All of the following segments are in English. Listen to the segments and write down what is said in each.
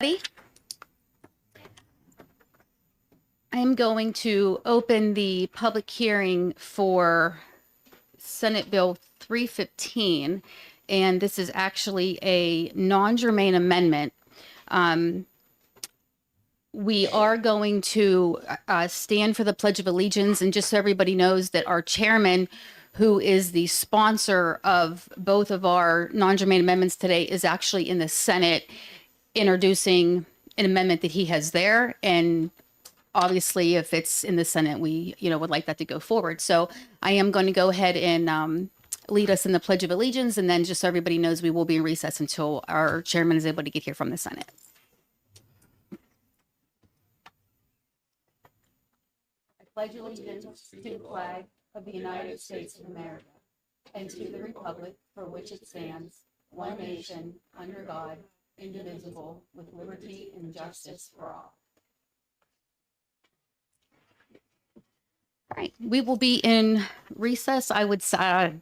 I am going to open the public hearing for Senate Bill 315, and this is actually a non-germane amendment. We are going to stand for the Pledge of Allegiance, and just so everybody knows that our chairman, who is the sponsor of both of our non-germane amendments today, is actually in the Senate introducing an amendment that he has there. And obviously, if it's in the Senate, we, would like that to go forward. So I am going to go ahead and lead us in the Pledge of Allegiance. And then just so everybody knows, we will be in recess until our chairman is able to get here from the Senate. I pledge allegiance to the flag of the United States of America and to the republic for which it stands, one nation, under God, indivisible, with liberty and justice for all. All right, we will be in recess. I would say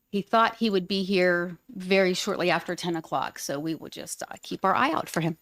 he thought he would be here very shortly after 10 o'clock, so we will just keep our eye out for him.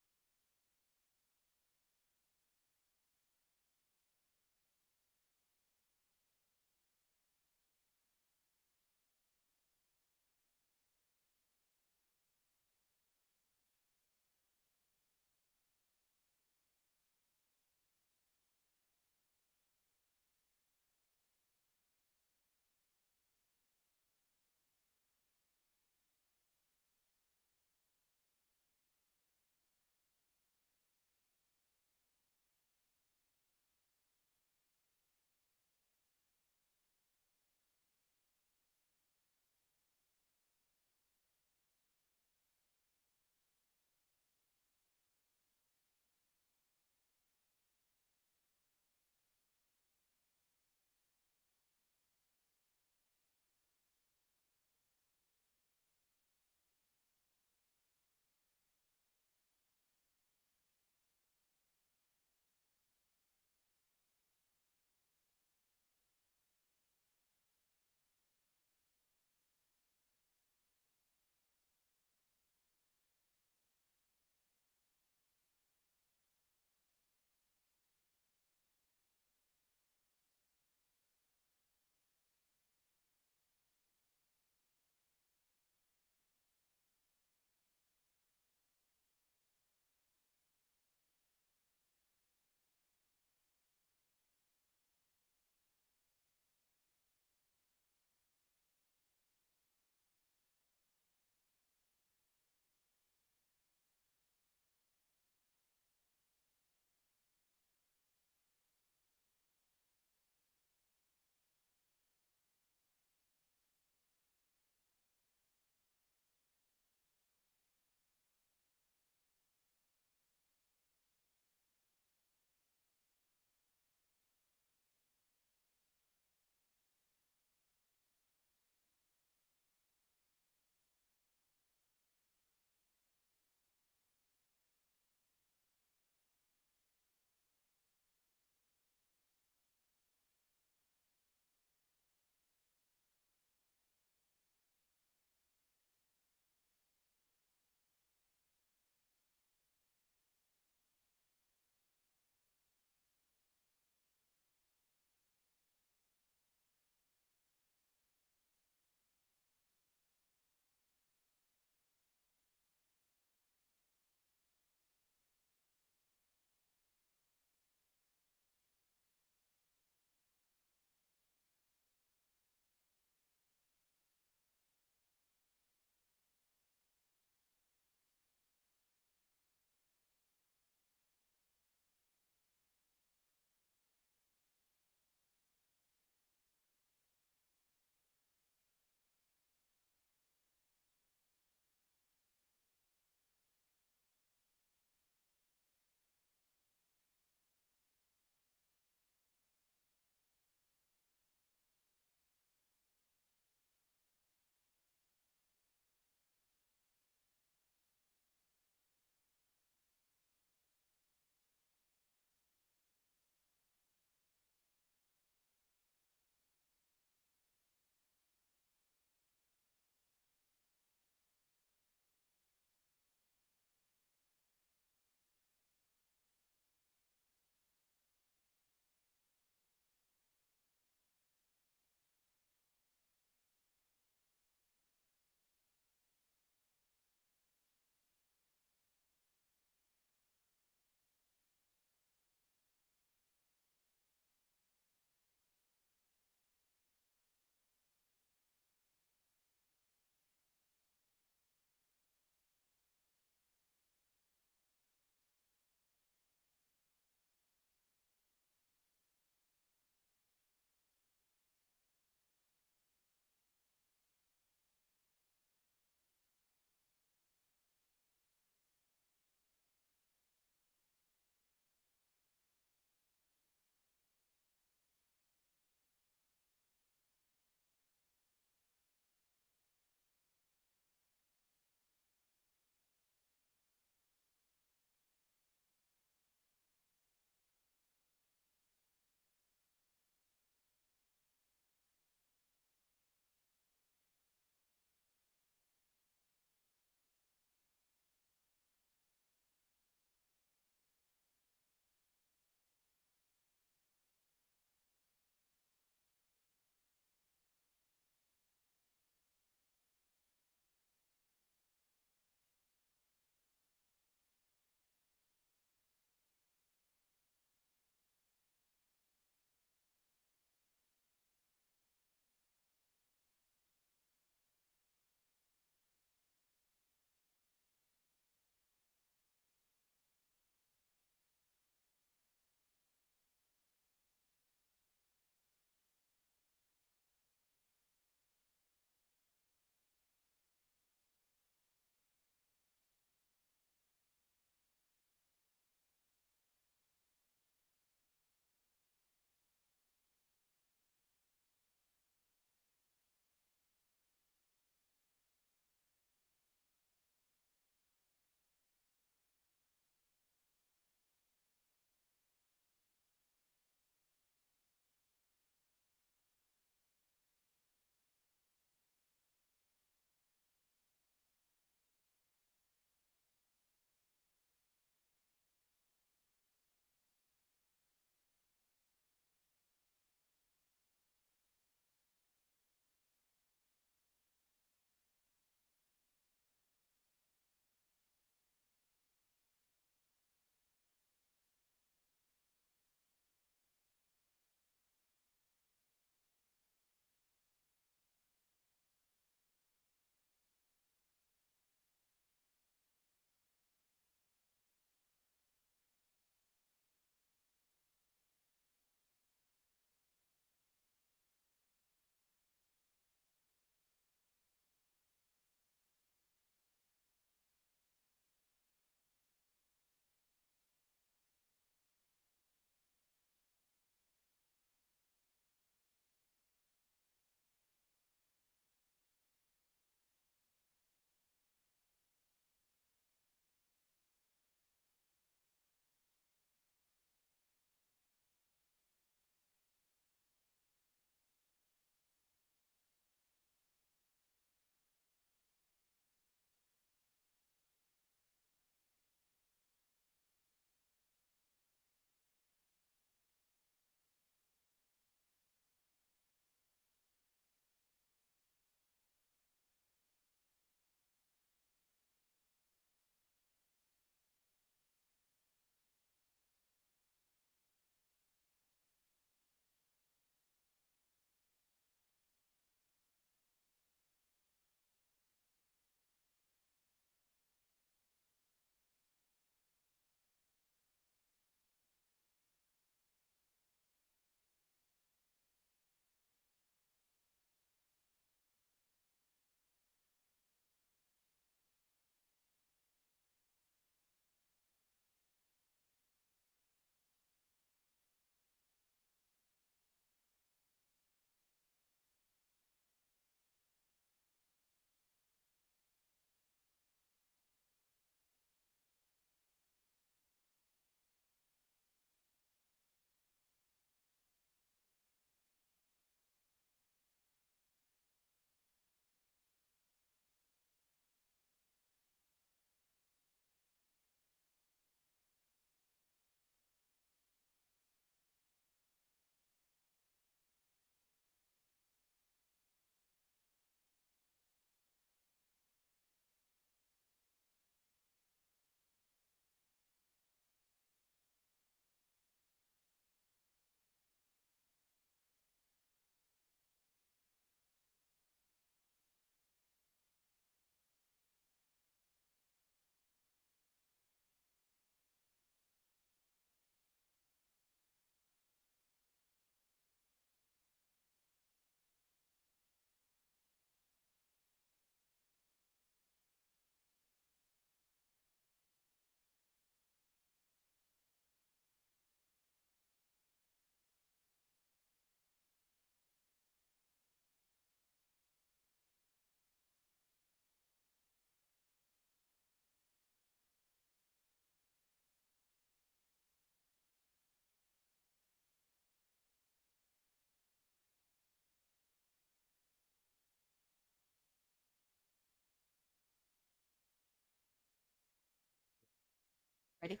Ready?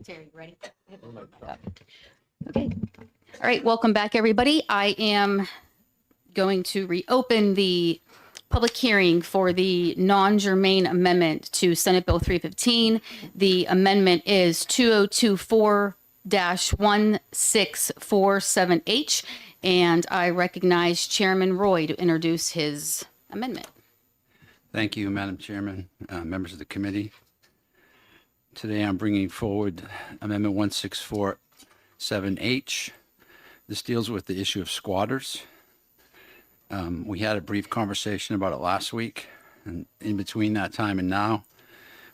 Terry, ready? Okay. All right, welcome back, everybody. I am going to reopen the public hearing for the non-germane amendment to Senate Bill 315. The amendment is 2024-1647H, and I recognize Chairman Roy to introduce his amendment. Thank you, Madam Chairman, members of the committee. Today I'm bringing forward Amendment 1647H. This deals with the issue of squatters. We had a brief conversation about it last week, and in between that time and now,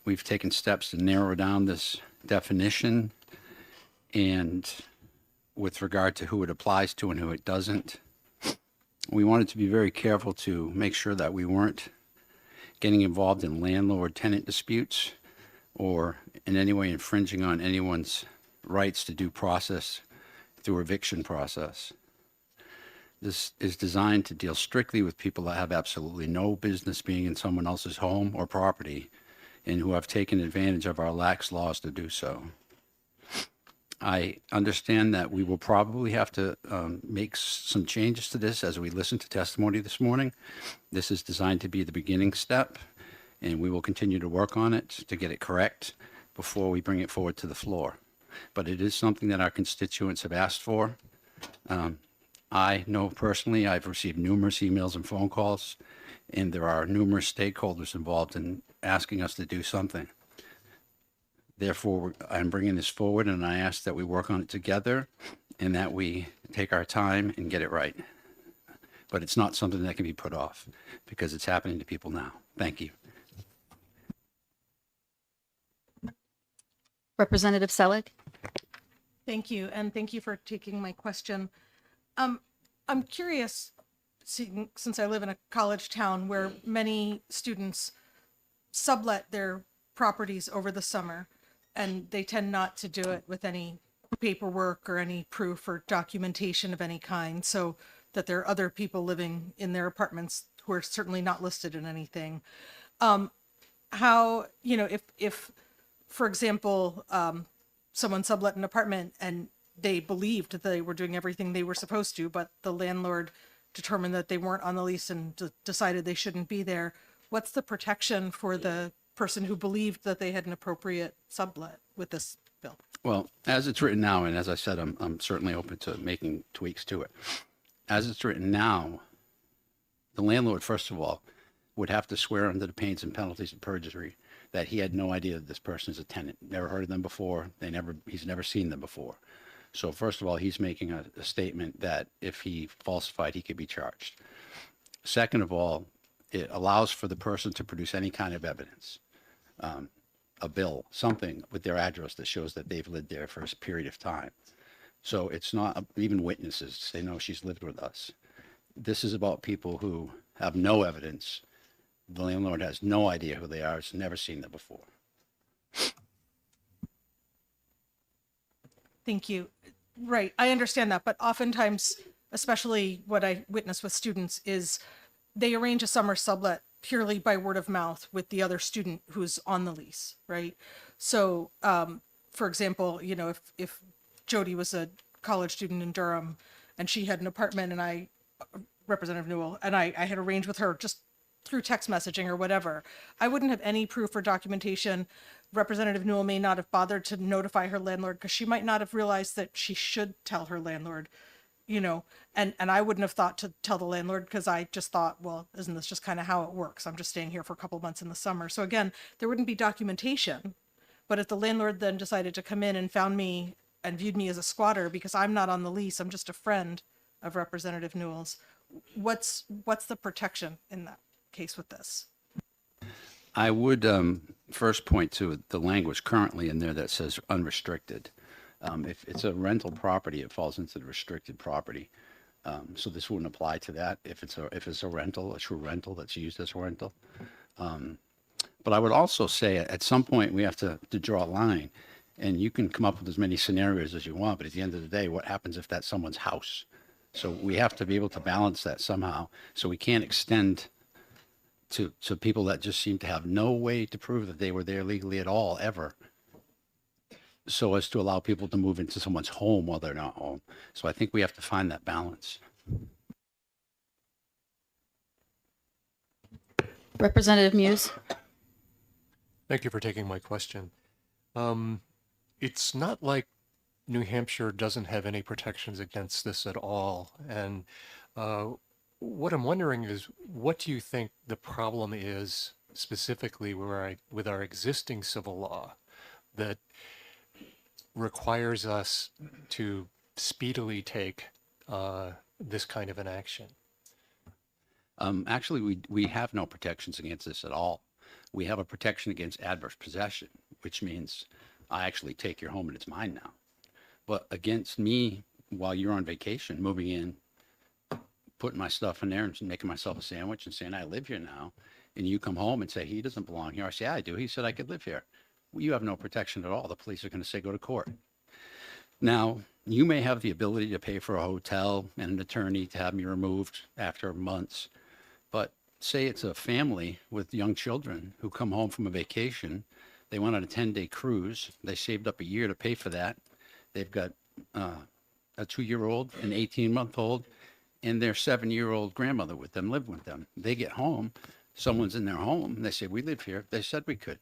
we've taken steps to narrow down this definition, and with regard to who it applies to and who it doesn't. We wanted to be very careful to make sure that we weren't getting involved in landlord-tenant disputes or in any way infringing on anyone's rights to due process through eviction process. This is designed to deal strictly with people that have absolutely no business being in someone else's home or property and who have taken advantage of our lax laws to do so. I understand that we will probably have to make some changes to this as we listen to testimony this morning. This is designed to be the beginning step, and we will continue to work on it to get it correct before we bring it forward to the floor. But it is something that our constituents have asked for. I know personally I've received numerous emails and phone calls, and there are numerous stakeholders involved in asking us to do something. Therefore, I'm bringing this forward, and I ask that we work on it together and that we take our time and get it right. But it's not something that can be put off because it's happening to people now. Thank you. Representative Selig. Thank you, and thank you for taking my question. I'm curious, since I live in a college town where many students sublet their properties over the summer, and they tend not to do it with any paperwork or any proof or documentation of any kind, so that there are other people living in their apartments who are certainly not listed in anything. How, if for example, someone sublet an apartment and they believed that they were doing everything they were supposed to, but the landlord determined that they weren't on the lease and decided they shouldn't be there, what's the protection for the person who believed that they had an appropriate sublet with this bill? Well, as it's written now, and as I said, I'm certainly open to making tweaks to it. As it's written now, the landlord, first of all, would have to swear under the pains and penalties of perjury that he had no idea that this person is a tenant, never heard of them before, he's never seen them before. So first of all, he's making a statement that if he falsified, he could be charged. Second of all, it allows for the person to produce any kind of evidence, a bill, something with their address that shows that they've lived there for a period of time. So it's not even witnesses say, no, she's lived with us. This is about people who have no evidence. The landlord has no idea who they are. Has never seen them before. Thank you. Right, I understand that, but oftentimes, especially what I witness with students, is they arrange a summer sublet purely by word of mouth with the other student who's on the lease, right? So, for example, if Jody was a college student in Durham and she had an apartment and Representative Newell, and I had arranged with her just through text messaging or whatever, I wouldn't have any proof or documentation. Representative Newell may not have bothered to notify her landlord because she might not have realized that she should tell her landlord, and I wouldn't have thought to tell the landlord because I just thought, well, isn't this just kind of how it works? I'm just staying here for a couple months in the summer. So again, there wouldn't be documentation, but if the landlord then decided to come in and found me and viewed me as a squatter because I'm not on the lease, I'm just a friend of Representative Newell's, what's the protection in that case with this? I would first point to the language currently in there that says unrestricted. If it's a rental property, it falls into the restricted property. So this wouldn't apply to that if it's a rental, a true rental that's used as a rental. But I would also say at some point we have to draw a line, and you can come up with as many scenarios as you want, but at the end of the day, what happens if that's someone's house? So we have to be able to balance that somehow. So we can't extend to people that just seem to have no way to prove that they were there legally at all, ever. so as to allow people to move into someone's home while they're not home. So I think we have to find that balance. Representative Muse. Thank you for taking my question. It's not like New Hampshire doesn't have any protections against this at all. And what I'm wondering is, what do you think the problem is specifically with our existing civil law that requires us to speedily take this kind of an action? Actually, we have no protections against this at all. We have a protection against adverse possession, which means I actually take your home and it's mine now. But against me, while you're on vacation, moving in, putting my stuff in there and making myself a sandwich and saying, I live here now, and you come home and say, he doesn't belong here. I say, I do. He said I could live here. Well, you have no protection at all. The police are going to say, go to court. Now, you may have the ability to pay for a hotel and an attorney to have me removed after months. But say it's a family with young children who come home from a vacation. They went on a 10-day cruise. They saved up a year to pay for that. They've got a 2-year-old, an 18-month-old, and their 7-year-old grandmother with them, live with them. They get home, someone's in their home, and they say, we live here. They said we could.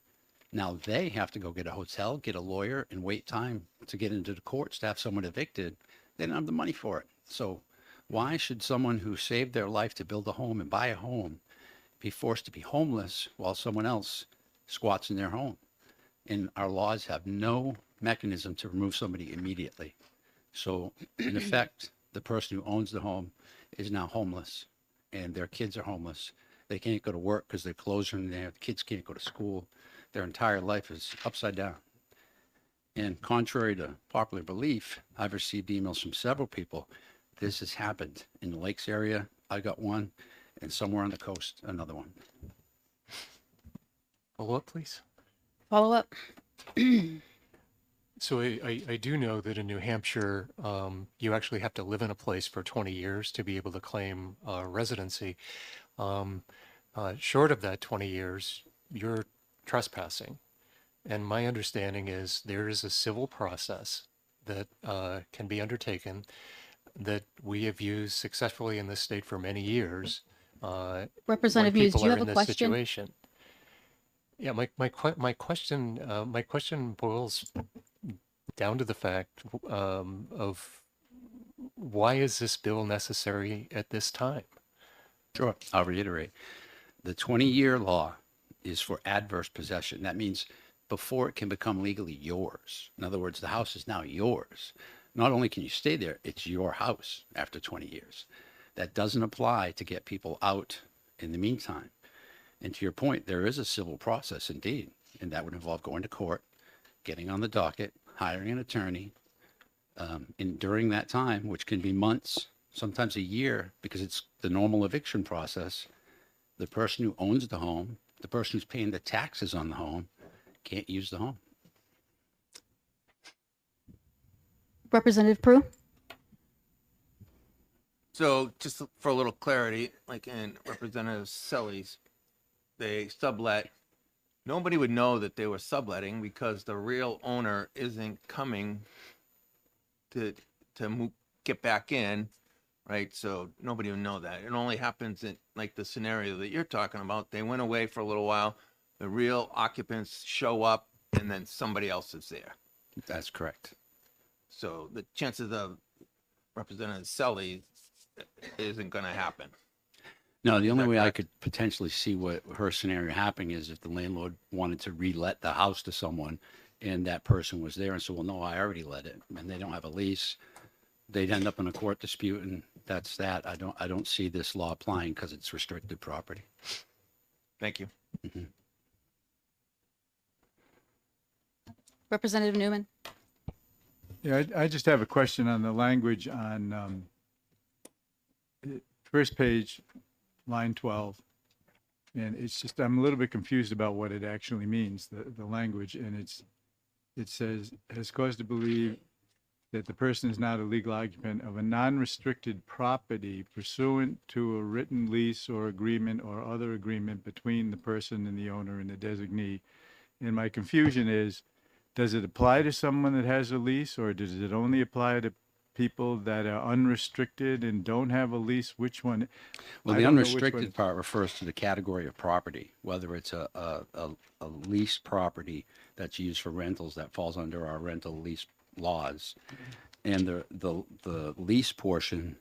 Now they have to go get a hotel, get a lawyer, and wait time to get into the courts to have someone evicted. They don't have the money for it. So why should someone who saved their life to build a home and buy a home be forced to be homeless while someone else squats in their home? And our laws have no mechanism to remove somebody immediately. So in effect, the person who owns the home is now homeless and their kids are homeless. They can't go to work because their clothes are in there. The kids can't go to school. Their entire life is upside down. And contrary to popular belief, I've received emails from several people. This has happened in the Lakes area. I got one, and somewhere on the coast, another one. Follow up, please. Follow up. So I do know that in New Hampshire, you actually have to live in a place for 20 years to be able to claim residency. Short of that 20 years, you're trespassing. And my understanding is there is a civil process that can be undertaken that we have used successfully in this state for many years. Representative when Muse, do people you are have in a this question? situation. Yeah, my question boils down to the fact of why is this bill necessary at this time? Sure. I'll reiterate. The 20-year law is for adverse possession. That means before it can become legally yours. In other words, the house is now yours. Not only can you stay there, it's your house after 20 years. That doesn't apply to get people out in the meantime. And to your point, there is a civil process indeed, and that would involve going to court, getting on the docket, hiring an attorney. And during that time, which can be months, sometimes a year, because it's the normal eviction process, the person who owns the home, the person who's paying the taxes on the home, can't use the home. Representative Prue? So just for a little clarity, like in Representative Selly's, they sublet. Nobody would know that they were subletting because the real owner isn't coming to get back in, right? So nobody would know that. It only happens in like the scenario that you're talking about. They went away for a little while. The real occupants show up, and then somebody else is there. That's correct. So the chances of Representative Selly isn't going to happen. No, the only way I could potentially see what her scenario happening is if the landlord wanted to re-let the house to someone and that person was there and said, well, no, I already let it, and they don't have a lease. They'd end up in a court dispute, and that's that. I don't see this law applying because it's restricted property. Thank you. Representative Newman? Yeah, I just have a question on the language on first page, line 12. And it's just, I'm a little bit confused about what it actually means, the language. And it says, has caused to believe that the person is not a legal occupant of a non-restricted property pursuant to a written lease or agreement or other agreement between the person and the owner and the designee. And my confusion is, does it apply to someone that has a lease, or does it only apply to people that are unrestricted and don't have a lease? Which one? Well, I the don't know which unrestricted one- part refers to the category of property, whether it's a leased property that's used for rentals that falls under our rental lease laws. And the lease portion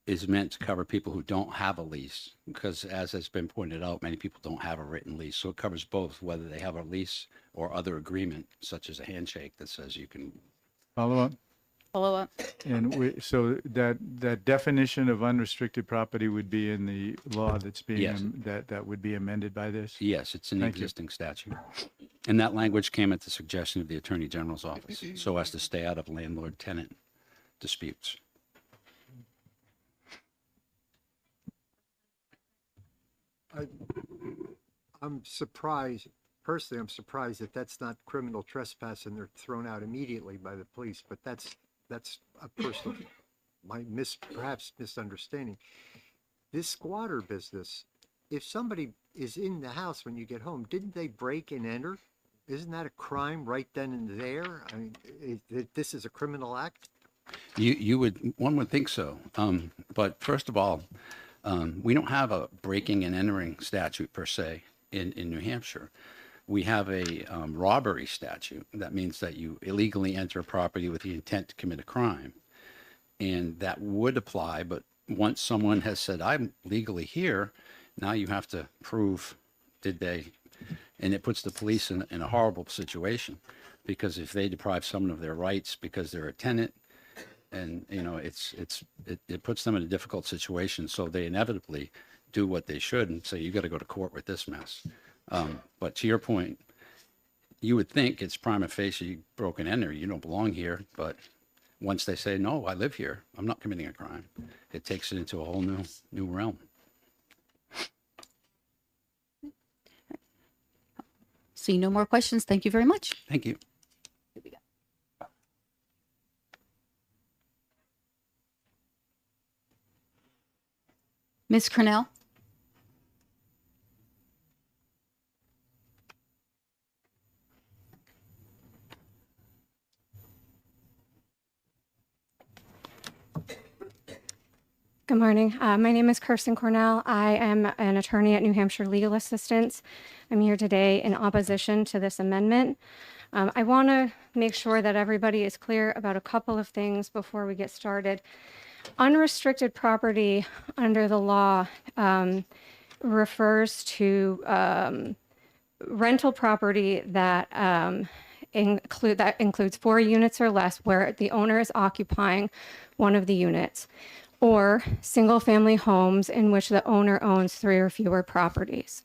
is meant to cover people who don't have a lease, because as has been pointed out, many people don't have a written lease. So it covers both, whether they have a lease or other agreement, such as a handshake that says you can. Follow up? Follow up. And so that definition of unrestricted property would be in the law that's being, Yes. that would be amended by this? Yes, it's in the Thank you. existing statute. And that language came at the suggestion of the Attorney General's office, so as to stay out of landlord-tenant disputes. I'm surprised, personally, I'm surprised that that's not criminal trespass and they're thrown out immediately by the police, but that's a personal, perhaps misunderstanding. This squatter business, if somebody is in the house when you get home, didn't they break and enter? Isn't that a crime right then and there? I mean, this is a criminal act? One would think so. But first of all, we don't have a breaking and entering statute per se in New Hampshire. We have a robbery statute. That means that you illegally enter a property with the intent to commit a crime. And that would apply, but once someone has said, I'm legally here, now you have to prove, did they, and it puts the police in a horrible situation, because if they deprive someone of their rights because they're a tenant, and it puts them in a difficult situation, so they inevitably do what they should and say, you got to go to court with this mess. But to your point, you would think it's prima facie broke and enter, you don't belong here, but once they say, no, I live here, I'm not committing a crime, it takes it into a whole new realm. See no more questions. Thank you very much. Thank you. Ms. Cornell? Good morning. My name is Kirsten Cornell. I am an attorney at New Hampshire Legal Assistance. I'm here today in opposition to this amendment. I want to make sure that everybody is clear about a couple of things before we get started. Unrestricted property under the law refers to rental property that includes 4 units or less where the owner is occupying one of the units, or single-family homes in which the owner owns 3 or fewer properties.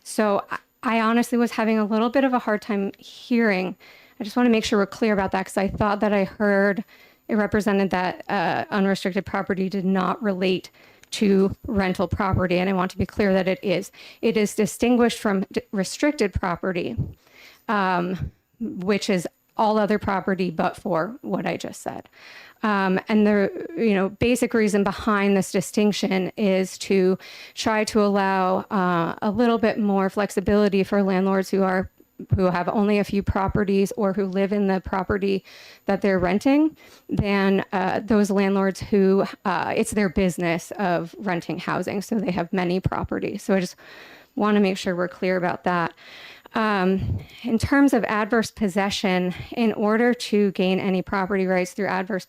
So I honestly was having a little bit of a hard time hearing. I just want to make sure we're clear about that, because I thought that I heard it represented that unrestricted property did not relate to rental property, and I want to be clear that it is. It is distinguished from restricted property, which is all other property but for what I just said. And the basic reason behind this distinction is to try to allow a little bit more flexibility for landlords who have only a few properties or who live in the property that they're renting than those landlords who it's their business of renting housing, so they have many properties. So I just want to make sure we're clear about that. In terms of adverse possession, in order to gain any property rights through adverse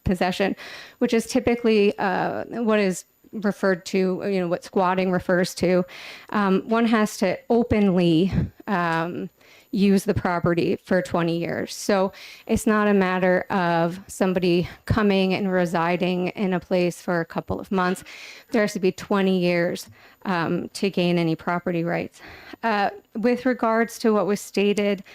possession, which is typically what is referred to, what squatting refers to, one has to openly use the property for 20 years. So it's not a matter of somebody coming and residing in a place for a couple of months. There has to be 20 years to gain any property rights. With regards to what was stated,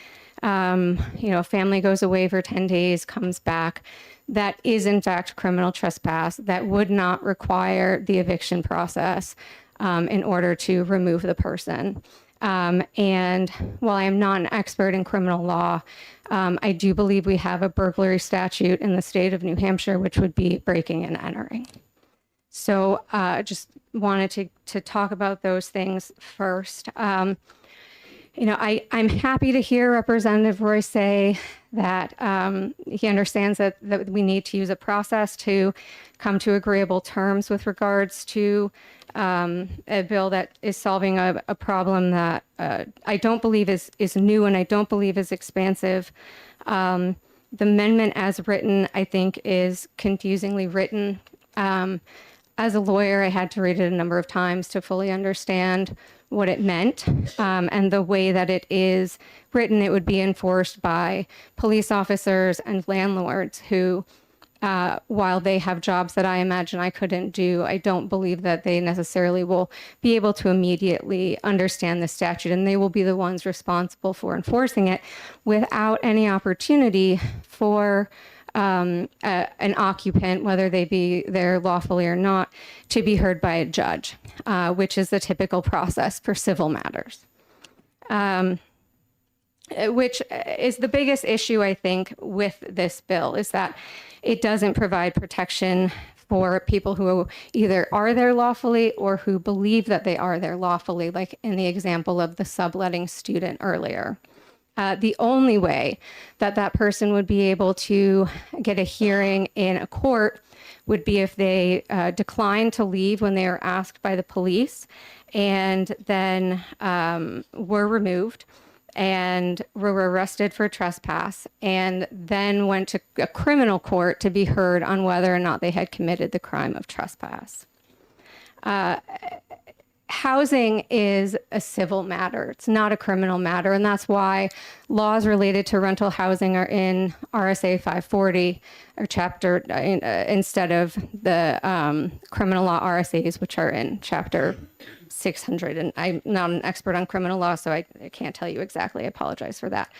a family goes away for 10 days, comes back. That is in fact criminal trespass. That would not require the eviction process in order to remove the person. And while I am not an expert in criminal law, I do believe we have a burglary statute in the state of New Hampshire, which would be breaking and entering. So just wanted to talk about those things first. I'm happy to hear Representative Roy say that he understands that we need to use a process to come to agreeable terms with regards to a bill that is solving a problem that I don't believe is new and I don't believe is expansive. The amendment as written, I think, is confusingly written. As a lawyer, I had to read it a number of times to fully understand what it meant, and the way that it is written, it would be enforced by police officers and landlords who, while they have jobs that I imagine I couldn't do, I don't believe that they necessarily will be able to immediately understand the statute, and they will be the ones responsible for enforcing it without any opportunity for an occupant, whether they be there lawfully or not, to be heard by a judge, which is the typical process for civil matters. Which is the biggest issue, I think, with this bill, is that it doesn't provide protection for people who either are there lawfully or who believe that they are there lawfully, like in the example of the subletting student earlier. The only way that that person would be able to get a hearing in a court would be if they declined to leave when they were asked by the police, and then were removed and were arrested for trespass, and then went to a criminal court to be heard on whether or not they had committed the crime of trespass. Housing is a civil matter. It's not a criminal matter. And that's why laws related to rental housing are in RSA 540 or chapter instead of the criminal law RSAs, which are in chapter 600. And I'm not an expert on criminal law, so I can't tell you exactly. I apologize for that.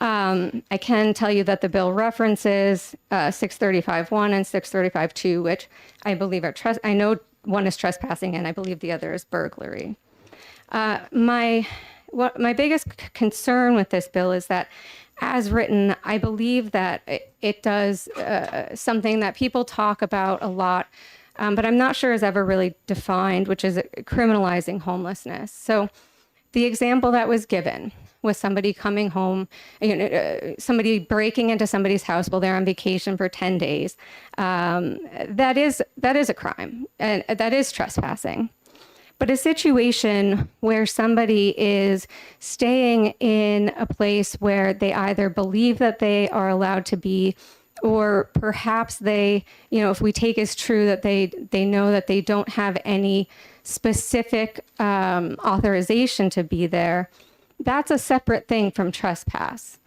I can tell you that the bill references 635.1 and 635.2, which I believe are I know one is trespassing, and I believe the other is burglary. My biggest concern with this bill is that, as written, I believe that it does something that people talk about a lot, but I'm not sure is ever really defined, which is criminalizing homelessness. So the example that was given was somebody coming home, somebody breaking into somebody's house while they're on vacation for 10 days. That is a crime, and that is trespassing. But a situation where somebody is staying in a place where they either believe that they are allowed to be, or perhaps they, if we take as true that they know that they don't have any specific authorization to be there, that's a separate thing from trespass.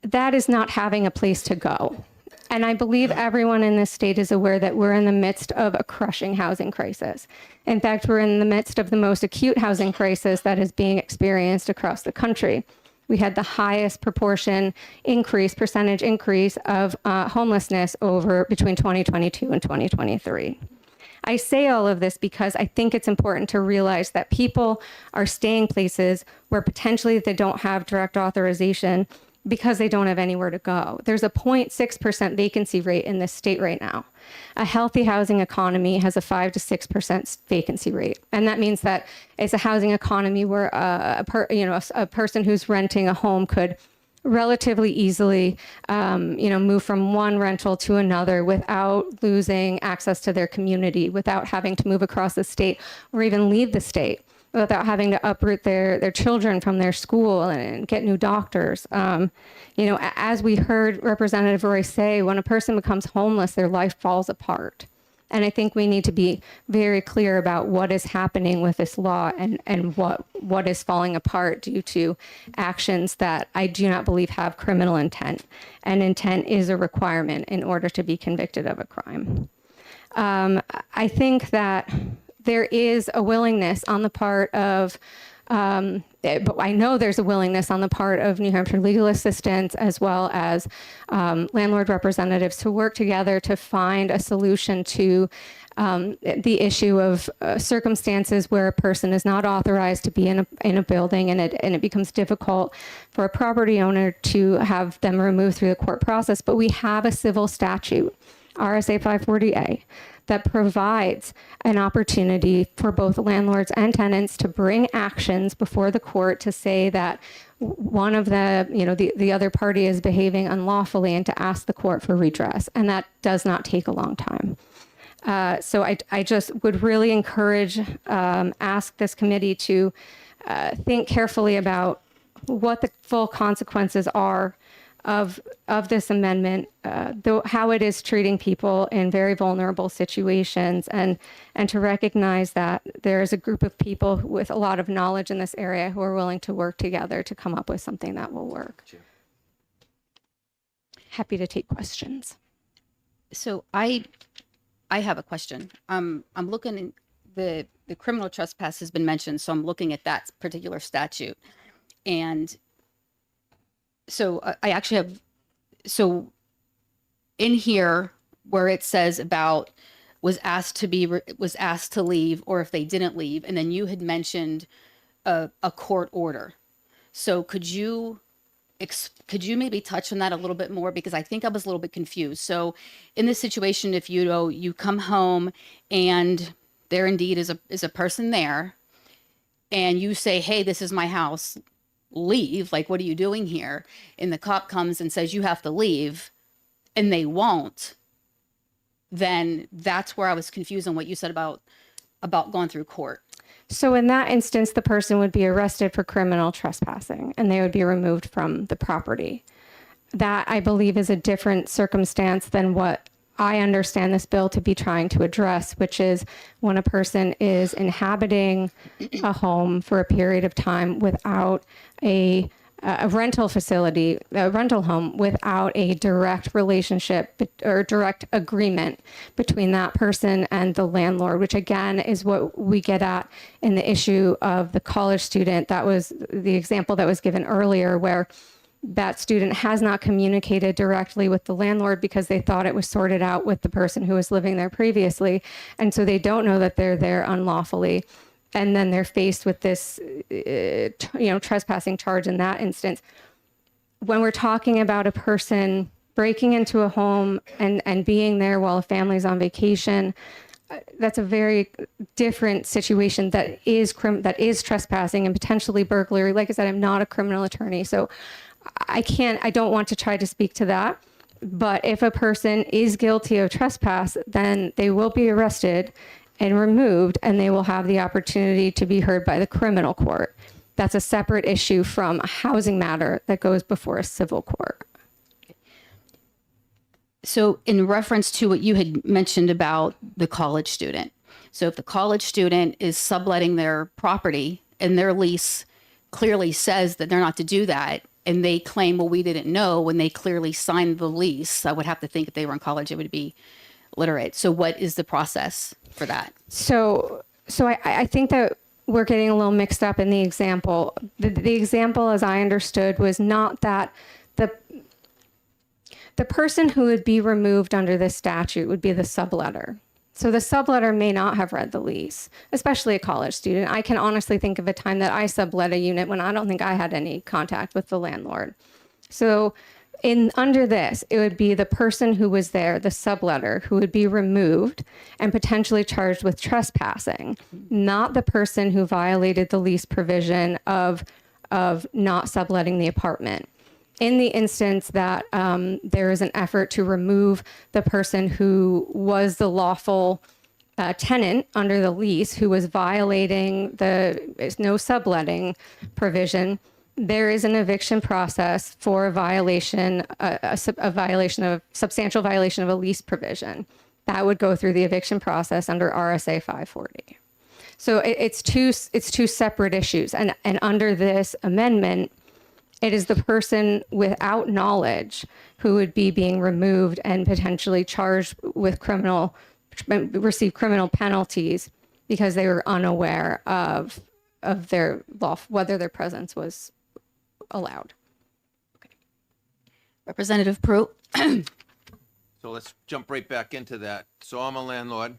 That is not having a place to go. And I believe everyone in this state is aware that we're in the midst of a crushing housing crisis. In fact, we're in the midst of the most acute housing crisis that is being experienced across the country. We had the highest percentage increase of homelessness between 2022 and 2023. I say all of this because I think it's important to realize that people are staying places where potentially they don't have direct authorization because they don't have anywhere to go. There's a 0.6% vacancy rate in this state right now. A healthy housing economy has a 5 to 6% vacancy rate. And that means that it's a housing economy where a person who's renting a home could relatively easily, move from one rental to another without losing access to their community, without having to move across the state or even leave the state, without having to uproot their children from their school and get new doctors. As we heard Representative Roy say, when a person becomes homeless, their life falls apart. And I think we need to be very clear about what is happening with this law and what is falling apart due to actions that I do not believe have criminal intent. And intent is a requirement in order to be convicted of a crime. I think that there is a willingness on the part of but I know there's a willingness on the part of New Hampshire legal assistants as well as landlord representatives to work together to find a solution to the issue of circumstances where a person is not authorized to be in a building, and it becomes difficult for a property owner to have them removed through the court process. But we have a civil statute RSA 540A, that provides an opportunity for both landlords and tenants to bring actions before the court to say that one of the other party is behaving unlawfully and to ask the court for redress. And that does not take a long time. So I just would really encourage, ask this committee to think carefully about what the full consequences are of this amendment, how it is treating people in very vulnerable situations, and to recognize that there is a group of people with a lot of knowledge in this area who are willing to work together to come up with something that will work. Happy to take questions. So I have a question. I'm looking in the criminal trespass has been mentioned, so I'm looking at that particular statute. And so I actually have, so in here where it says about was asked to leave, or if they didn't leave, and then you had mentioned a court order. So could you maybe touch on that a little bit more, because I think I was a little bit confused. So in this situation, if you come home and there indeed is a person there, and you say, hey, this is my house, leave, like, what are you doing here? And the cop comes and says you have to leave, and they won't, then that's where I was confused on what you said about going through court. So in that instance, the person would be arrested for criminal trespassing and they would be removed from the property. That, I believe, is a different circumstance than what I understand this bill to be trying to address, which is when a person is inhabiting a home for a period of time without a rental facility, a rental home, without a direct relationship or direct agreement between that person and the landlord, which again is what we get at in the issue of the college student. That was the example that was given earlier, where that student has not communicated directly with the landlord because they thought it was sorted out with the person who was living there previously. And so they don't know that they're there unlawfully. And then they're faced with this, trespassing charge in that instance. When we're talking about a person breaking into a home and being there while a family's on vacation, that's a very different situation that is trespassing and potentially burglary. Like I said, I'm not a criminal attorney, so I don't want to try to speak to that. But if a person is guilty of trespass, then they will be arrested and removed, and they will have the opportunity to be heard by the criminal court. That's a separate issue from a housing matter that goes before a civil court. So in reference to what you had mentioned about the college student, so if the college student is subletting their property and their lease clearly says that they're not to do that, and they claim, well, we didn't know, when they clearly signed the lease, I would have to think if they were in college, it would be literate. So what is the process for that? So I think that we're getting a little mixed up in the example. The example, as I understood, was not that the person who would be removed under this statute would be the subletter. So the subletter may not have read the lease, especially a college student. I can honestly think of a time that I sublet a unit when I don't think I had any contact with the landlord. So under this, it would be the person who was there, the subletter, who would be removed and potentially charged with trespassing, not the person who violated the lease provision of not subletting the apartment. In the instance that there is an effort to remove the person who was the lawful tenant under the lease, who was violating the no subletting provision, there is an eviction process for a violation, a substantial violation of a lease provision. That would go through the eviction process under RSA 540. So it's two separate issues. And under this amendment, it is the person without knowledge who would be being removed and potentially charged with receive criminal penalties because they were unaware of their whether their presence was allowed. Representative Pruitt. So let's jump right back into that. So I'm a landlord.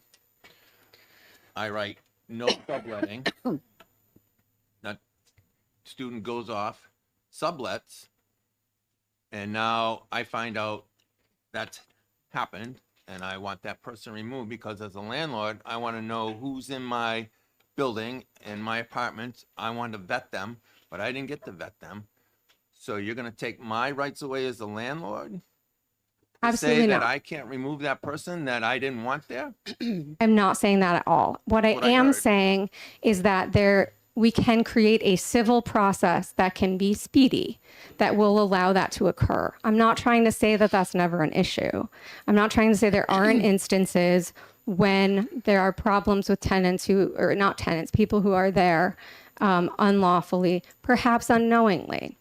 I write no subletting. That student goes off, sublets, and now I find out that's happened, and I want that person removed because as a landlord, I want to know who's in my building and my apartments. I want to vet them, but I didn't get to vet them. So you're going to take my rights away as a landlord? Absolutely Say that not. I can't remove that person that I didn't want there? I'm not saying that at all. What I What I am heard. saying is that we can create a civil process that can be speedy, that will allow that to occur. I'm not trying to say that that's never an issue. I'm not trying to say there aren't instances when there are problems with tenants or not tenants, people who are there unlawfully, perhaps unknowingly.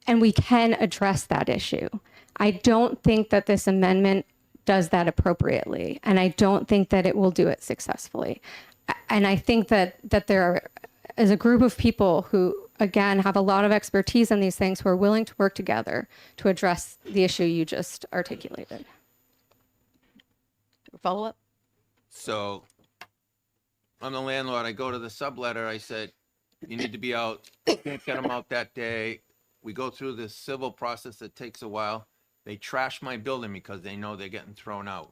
And we can address that issue. I don't think that this amendment does that appropriately, and I don't think that it will do it successfully. And I think that there is a group of people who, again, have a lot of expertise in these things who are willing to work together to address the issue you just articulated. Follow up? So I'm the landlord. I go to the subletter. I said, you need to be out. Can't get them out that day. We go through this civil process that takes a while. They trash my building because they know they're getting thrown out.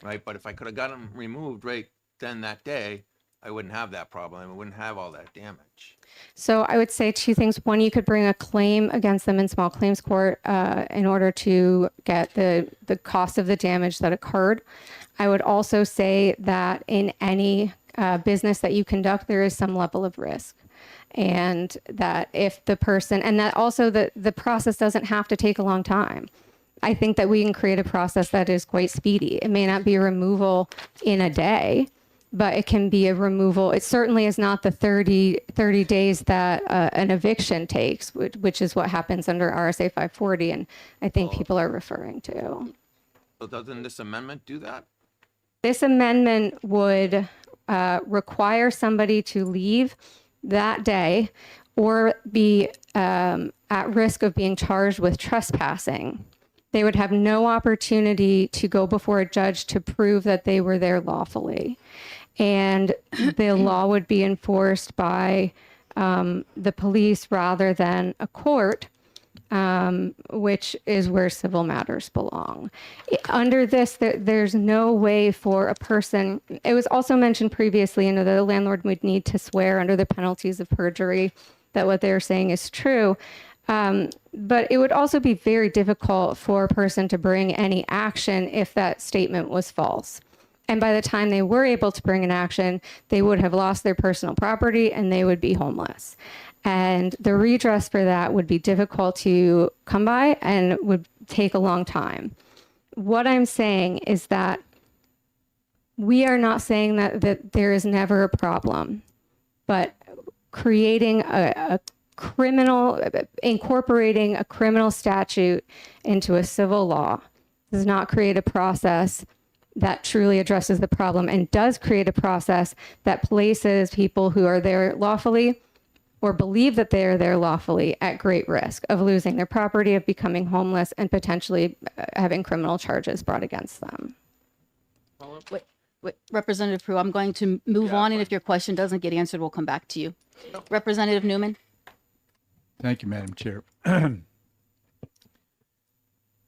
Right? But if I could have got them removed right then that day, I wouldn't have that problem. I wouldn't have all that damage. So I would say two things. One, you could bring a claim against them in small claims court in order to get the cost of the damage that occurred. I would also say that in any business that you conduct, there is some level of risk. And that if the person, and that also the process doesn't have to take a long time. I think that we can create a process that is quite speedy. It may not be a removal in a day, but it can be a removal. It certainly is not the 30 days that an eviction takes, which is what happens under RSA 540, and I think people are referring to. So doesn't this amendment do that? This amendment would require somebody to leave that day or be at risk of being charged with trespassing. They would have no opportunity to go before a judge to prove that they were there lawfully. And the law would be enforced by the police rather than a court, which is where civil matters belong. Under this, there's no way for a person, it was also mentioned previously, that the landlord would need to swear under the penalties of perjury that what they're saying is true. But it would also be very difficult for a person to bring any action if that statement was false. And by the time they were able to bring an action, they would have lost their personal property and they would be homeless. And the redress for that would be difficult to come by and would take a long time. What I'm saying is that we are not saying that there is never a problem, but creating incorporating a criminal statute into a civil law does not create a process that truly addresses the problem, and does create a process that places people who are there lawfully or believe that they are there lawfully at great risk of losing their property, of becoming homeless, and potentially having criminal charges brought against them. Wait, Representative Prue, I'm going to move on, and fine. if your question doesn't get answered, we'll come back to you. Representative Newman? Thank you, Madam Chair.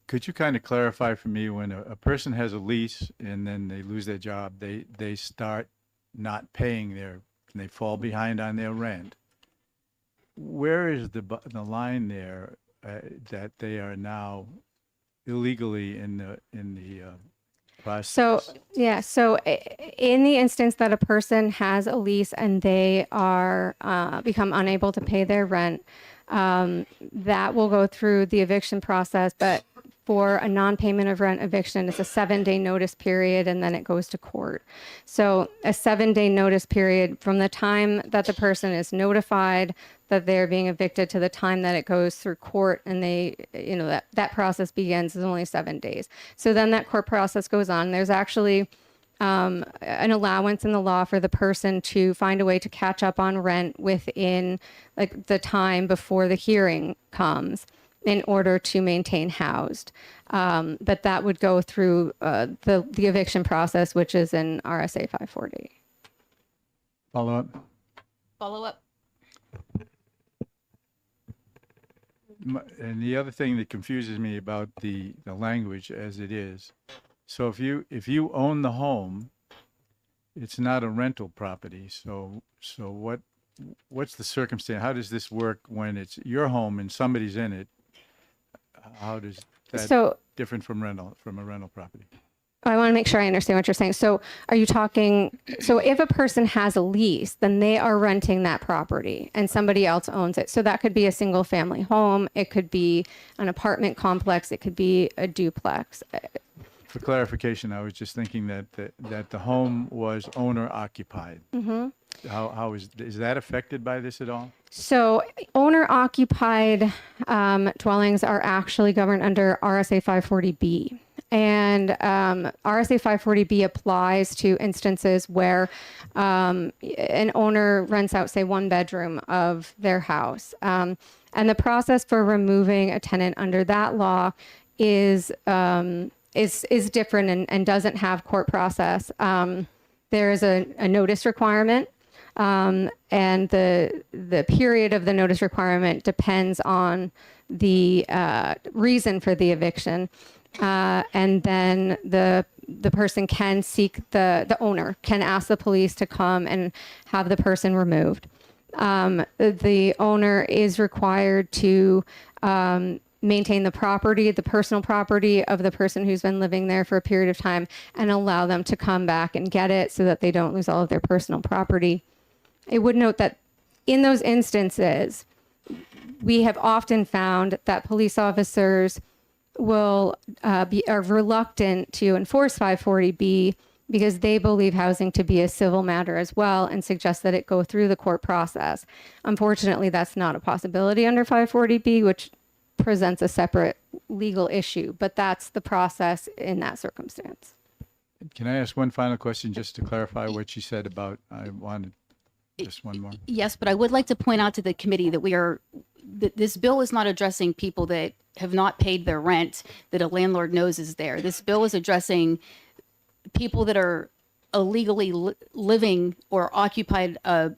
Could you kind of clarify for me, when a person has a lease and then they lose their job, they start not paying and they fall behind on their rent? Where is the line there that they are now illegally in the process? So in the instance that a person has a lease and they are become unable to pay their rent, that will go through the eviction process. But for a non-payment of rent eviction, it's a 7-day notice period, and then it goes to court. So a 7-day notice period from the time that the person is notified that they're being evicted to the time that it goes through court, and that process begins, is only 7 days. So then that court process goes on. There's actually an allowance in the law for the person to find a way to catch up on rent within the time before the hearing comes, in order to maintain housed. But that would go through the eviction process, which is in RSA 540. Follow up? Follow up? And the other thing that confuses me about the language as it is, so if you own the home, it's not a rental property. So what's the circumstance? How does this work when it's your home and somebody's in it? How does that So different from a rental property? I want to make sure I understand what you're saying. So are you talking, so if a person has a lease, then they are renting that property and somebody else owns it. So that could be a single family home. It could be an apartment complex. It could be a duplex. For clarification, I was just thinking that the home was owner occupied. Mm-hmm. How is that affected by this at all? So owner occupied dwellings are actually governed under RSA 540B. And RSA 540B applies to instances where an owner rents out, say, one bedroom of their house. And the process for removing a tenant under that law is different and doesn't have court process. There is a notice requirement. And the period of the notice requirement depends on the reason for the eviction. And then the person can seek, the owner can ask the police to come and have the person removed. The owner is required to maintain the property, the personal property of the person who's been living there for a period of time, and allow them to come back and get it so that they don't lose all of their personal property. I would note that in those instances, we have often found that police officers are reluctant to enforce 540B because they believe housing to be a civil matter as well and suggest that it go through the court process. Unfortunately, that's not a possibility under 540B, which presents a separate legal issue, but that's the process in that circumstance. Can I ask one final question just to clarify what you said about, I wanted just one more. Yes, but I would like to point out to the committee that this bill is not addressing people that have not paid their rent that a landlord knows is there. This bill is addressing people that are illegally living or occupied a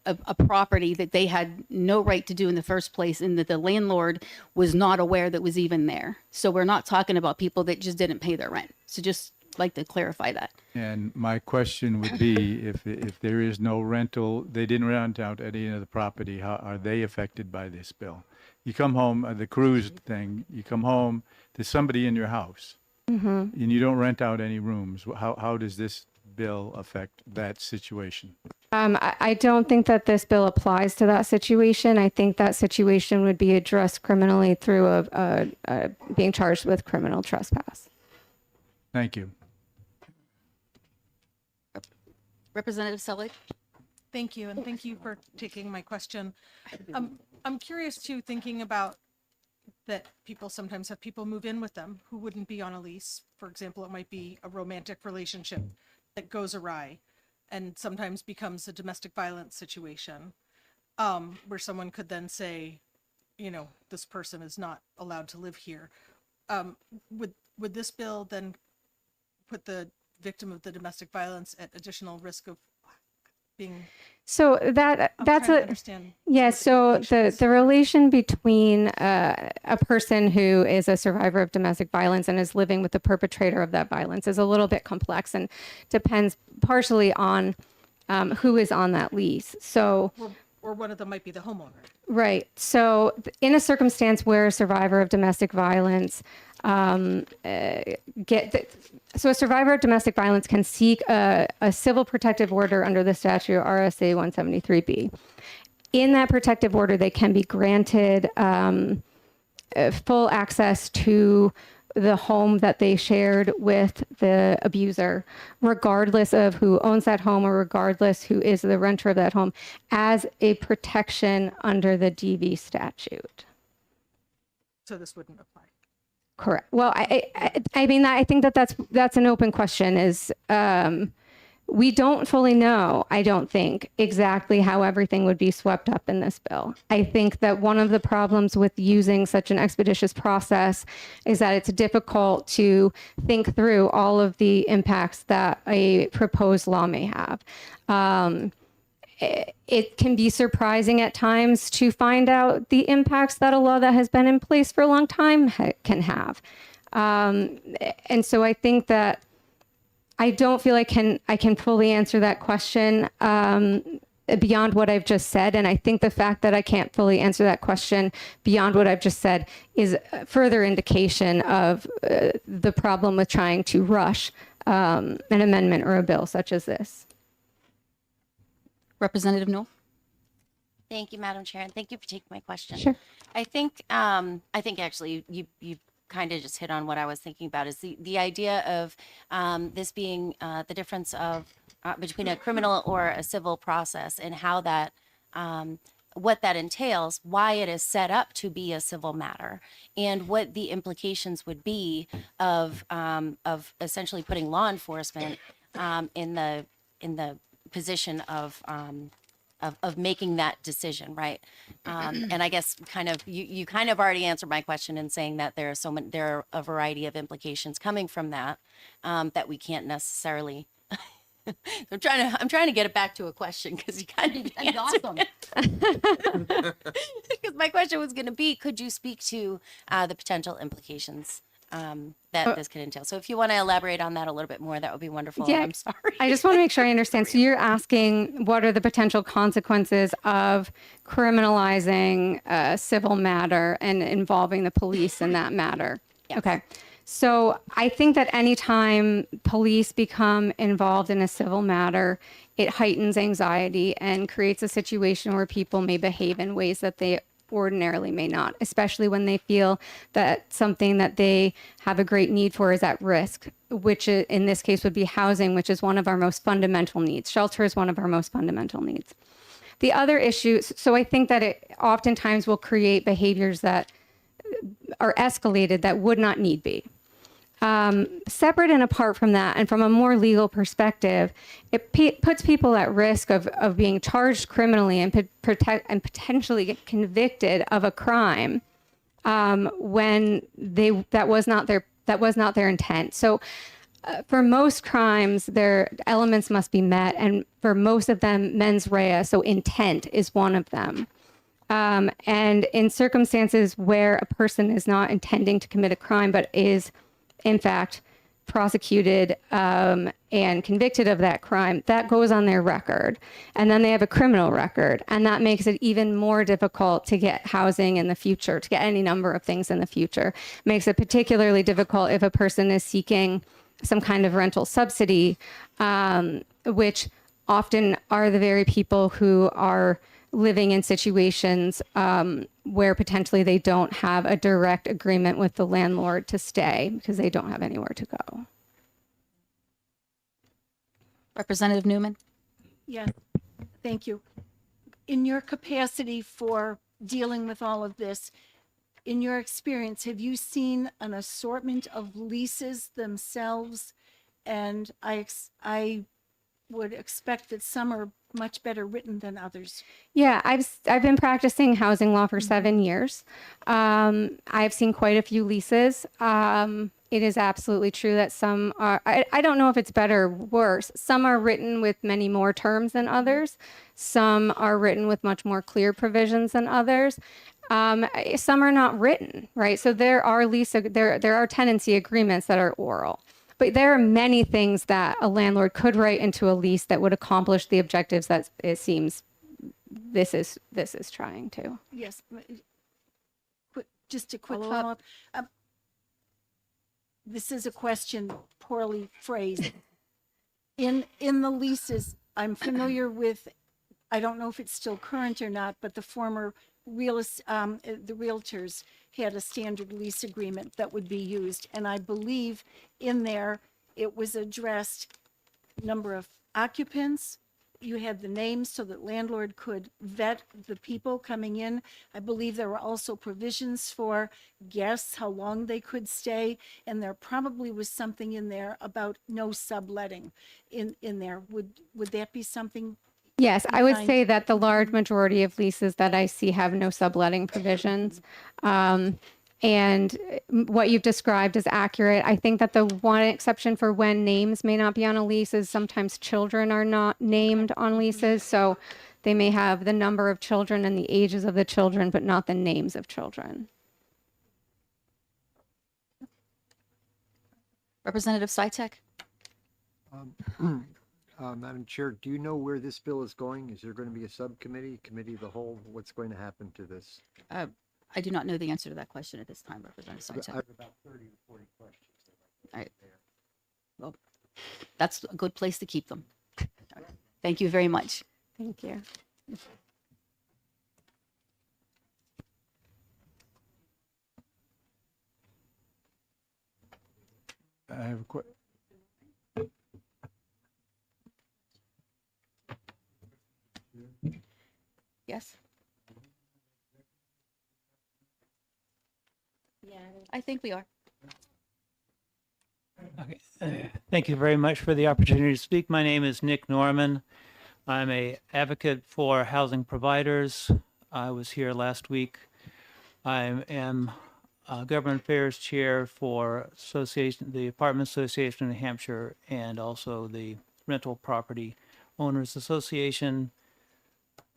property that they had no right to do in the first place and that the landlord was not aware that was even there. So we're not talking about people that just didn't pay their rent. So just like to clarify that. And my question would be, if there is no rental, they didn't rent out any of the property, how are they affected by this bill? You come home, the cruise thing, you come home, there's somebody in your house, and you don't rent out any rooms. How does this bill affect that situation? I don't think that this bill applies to that situation. I think that situation would be addressed criminally through being charged with criminal trespass. Thank you. Representative Selig? Thank you, and thank you for taking my question. I'm curious too, thinking about that people sometimes have people move in with them who wouldn't be on a lease. For example, it might be a romantic relationship that goes awry and sometimes becomes a domestic violence situation, where someone could then say, this person is not allowed to live here. Would this bill then put the victim of the domestic violence at additional risk of being? So that's understand. Yes. So the relation between a person who is a survivor of domestic violence and is living with the perpetrator of that violence is a little bit complex and depends partially on who is on that lease. So. Or one of them might be the homeowner. Right. So in a circumstance where a survivor of domestic violence so a survivor of domestic violence can seek a civil protective order under the statute RSA 173B. In that protective order, they can be granted full access to the home that they shared with the abuser, regardless of who owns that home or regardless who is the renter of that home, as a protection under the DV statute. So this wouldn't apply. Correct. Well, I mean, I think that's an open question. We don't fully know, I don't think, exactly how everything would be swept up in this bill. I think that one of the problems with using such an expeditious process is that it's difficult to think through all of the impacts that a proposed law may have. it can be surprising at times to find out the impacts that a law that has been in place for a long time can have. And so I think that I don't feel I can fully answer that question beyond what I've just said. And I think the fact that I can't fully answer that question beyond what I've just said is a further indication of the problem with trying to rush an amendment or a bill such as this. Representative Newell? Thank you, Madam Chair, and thank you for taking my question. Sure. I think actually you kind of just hit on what I was thinking about is the idea of this being the difference of between a criminal or a civil process and how that what that entails, why it is set up to be a civil matter, and what the implications would be of essentially putting law enforcement in the position of making that decision, right? And I guess kind of you kind of already answered my question in saying that there are a variety of implications coming from that that we can't necessarily. I'm trying to get it back to a question because you kind of answered it. Because my question was going to be, could you speak to the potential implications that this could entail? So if you want to elaborate on that a little bit more, that would be wonderful. Yeah, I'm sorry. I just want to make sure I understand. So you're asking what are the potential consequences of criminalizing a civil matter and involving the police in that matter? Yes. Okay. So I think that anytime police become involved in a civil matter, it heightens anxiety and creates a situation where people may behave in ways that they ordinarily may not, especially when they feel that something that they have a great need for is at risk, which in this case would be housing, which is one of our most fundamental needs. Shelter is one of our most fundamental needs. The other issue, so I think that it oftentimes will create behaviors that are escalated that would not need be. Separate and apart from that, and from a more legal perspective, it puts people at risk of being charged criminally and potentially get convicted of a crime when that was not their intent. So for most crimes, their elements must be met, and for most of them, mens rea, so intent is one of them. And in circumstances where a person is not intending to commit a crime, but is in fact prosecuted and convicted of that crime, that goes on their record. And then they have a criminal record. And that makes it even more difficult to get housing in the future, to get any number of things in the future. Makes it particularly difficult if a person is seeking some kind of rental subsidy, which often are the very people who are living in situations where potentially they don't have a direct agreement with the landlord to stay because they don't have anywhere to go. Representative Newman? Yes, thank you. In your capacity for dealing with all of this, in your experience, have you seen an assortment of leases themselves? And I would expect that some are much better written than others. Yeah, I've been practicing housing law for 7 years. I've seen quite a few leases. It is absolutely true that some are, I don't know if it's better or worse. Some are written with many more terms than others. Some are written with much more clear provisions than others. Some are not written, right? So there are tenancy agreements that are oral. But there are many things that a landlord could write into a lease that would accomplish the objectives that it seems this is trying to. Yes. Just a quick follow-up. This is a question poorly phrased. In the leases, I'm familiar with, I don't know if it's still current or not, but the former the realtors had a standard lease agreement that would be used. And I believe in there, it was addressed number of occupants. You had the names so that landlord could vet the people coming in. I believe there were also provisions for guests, how long they could stay. And there probably was something in there about no subletting in there. Would that be something? Yes, I would say that the large majority of leases that I see have no subletting provisions. And what you've described is accurate. I think that the one exception for when names may not be on a lease is sometimes children are not named on leases. So they may have the number of children and the ages of the children, but not the names of children. Representative Svitek? Madam Chair, do you know where this bill is going? Is there going to be a subcommittee, committee of the whole? What's going to happen to this? I do not know the answer to that question at this time, Representative I Svitek. have about 30 to 40 questions. All right. Well, that's a good place to keep them. All right. Thank you very much. Thank you. I have a Yes? I think we are. Okay. Thank you very much for the opportunity to speak. My name is Nick Norman. I'm a advocate for housing providers. I was here last week. I am Government Affairs Chair for the Apartment Association of New Hampshire and also the Rental Property Owners Association.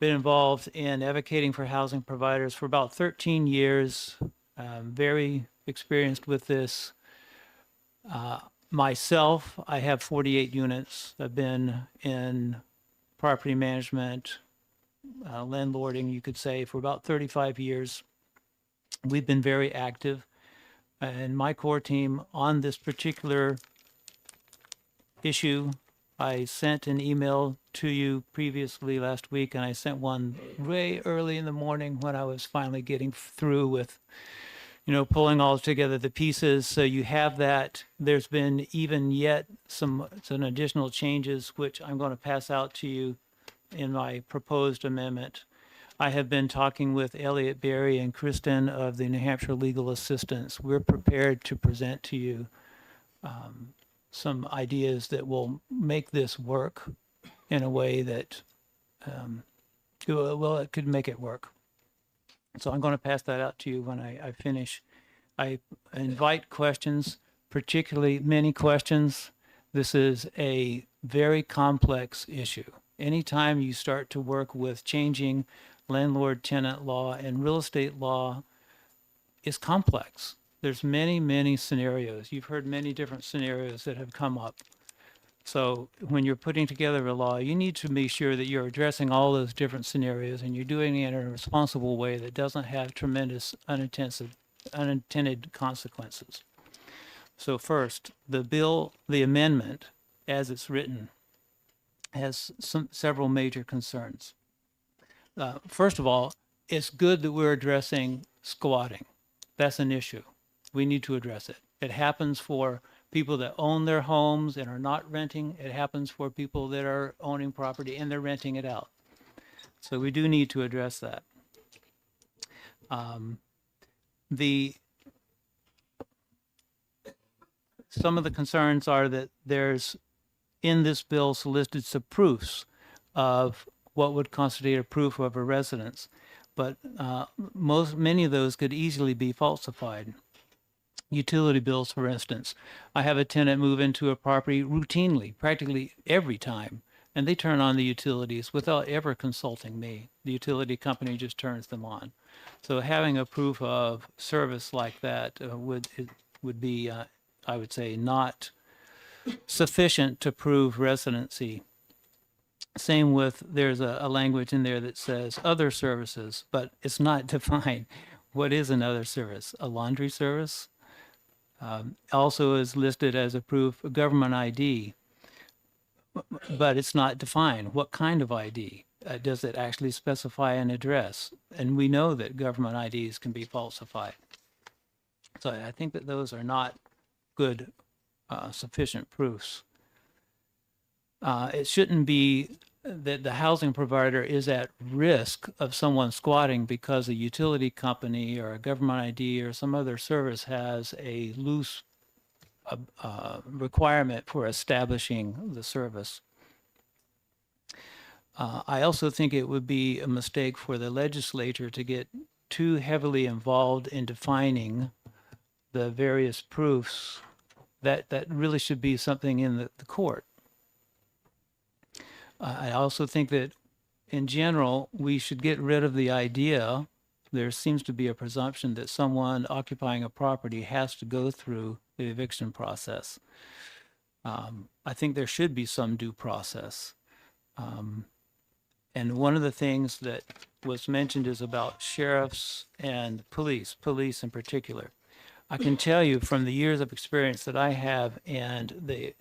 Been involved in advocating for housing providers for about 13 years. Very experienced with this. Myself, I have 48 units. I've been in property management, landlording, you could say, for about 35 years. We've been very active, and my core team on this particular issue. I sent an email to you previously last week, and I sent one way early in the morning when I was finally getting through with, pulling all together the pieces. So you have that. There's been even yet some additional changes, which I'm going to pass out to you in my proposed amendment. I have been talking with Elliot Berry and Kristen of the New Hampshire Legal Assistance. We're prepared to present to you some ideas that will make this work in a way that, it could make it work. So I'm going to pass that out to you when I finish. I invite questions, particularly many questions. This is a very complex issue. Anytime you start to work with changing landlord-tenant law and real estate law, is complex. There's many, many scenarios. You've heard many different scenarios that have come up. So when you're putting together a law, you need to be sure that you're addressing all those different scenarios and you're doing it in a responsible way that doesn't have tremendous unintended consequences. So first, the amendment, as it's written, has several major concerns. First of all, it's good that we're addressing squatting. That's an issue. We need to address it. It happens for people that own their homes and are not renting. It happens for people that are owning property and they're renting it out. So we do need to address that. Some of the concerns are that there's in this bill solicited some proofs of what would constitute a proof of a residence, but many of those could easily be falsified. Utility bills, for instance. I have a tenant move into a property routinely, practically every time, and they turn on the utilities without ever consulting me. The utility company just turns them on. So having a proof of service like that would be, I would say, not sufficient to prove residency. Same with, there's a language in there that says other services, but it's not defined. What is another service? A laundry service? Also is listed as a proof of government ID, but it's not defined. What kind of ID? Does it actually specify an address? And we know that government IDs can be falsified. So I think that those are not good, sufficient proofs. It shouldn't be that the housing provider is at risk of someone squatting because a utility company or a government ID or some other service has a loose requirement for establishing the service. I also think it would be a mistake for the legislature to get too heavily involved in defining the various proofs, that really should be something in the court. I also think that in general, we should get rid of the idea, there seems to be a presumption that someone occupying a property has to go through the eviction process. I think there should be some due process. And one of the things that was mentioned is about sheriffs and police in particular. I can tell you from the years of experience that I have and the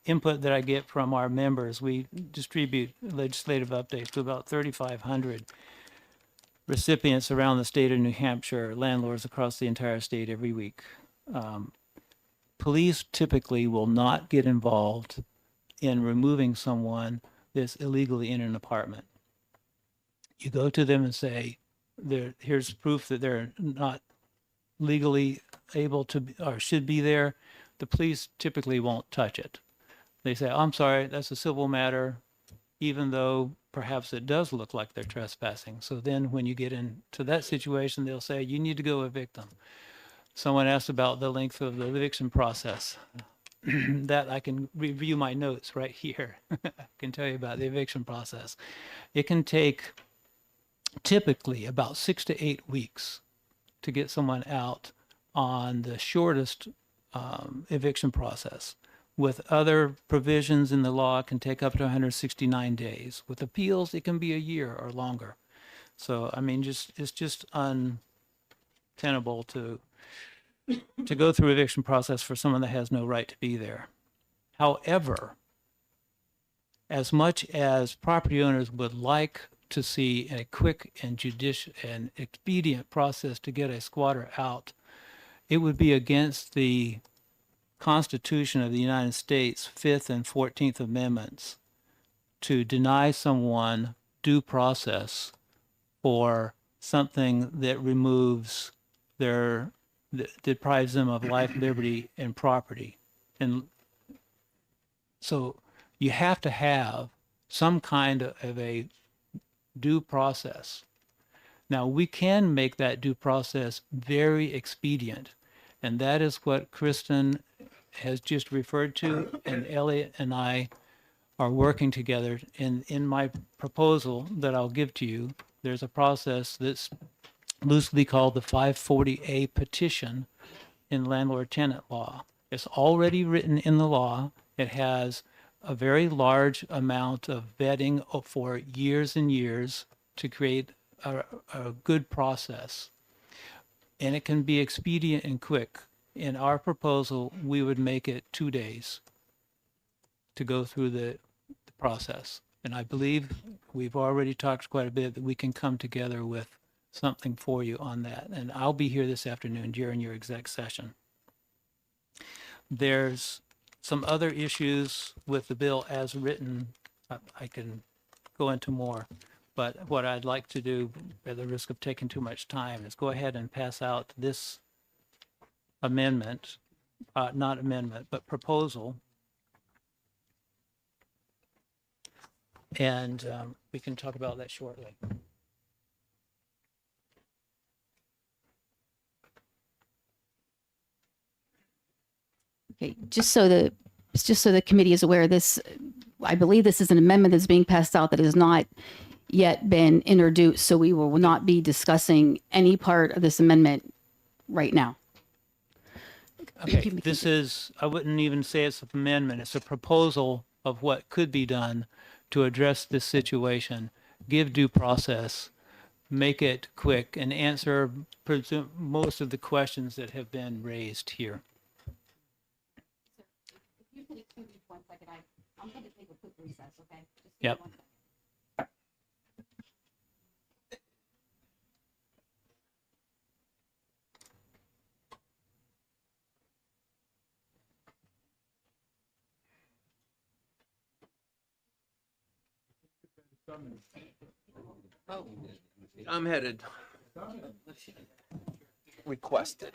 input that I get from our members, we distribute legislative updates to about 3,500 recipients around the state of New Hampshire, landlords across the entire state every week. Police typically will not get involved in removing someone that's illegally in an apartment. You go to them and say, here's proof that they're not legally able to or should be there. The police typically won't touch it. They say, I'm sorry, that's a civil matter, even though perhaps it does look like they're trespassing. So then when you get into that situation, they'll say, you need to go evict them. Someone asked about the length of the eviction process. That I can review my notes right here. I can tell you about the eviction process. It can take typically about 6 to 8 weeks to get someone out on the shortest eviction process. With other provisions in the law, it can take up to 169 days. With appeals, it can be a year or longer. So, I mean, it's just untenable to go through eviction process for someone that has no right to be there. However, as much as property owners would like to see a quick and judicious and expedient process to get a squatter out, it would be against the Constitution of the United States, 5th and 14th Amendments, to deny someone due process for something that removes that deprives them of life, liberty, and property. And so you have to have some kind of a due process. Now, we can make that due process very expedient, and that is what Kristen has just referred to, and Elliot and I are working together. In my proposal that I'll give to you, there's a process that's loosely called the 540A petition in landlord-tenant law. It's already written in the law. It has a very large amount of vetting for years and years to create a good process. And it can be expedient and quick. In our proposal, we would make it 2 days to go through the process. And I believe we've already talked quite a bit that we can come together with something for you on that. And I'll be here this afternoon during your exec session. There's some other issues with the bill as written. I can go into more, but what I'd like to do, at the risk of taking too much time, is go ahead and pass out this amendment, not amendment, but proposal. And we can talk about that shortly. Okay, just so the committee is aware, this, I believe this is an amendment that's being passed out that has not yet been introduced, so we will not be discussing any part of this amendment right now. Okay, this is, I wouldn't even say it's an amendment, it's a proposal of what could be done to address this situation, give due process, make it quick, and answer most of the questions that have been raised here. I'm going to take a quick recess, okay? Yep. I'm headed. Requested.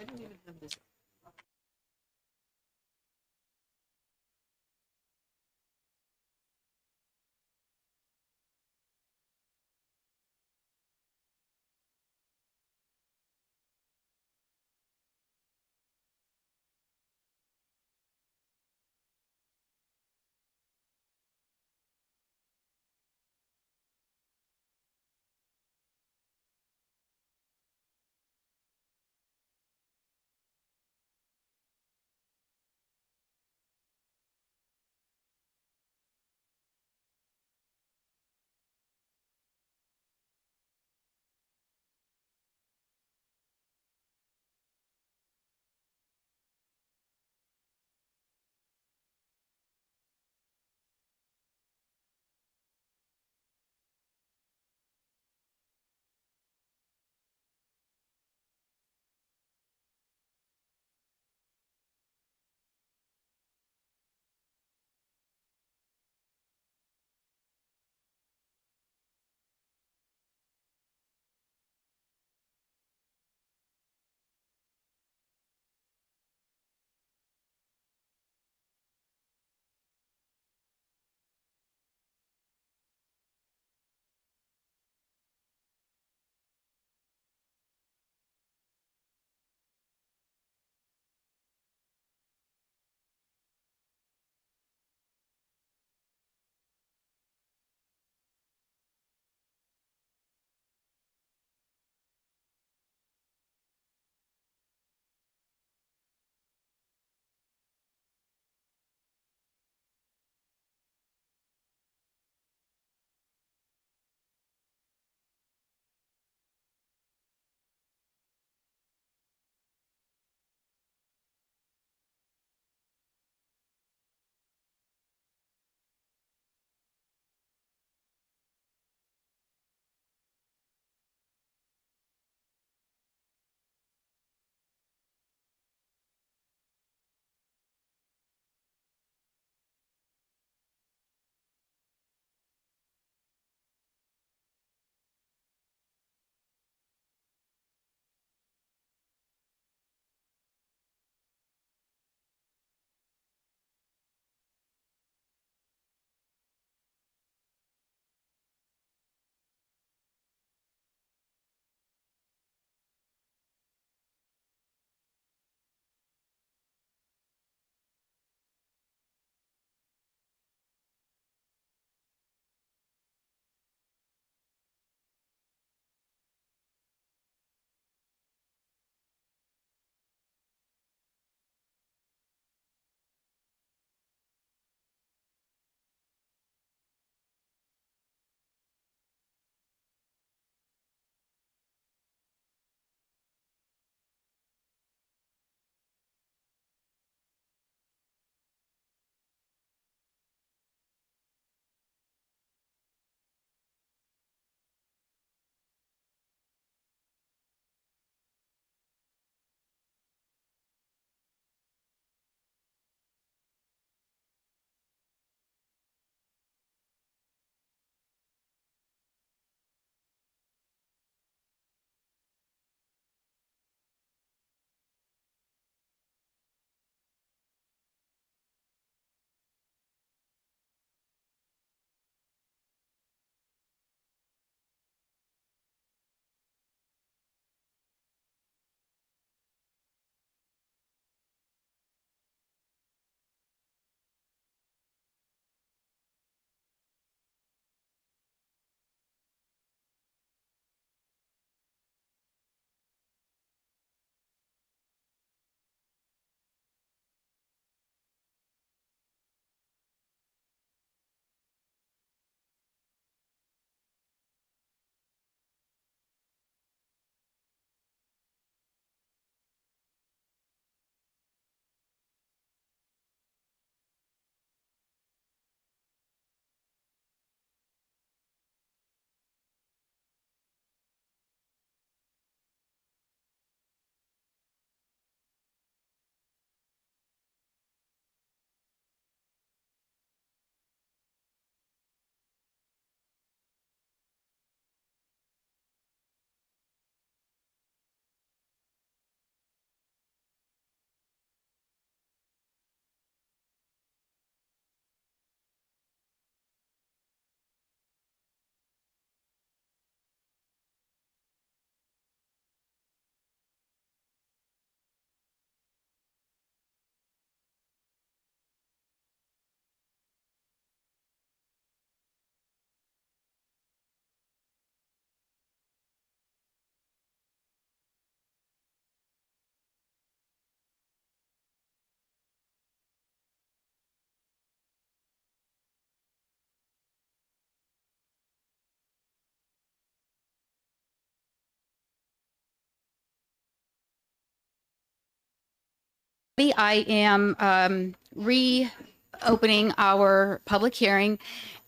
I am reopening our public hearing,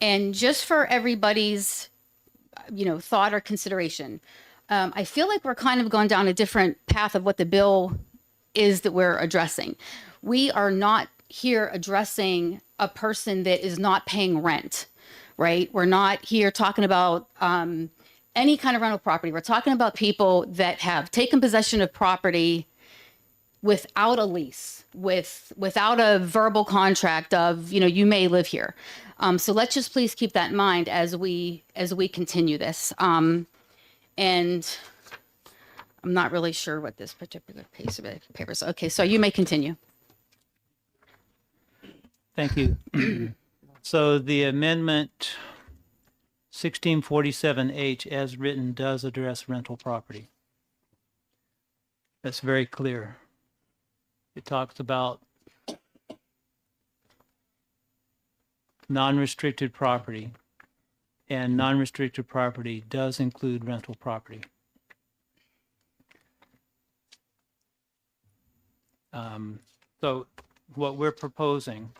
and just for everybody's, thought or consideration, I feel like we're kind of going down a different path of what the bill is that we're addressing. We are not here addressing a person that is not paying rent, right? We're not here talking about any kind of rental property. We're talking about people that have taken possession of property without a lease, without a verbal contract of, you may live here. So let's just please keep that in mind as we continue this. And I'm not really sure what this particular piece of paper is. Okay, so you may continue. Thank you. So the amendment 1647H as written does address rental property. That's very clear. It talks about non-restricted property, and non-restricted property does include rental property. So what we're proposing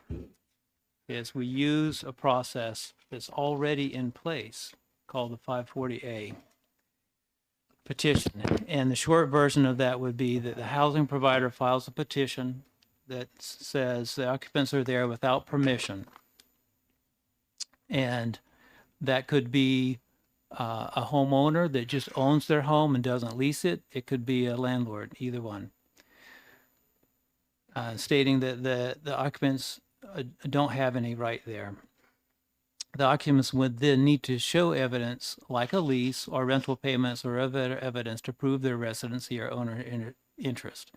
is we use a process that's already in place called the 540A petition. And the short version of that would be that the housing provider files a petition that says the occupants are there without permission. And that could be a homeowner that just owns their home and doesn't lease it. It could be a landlord, either one. Stating that the occupants don't have any right there. The occupants would then need to show evidence like a lease or rental payments or other evidence to prove their residency or owner interest.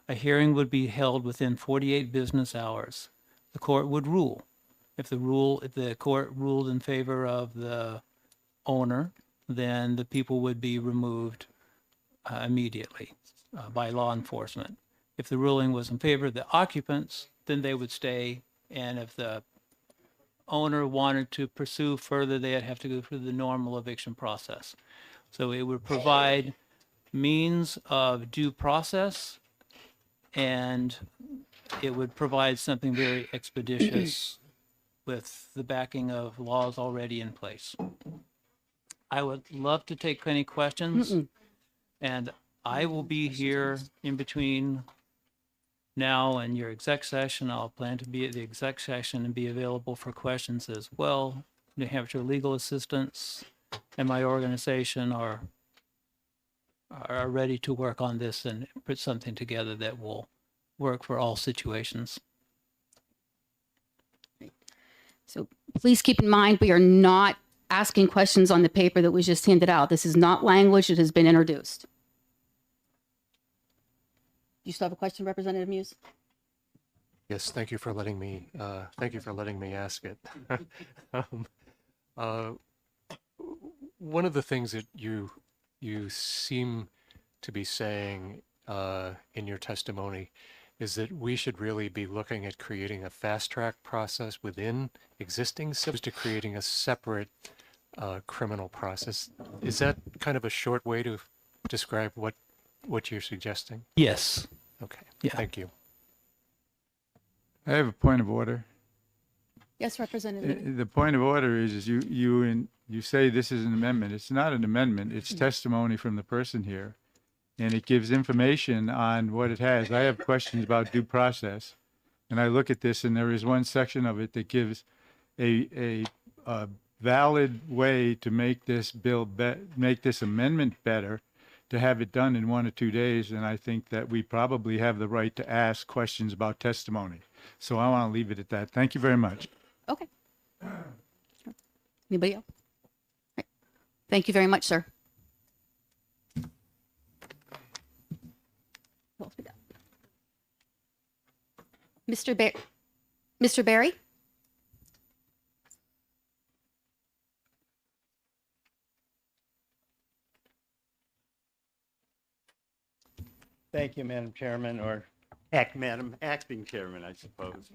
A hearing would be held within 48 business hours. The court would rule. If the court ruled in favor of the owner, then the people would be removed immediately by law enforcement. If the ruling was in favor of the occupants, then they would stay. And if the owner wanted to pursue further, they'd have to go through the normal eviction process. So it would provide means of due process, and it would provide something very expeditious with the backing of laws already in place. I would love to take any questions, and I will be here in between now and your exec session. I'll plan to be at the exec session and be available for questions as well. New Hampshire Legal Assistance and my organization are ready to work on this and put something together that will work for all situations. So please keep in mind, we are not asking questions on the paper that was just handed out. This is not language that has been introduced. You still have a question, Representative Muse? Yes, thank you for letting me ask it. One of the things that you seem to be saying in your testimony is that we should really be looking at creating a fast track process within existing systems to creating a separate criminal process. Is that kind of a short way to describe what you're suggesting? Yes. Okay. Yeah. Thank you. I have a point of order. Yes, Representative. The point of order is you say this is an amendment. It's not an amendment. It's testimony from the person here, and it gives information on what it has. I have questions about due process, and I look at this, and there is one section of it that gives a valid way to make this bill make this amendment better, to have it done in 1 or 2 days. And I think that we probably have the right to ask questions about testimony. So I want to leave it at that. Thank you very much. Okay. Anybody else? Right. Thank you very much, sir. Who else we got? Mr. Barry? Thank you, Madam Chairman, or Madam Acting Chairman, I suppose.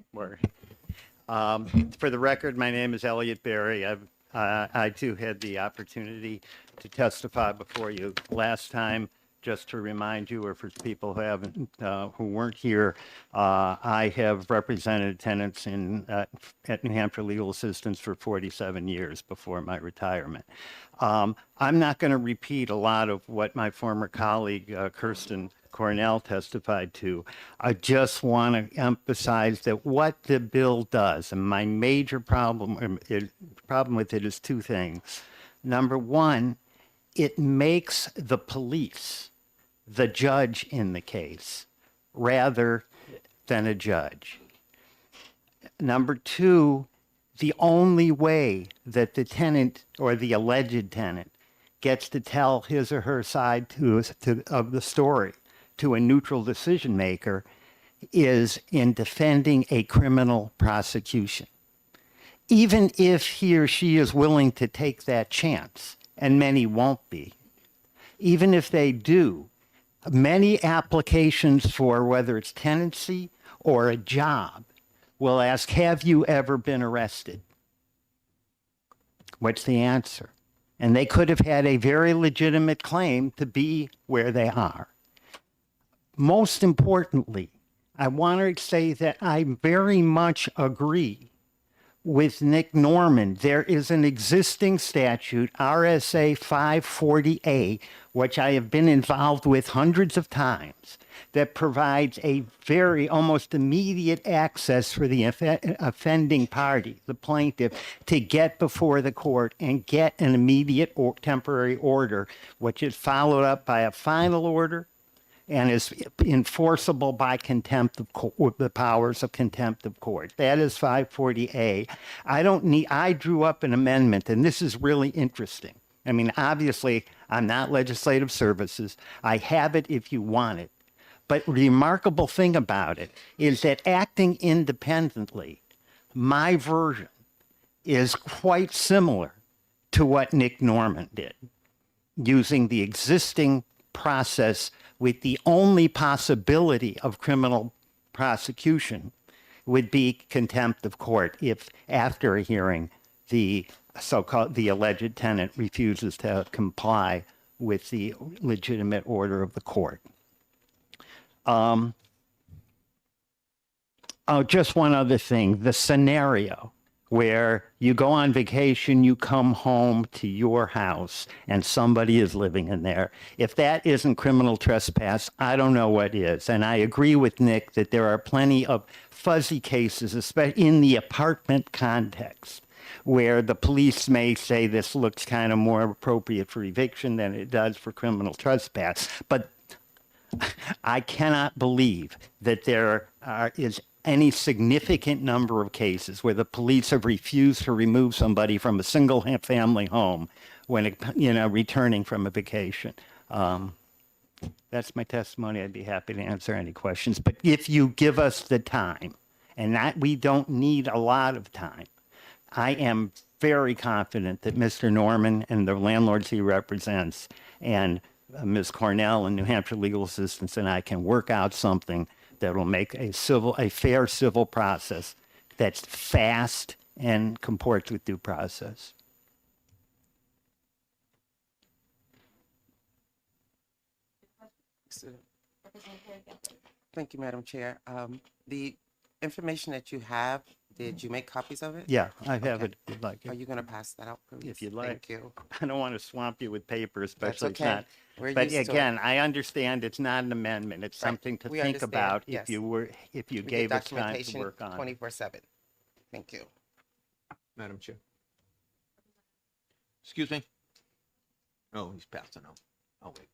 For the record, my name is Elliot Berry. I too had the opportunity to testify before you last time, just to remind you, or for people who haven't, who weren't here, I have represented tenants at New Hampshire Legal Assistance for 47 years before my retirement. I'm not going to repeat a lot of what my former colleague, Kirsten Cornell, testified to. I just want to emphasize that what the bill does, and my major problem with it is two things. Number one, it makes the police the judge in the case rather than a judge. Number two, the only way that the tenant or the alleged tenant gets to tell his or her side of the story to a neutral decision maker is in defending a criminal prosecution. Even if he or she is willing to take that chance, and many won't be, even if they do, many applications for whether it's tenancy or a job will ask, have you ever been arrested? What's the answer? And they could have had a very legitimate claim to be where they are. Most importantly, I want to say that I very much agree with Nick Norman. There is an existing statute, RSA 540A, which I have been involved with hundreds of times, that provides a very almost immediate access for the offending party, the plaintiff, to get before the court and get an immediate or temporary order, which is followed up by a final order and is enforceable by contempt of court, the powers of contempt of court. That is 540A. I drew up an amendment, and this is really interesting. I mean, obviously, I'm not legislative services. I have it if you want it. But the remarkable thing about it is that acting independently, my version is quite similar to what Nick Norman did, using the existing process with the only possibility of criminal prosecution would be contempt of court if after a hearing the alleged tenant refuses to comply with the legitimate order of the court. Just one other thing, the scenario where you go on vacation, you come home to your house, and somebody is living in there. If that isn't criminal trespass, I don't know what is. And I agree with Nick that there are plenty of fuzzy cases, especially in the apartment context, where the police may say this looks kind of more appropriate for eviction than it does for criminal trespass. But I cannot believe that there is any significant number of cases where the police have refused to remove somebody from a single family home when, returning from a vacation. That's my testimony. I'd be happy to answer any questions. But if you give us the time, and that we don't need a lot of time, I am very confident that Mr. Norman and the landlords he represents and Ms. Cornell and New Hampshire Legal Assistance and I can work out something that will make a fair civil process that's fast and comports with due process. Thank you, Madam Chair. The information that you have, did you make copies of it? Yeah, I have Okay. it if you'd like. Are you going to pass that out, please? If you'd like. Thank you. I don't want to swamp you with paper, especially That's if okay. not. We're But used to it. again, I understand it's not an amendment. It's Right. something to We think understand, about yes. if you We gave get us time to documentation work on it. 24/7. Thank you. Madam Chair. Excuse me? Oh, he's passing out. Oh, wait.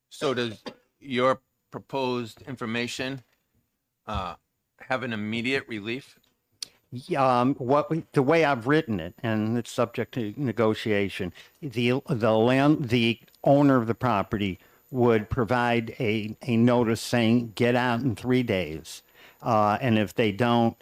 So does your proposed information have an immediate relief? The way I've written it, and it's subject to negotiation, the owner of the property would provide a notice saying, get out in 3 days. And if they don't,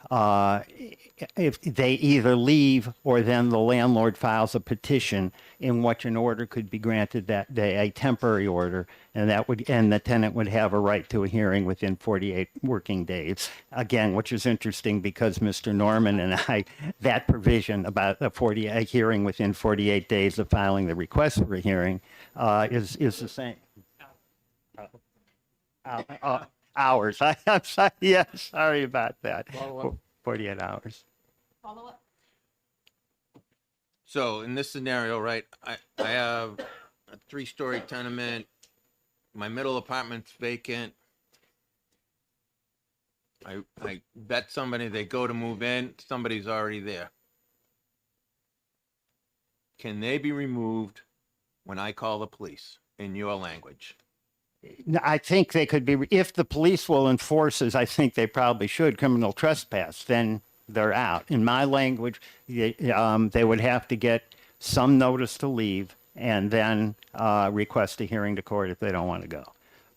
if they either leave or then the landlord files a petition in which an order could be granted that day, a temporary order, and the tenant would have a right to a hearing within 48 working days. Again, which is interesting because Mr. Norman and I, that provision about a hearing within 48 days of filing the request for a hearing is the same. Hours. I'm sorry. Yeah, sorry about that. 48 hours. Follow up. So in this scenario, right, I have a 3-story tenement, my middle apartment's vacant. I bet somebody, they go to move in, somebody's already there. Can they be removed when I call the police in your language? I think they could be, if the police will enforce, as I think they probably should, criminal trespass, then they're out. In my language, they would have to get some notice to leave and then request a hearing to court if they don't want to go.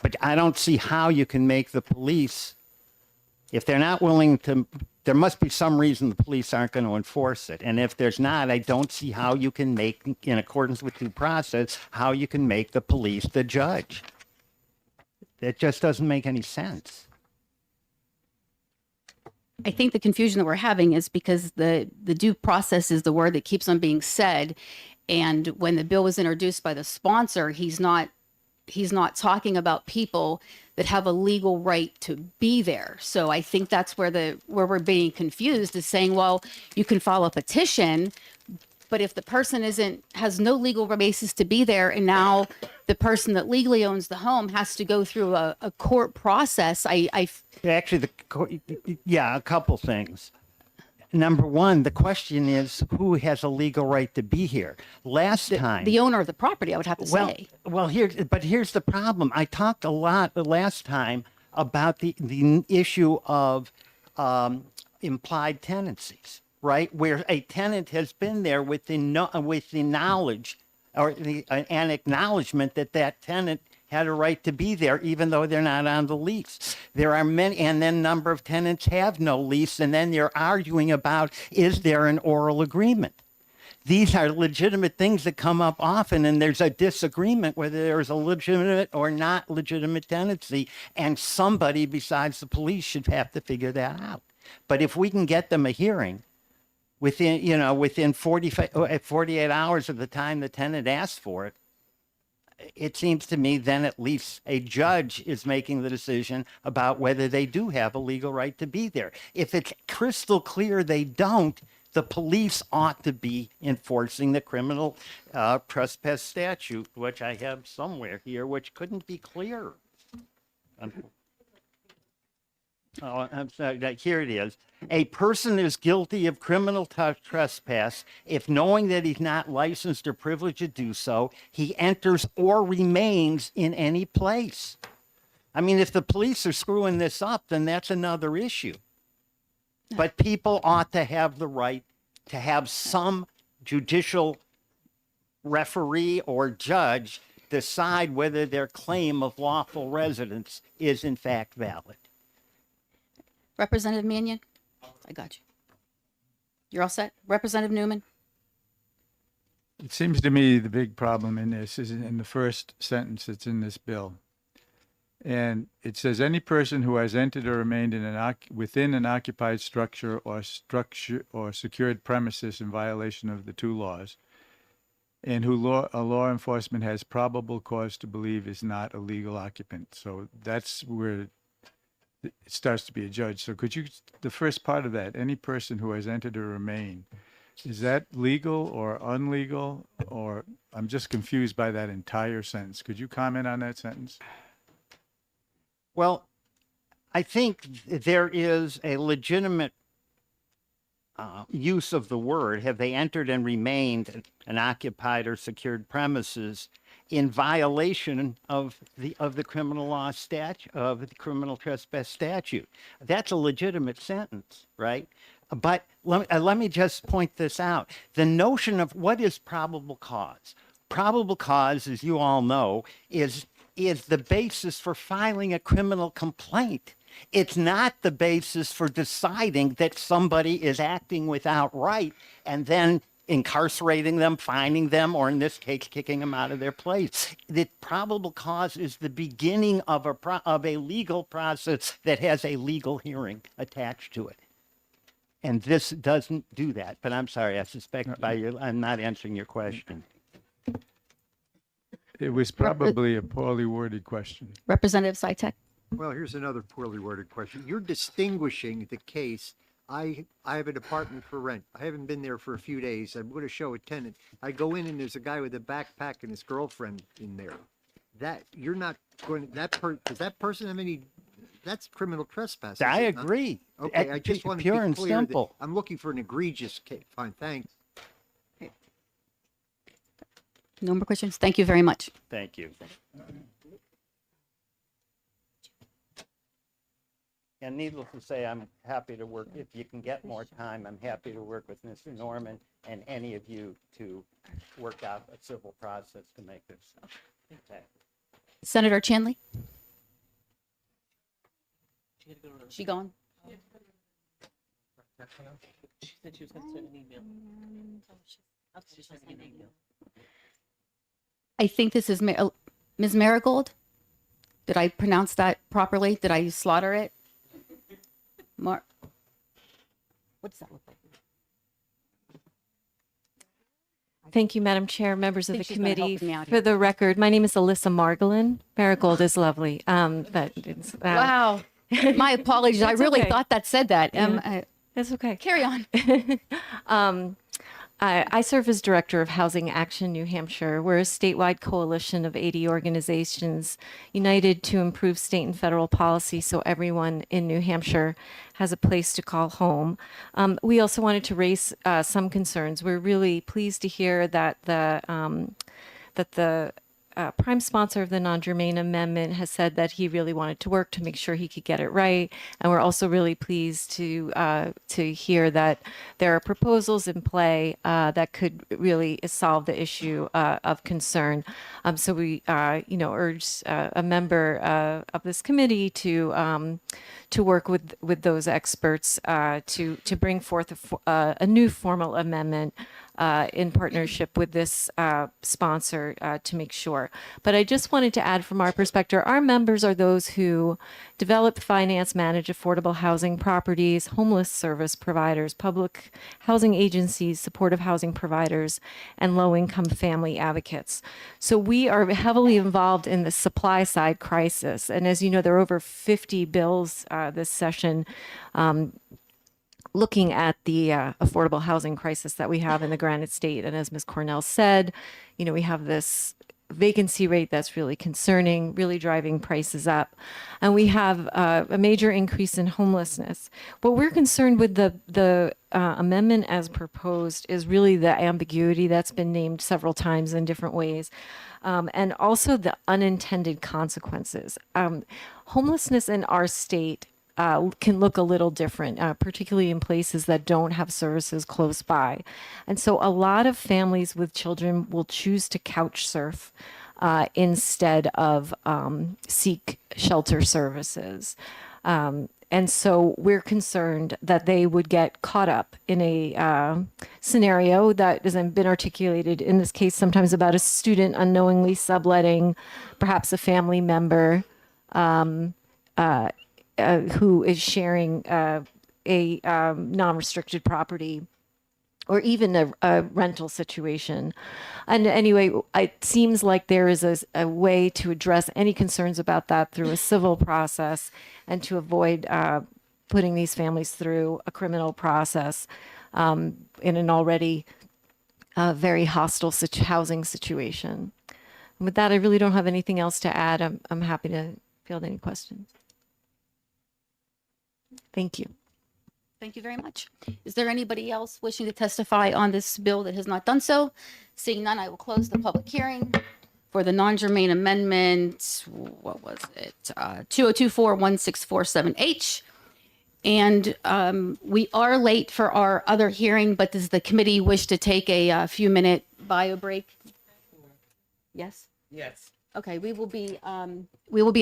But I don't see how you can make the police, if they're not willing to, there must be some reason the police aren't going to enforce it. And if there's not, I don't see how you can make, in accordance with due process, how you can make the police the judge. It just doesn't make any sense. I think the confusion that we're having is because the due process is the word that keeps on being said. And when the bill was introduced by the sponsor, he's not talking about people that have a legal right to be there. So I think that's where we're being confused, is saying, well, you can file a petition, but if the person has no legal basis to be there, and now the person that legally owns the home has to go through a court process, Actually, a couple things. Number one, the question is who has a legal right to be here? Last time, the owner of the property, I would have to say. Well, here's the problem. I talked a lot the last time about the issue of implied tenancies, right? Where a tenant has been there with the knowledge or an acknowledgement that that tenant had a right to be there, even though they're not on the lease. There are many, and then number of tenants have no lease, and then they're arguing about, is there an oral agreement? These are legitimate things that come up often, and there's a disagreement whether there's a legitimate or not legitimate tenancy, and somebody besides the police should have to figure that out. But if we can get them a hearing within 48 hours of the time the tenant asks for it, it seems to me then at least a judge is making the decision about whether they do have a legal right to be there. If it's crystal clear they don't, the police ought to be enforcing the criminal trespass statute, which I have somewhere here, which couldn't be clearer. Oh, I'm sorry. Here it is. A person is guilty of criminal trespass if, knowing that he's not licensed or privileged to do so, he enters or remains in any place. I mean, if the police are screwing this up, then that's another issue. But people ought to have the right to have some judicial referee or judge decide whether their claim of lawful residence is in fact valid. Representative Mannion? I got you. You're all set? Representative Newman? It seems to me the big problem in this is in the first sentence that's in this bill. And it says any person who has entered or remained in within an occupied structure or secured premises in violation of the two laws, and who law enforcement has probable cause to believe is not a legal occupant. So that's where it starts to be a judge. So could you, the first part of that, any person who has entered or remained, is that legal or unlegal? Or I'm just confused by that entire sentence. Could you comment on that sentence? Well, I think there is a legitimate use of the word. Have they entered and remained an occupied or secured premises in violation of the criminal law statute, of the criminal trespass statute? That's a legitimate sentence, right? But let me just point this out. The notion of what is probable cause. Probable cause, as you all know, is the basis for filing a criminal complaint. It's not the basis for deciding that somebody is acting without right and then incarcerating them, fining them, or in this case, kicking them out of their place. The probable cause is the beginning of a legal process that has a legal hearing attached to it. And this doesn't do that. But I'm sorry, I suspect I'm not answering your question. It was probably a poorly worded question. Representative Sitek. Well, here's another poorly worded question. You're distinguishing the case. I have an apartment for rent. I haven't been there for a few days. I'm going to show a tenant. I go in and there's a guy with a backpack and his girlfriend in there. That you're not going. Does that person have any? That's criminal trespass. I is it not? agree. Okay, I just want to Pure be and clear that simple. I'm looking for an egregious case. Fine, thanks. No more questions. Thank you very much. Thank you. And needless to say, I'm happy to work. If you can get more time, I'm happy to work with Mr. Norman and any of you to work out a civil process to make this. Okay. Senator Chanley. She gone? I think this is Ms. Marigold. Did I pronounce that properly? Did I slaughter it? What does that look like? Thank you, Madam Chair, members of the think she's gonna help committee. me out For here. the record, my name is Alyssa Margolin. Marigold is lovely. But it's, Wow. My apologies. I It's really okay. thought that said that. That's okay. Carry on. I serve as Director of Housing Action New Hampshire. We're a statewide coalition of 80 organizations united to improve state and federal policy so everyone in New Hampshire has a place to call home. We also wanted to raise some concerns. We're really pleased to hear that the prime sponsor of the non-germane amendment has said that he really wanted to work to make sure he could get it right. And we're also really pleased to hear that there are proposals in play that could really solve the issue of concern. So we, urge a member of this committee to work with those experts to bring forth a new formal amendment in partnership with this sponsor to make sure. But I just wanted to add from our perspective, our members are those who develop, finance, manage affordable housing properties, homeless service providers, public housing agencies, supportive housing providers, and low-income family advocates. So we are heavily involved in the supply side crisis. And as you know, there are over 50 bills this session looking at the affordable housing crisis that we have in the Granite State. And as Ms. Cornell said, we have this vacancy rate that's really concerning, really driving prices up. And we have a major increase in homelessness. What we're concerned with the amendment as proposed is really the ambiguity that's been named several times in different ways. And also the unintended consequences. Homelessness in our state can look a little different, particularly in places that don't have services close by. And so a lot of families with children will choose to couch surf instead of seek shelter services. And so we're concerned that they would get caught up in a scenario that hasn't been articulated, in this case, sometimes about a student unknowingly subletting perhaps a family member who is sharing a non-restricted property or even a rental situation. And anyway, it seems like there is a way to address any concerns about that through a civil process and to avoid putting these families through a criminal process in an already very hostile housing situation. And with that, I really don't have anything else to add. I'm happy to field any questions. Thank you. Thank you very much. Is there anybody else wishing to testify on this bill that has not done so? Seeing none, I will close the public hearing for the non-germane amendment. What was it? 2024-1647H. And we are late for our other hearing, but does the committee wish to take a few-minute bio break? Yes? Yes. Okay, we will be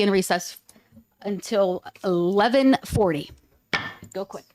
in recess until 11:40. Go quick.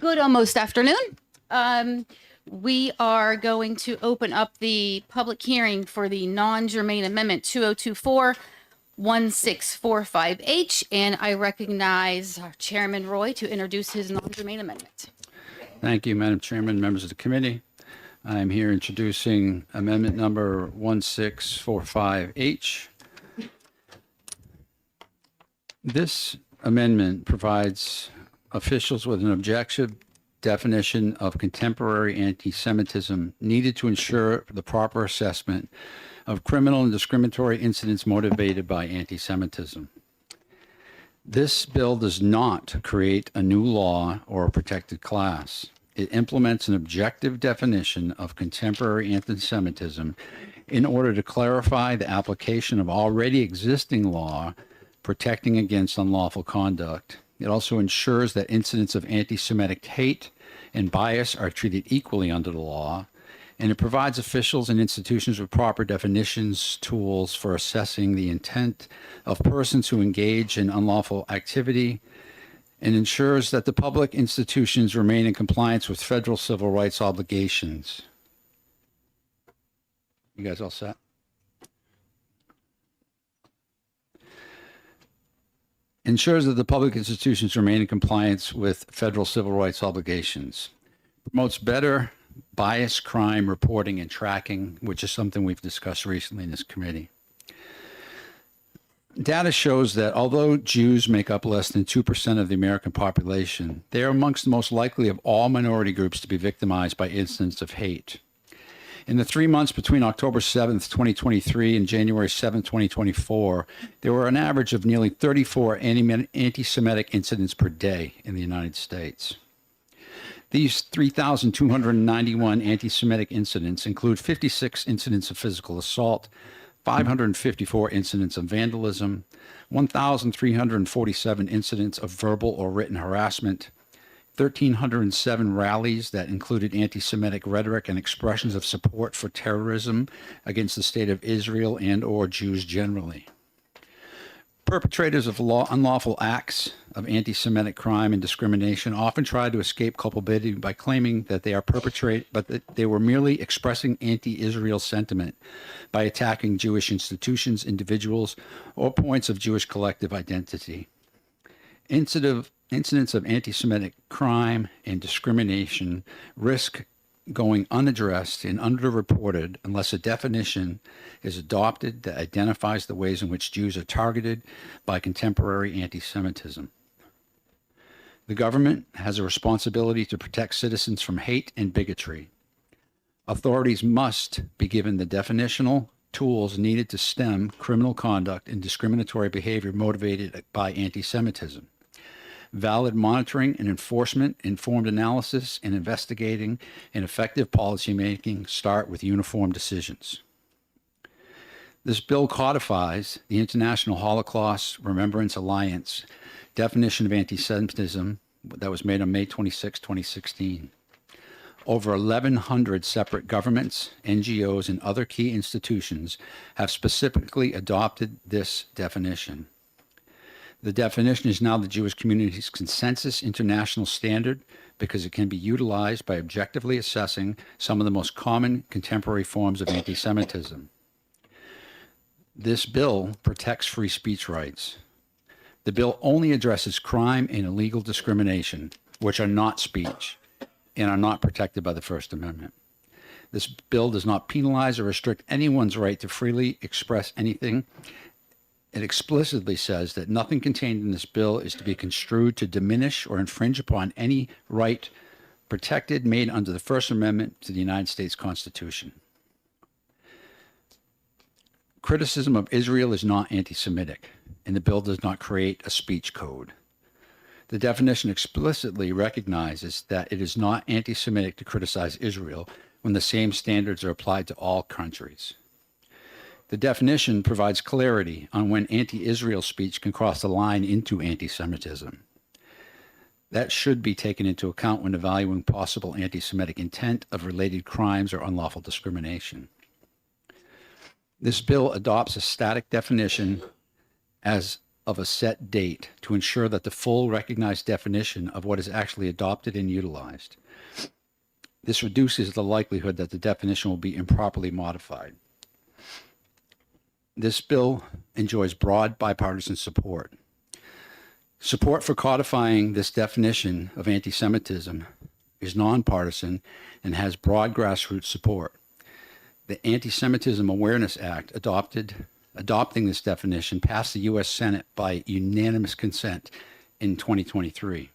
Good almost afternoon. We are going to open up the public hearing for the non-germane amendment 2024-1645H, and I recognize our Chairman Roy to introduce his non-germane amendment. Thank you, Madam Chairman, members of the committee. I'm here introducing amendment number 1645H. This amendment provides officials with an objective definition of contemporary anti-Semitism needed to ensure the proper assessment of criminal and discriminatory incidents motivated by anti-Semitism. This bill does not create a new law or a protected class. It implements an objective definition of contemporary anti-Semitism in order to clarify the application of already existing law protecting against unlawful conduct. It also ensures that incidents of anti-Semitic hate and bias are treated equally under the law, and it provides officials and institutions with proper definitions, tools for assessing the intent of persons who engage in unlawful activity, and ensures that the public institutions remain in compliance with federal civil rights obligations. You guys all set? Ensures that the public institutions remain in compliance with federal civil rights obligations. Promotes better bias, crime reporting and tracking, which is something we've discussed recently in this committee. Data shows that although Jews make up less than 2% of the American population, they are amongst the most likely of all minority groups to be victimized by incidents of hate. In the 3 months between October 7th, 2023 and January 7th, 2024, there were an average of nearly 34 anti-Semitic incidents per day in the United States. These 3,291 anti-Semitic incidents include 56 incidents of physical assault, 554 incidents of vandalism, 1,347 incidents of verbal or written harassment, 1,307 rallies that included anti-Semitic rhetoric and expressions of support for terrorism against the state of Israel and or Jews generally. Perpetrators of unlawful acts of anti-Semitic crime and discrimination often try to escape culpability by claiming that they are but that they were merely expressing anti-Israel sentiment by attacking Jewish institutions, individuals, or points of Jewish collective identity. Incidents of anti-Semitic crime and discrimination risk going unaddressed and underreported unless a definition is adopted that identifies the ways in which Jews are targeted by contemporary anti-Semitism. The government has a responsibility to protect citizens from hate and bigotry. Authorities must be given the definitional tools needed to stem criminal conduct and discriminatory behavior motivated by anti-Semitism. Valid monitoring and enforcement, informed analysis and investigating, and effective policymaking start with uniform decisions. This bill codifies the International Holocaust Remembrance Alliance definition of anti-Semitism that was made on May 26, 2016. Over 1,100 separate governments, NGOs, and other key institutions have specifically adopted this definition. The definition is now the Jewish community's consensus international standard because it can be utilized by objectively assessing some of the most common contemporary forms of anti-Semitism. This bill protects free speech rights. The bill only addresses crime and illegal discrimination, which are not speech and are not protected by the First Amendment. This bill does not penalize or restrict anyone's right to freely express anything. It explicitly says that nothing contained in this bill is to be construed to diminish or infringe upon any right protected made under the First Amendment to the United States Constitution. Criticism of Israel is not anti-Semitic, and the bill does not create a speech code. The definition explicitly recognizes that it is not anti-Semitic to criticize Israel when the same standards are applied to all countries. The definition provides clarity on when anti-Israel speech can cross the line into anti-Semitism. That should be taken into account when evaluating possible anti-Semitic intent of related crimes or unlawful discrimination. This bill adopts a static definition as of a set date to ensure that the full recognized definition of what is actually adopted and utilized. This reduces the likelihood that the definition will be improperly modified. This bill enjoys broad bipartisan support. Support for codifying this definition of anti-Semitism is nonpartisan and has broad grassroots support. The Anti-Semitism Awareness Act adopting this definition passed the U.S. Senate by unanimous consent in 2023.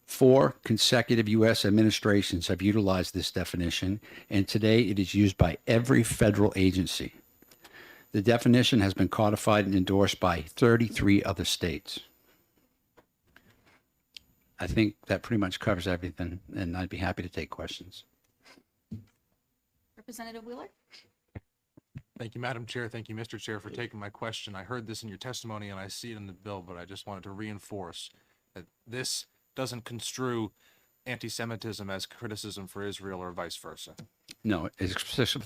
4 consecutive U.S. administrations have utilized this definition, and today it is used by every federal agency. The definition has been codified and endorsed by 33 other states. I think that pretty much covers everything, and I'd be happy to take questions. Representative Wheeler? Thank you, Madam Chair. Thank you, Mr. Chair, for taking my question. I heard this in your testimony and I see it in the bill, but I just wanted to reinforce that this doesn't construe anti-Semitism as criticism for Israel or vice versa. No, it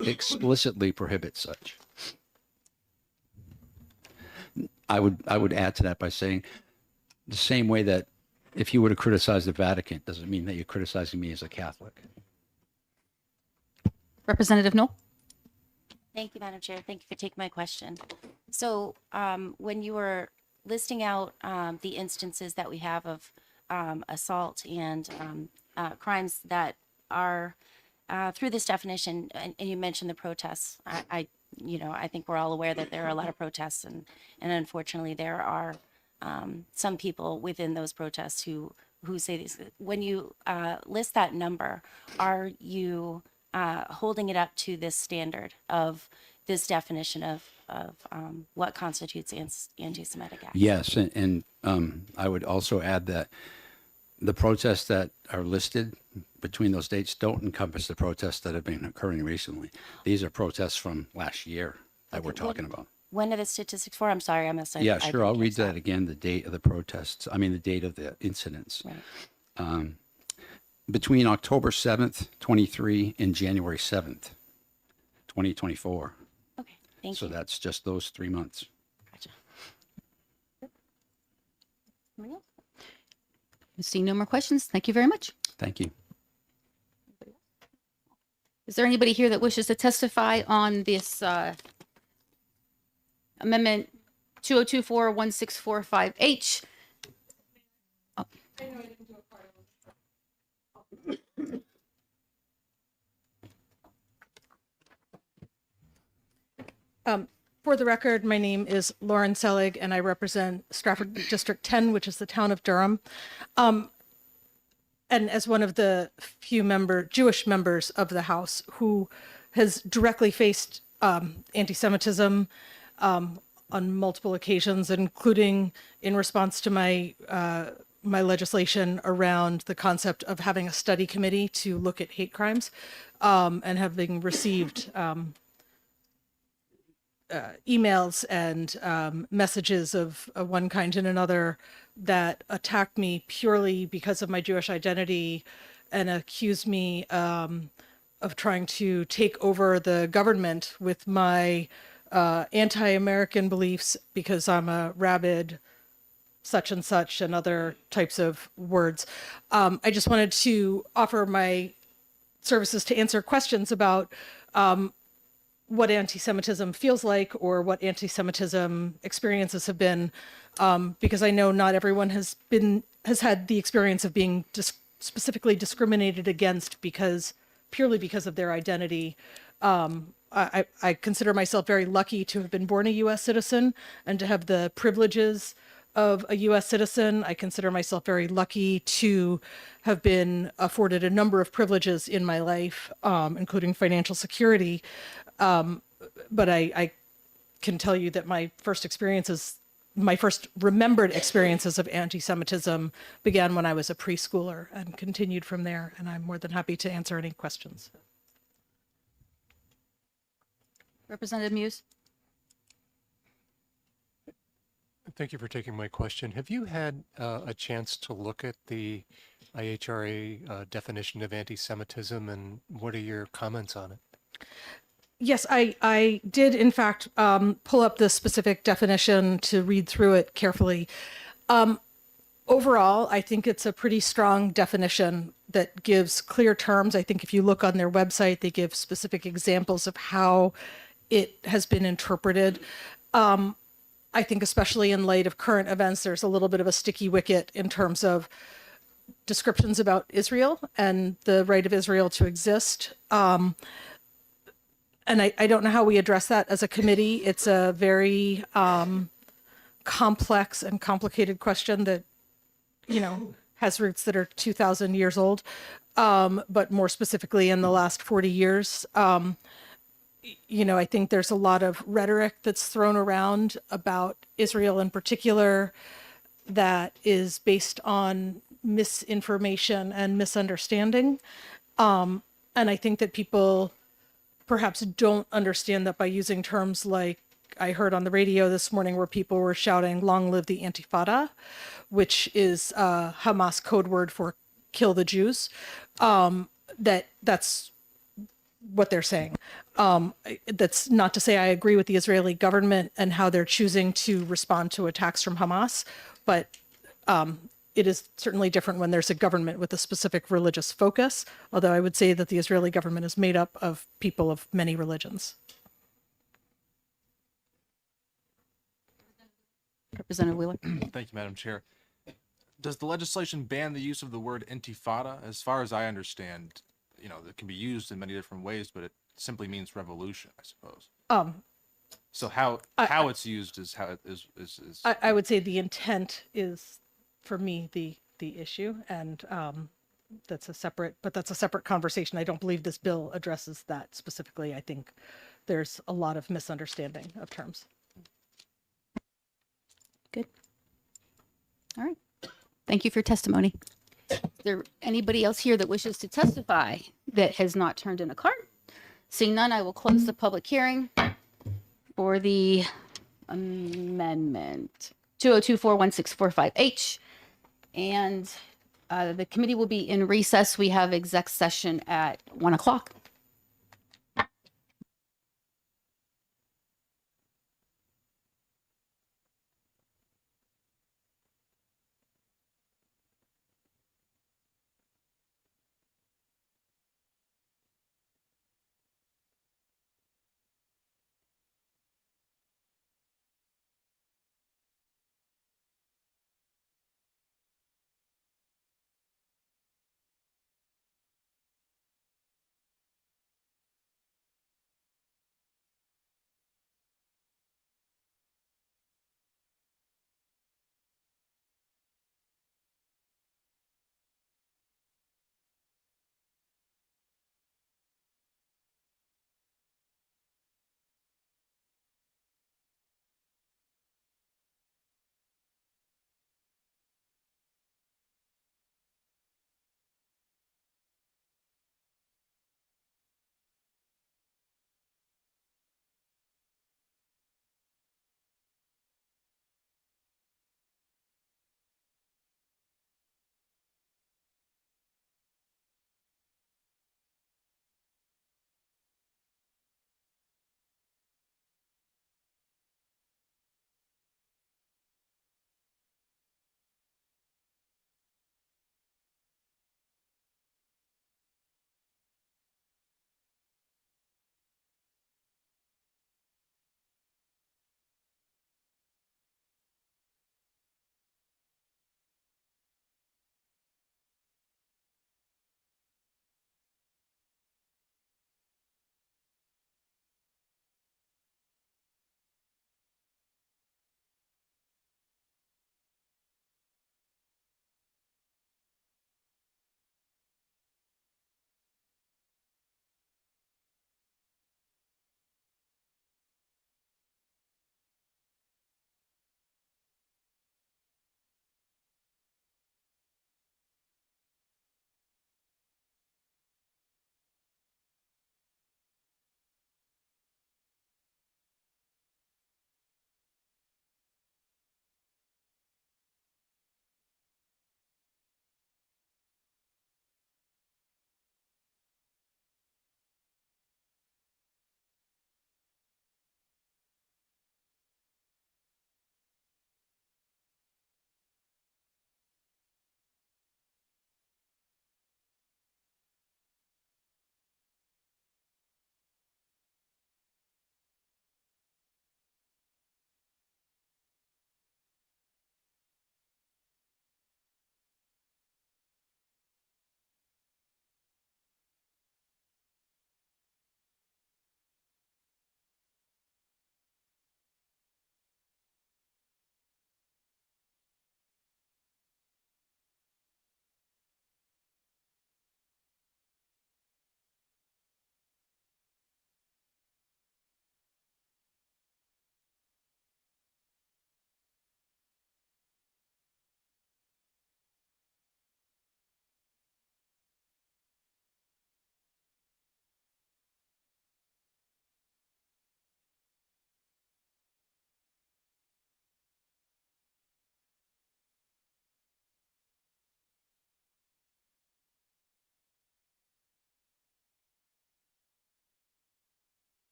explicitly prohibits such. I would add to that by saying the same way that if you were to criticize the Vatican, doesn't mean that you're criticizing me as a Catholic. Representative Knoll? Thank you, Madam Chair. Thank you for taking my question. So when you were listing out the instances that we have of assault and crimes that are through this definition, and you mentioned the protests, I think we're all aware that there are a lot of protests, and unfortunately there are some people within those protests who say these. When you list that number, are you holding it up to this standard of this definition of what constitutes anti-Semitic acts? Yes, and I would also add that the protests that are listed between those dates don't encompass the protests that have been occurring recently. These are protests from last year that we're talking about. When are the statistics for? I'm sorry, I missed it. Yeah, sure. I'll read that again. The date of the protests. I mean, the date of the incidents. Right. Between October 7th, 23 and January 7th, 2024. Okay, thank So you. that's just those 3 months. Gotcha. Somebody else? Seeing no more questions, thank you very much. Thank you. Is there anybody here that wishes to testify on this amendment 2024-1645H? For the record, my name is Lauren Selig, and I represent Stratford District 10, which is the town of Durham. And as one of the few Jewish members of the House who has directly faced anti-Semitism on multiple occasions, including in response to my legislation around the concept of having a study committee to look at hate crimes, and having received emails and messages of one kind and another that attack me purely because of my Jewish identity and accuse me of trying to take over the government with my anti-American beliefs because I'm a rabid such and such and other types of words. I just wanted to offer my services to answer questions about what anti-Semitism feels like or what anti-Semitism experiences have been, because I know not everyone has had the experience of being specifically discriminated against purely because of their identity. I consider myself very lucky to have been born a U.S. citizen and to have the privileges of a U.S. citizen. I consider myself very lucky to have been afforded a number of privileges in my life, including financial security. But I can tell you that my first remembered experiences of anti-Semitism began when I was a preschooler and continued from there. And I'm more than happy to answer any questions. Representative Muse? Thank you for taking my question. Have you had a chance to look at the IHRA definition of anti-Semitism, and what are your comments on it? Yes, I did in fact pull up the specific definition to read through it carefully. Overall, I think it's a pretty strong definition that gives clear terms. I think if you look on their website, they give specific examples of how it has been interpreted. I think especially in light of current events, there's a little bit of a sticky wicket in terms of descriptions about Israel and the right of Israel to exist. And I don't know how we address that as a committee. It's a very complex and complicated question that, you know, has roots that are 2,000 years old, but more specifically in the last 40 years. You know, I think there's a lot of rhetoric that's thrown around about Israel in particular that is based on misinformation and misunderstanding. And I think that people perhaps don't understand that by using terms like I heard on the radio this morning where people were shouting, "Long live the Intifada," which is Hamas code word for kill the Jews. That's what they're saying. That's not to say I agree with the Israeli government and how they're choosing to respond to attacks from Hamas, but it is certainly different when there's a government with a specific religious focus, although I would say that the Israeli government is made up of people of many religions. Representative Wheeler. Thank you, Madam Chair. Does the legislation ban the use of the word intifada? As far as I understand, you know, it can be used in many different ways, but it simply means revolution, I suppose. So how it's used is how it is. I would say the intent is, for me, the issue, and that's a separate conversation. I don't believe this bill addresses that specifically. I think there's a lot of misunderstanding of terms. Good. All right. Thank you for your testimony. Is there anybody else here that wishes to testify that has not turned in a card? Seeing none, I will close the public hearing for the amendment 202-41645H. And the committee will be in recess. We have exec session at 1 o'clock.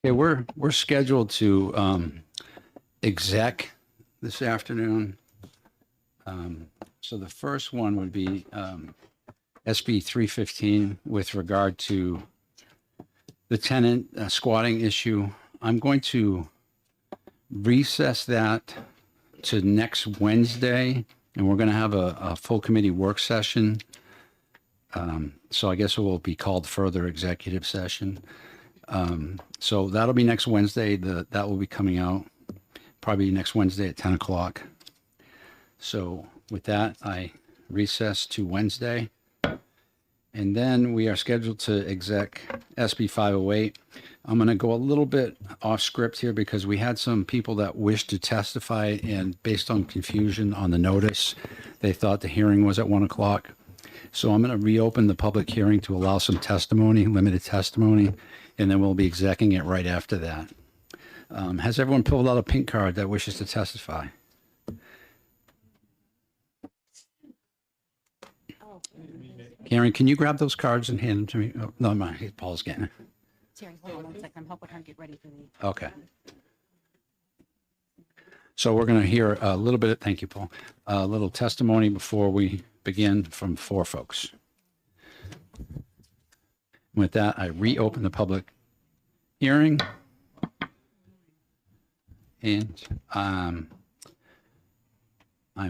Okay, we're scheduled to exec this afternoon. So the first one would be SB 315 with regard to the tenant squatting issue. I'm going to recess that to next Wednesday, and we're going to have a full committee work session. So I guess it will be called further executive session. So that'll be next Wednesday. That will be coming out probably next Wednesday at 10 o'clock. So with that, I recess to Wednesday. And then we are scheduled to exec SB 508. I'm going to go a little bit off script here because we had some people that wished to testify, and based on confusion on the notice, they thought the hearing was at 1 o'clock. So I'm going to reopen the public hearing to allow some testimony, limited testimony, and then we'll be execing it right after that. Has everyone pulled out a pink card that wishes to testify? Karen, can you grab those cards and hand them to me? Oh, no, Paul's getting it. Terry, hold on 1 second. I'm helping her get ready for the. Okay. So we're going to hear a little bit, thank you, Paul, a little testimony before we begin from 4 folks. With that, I reopen the public hearing. And I'm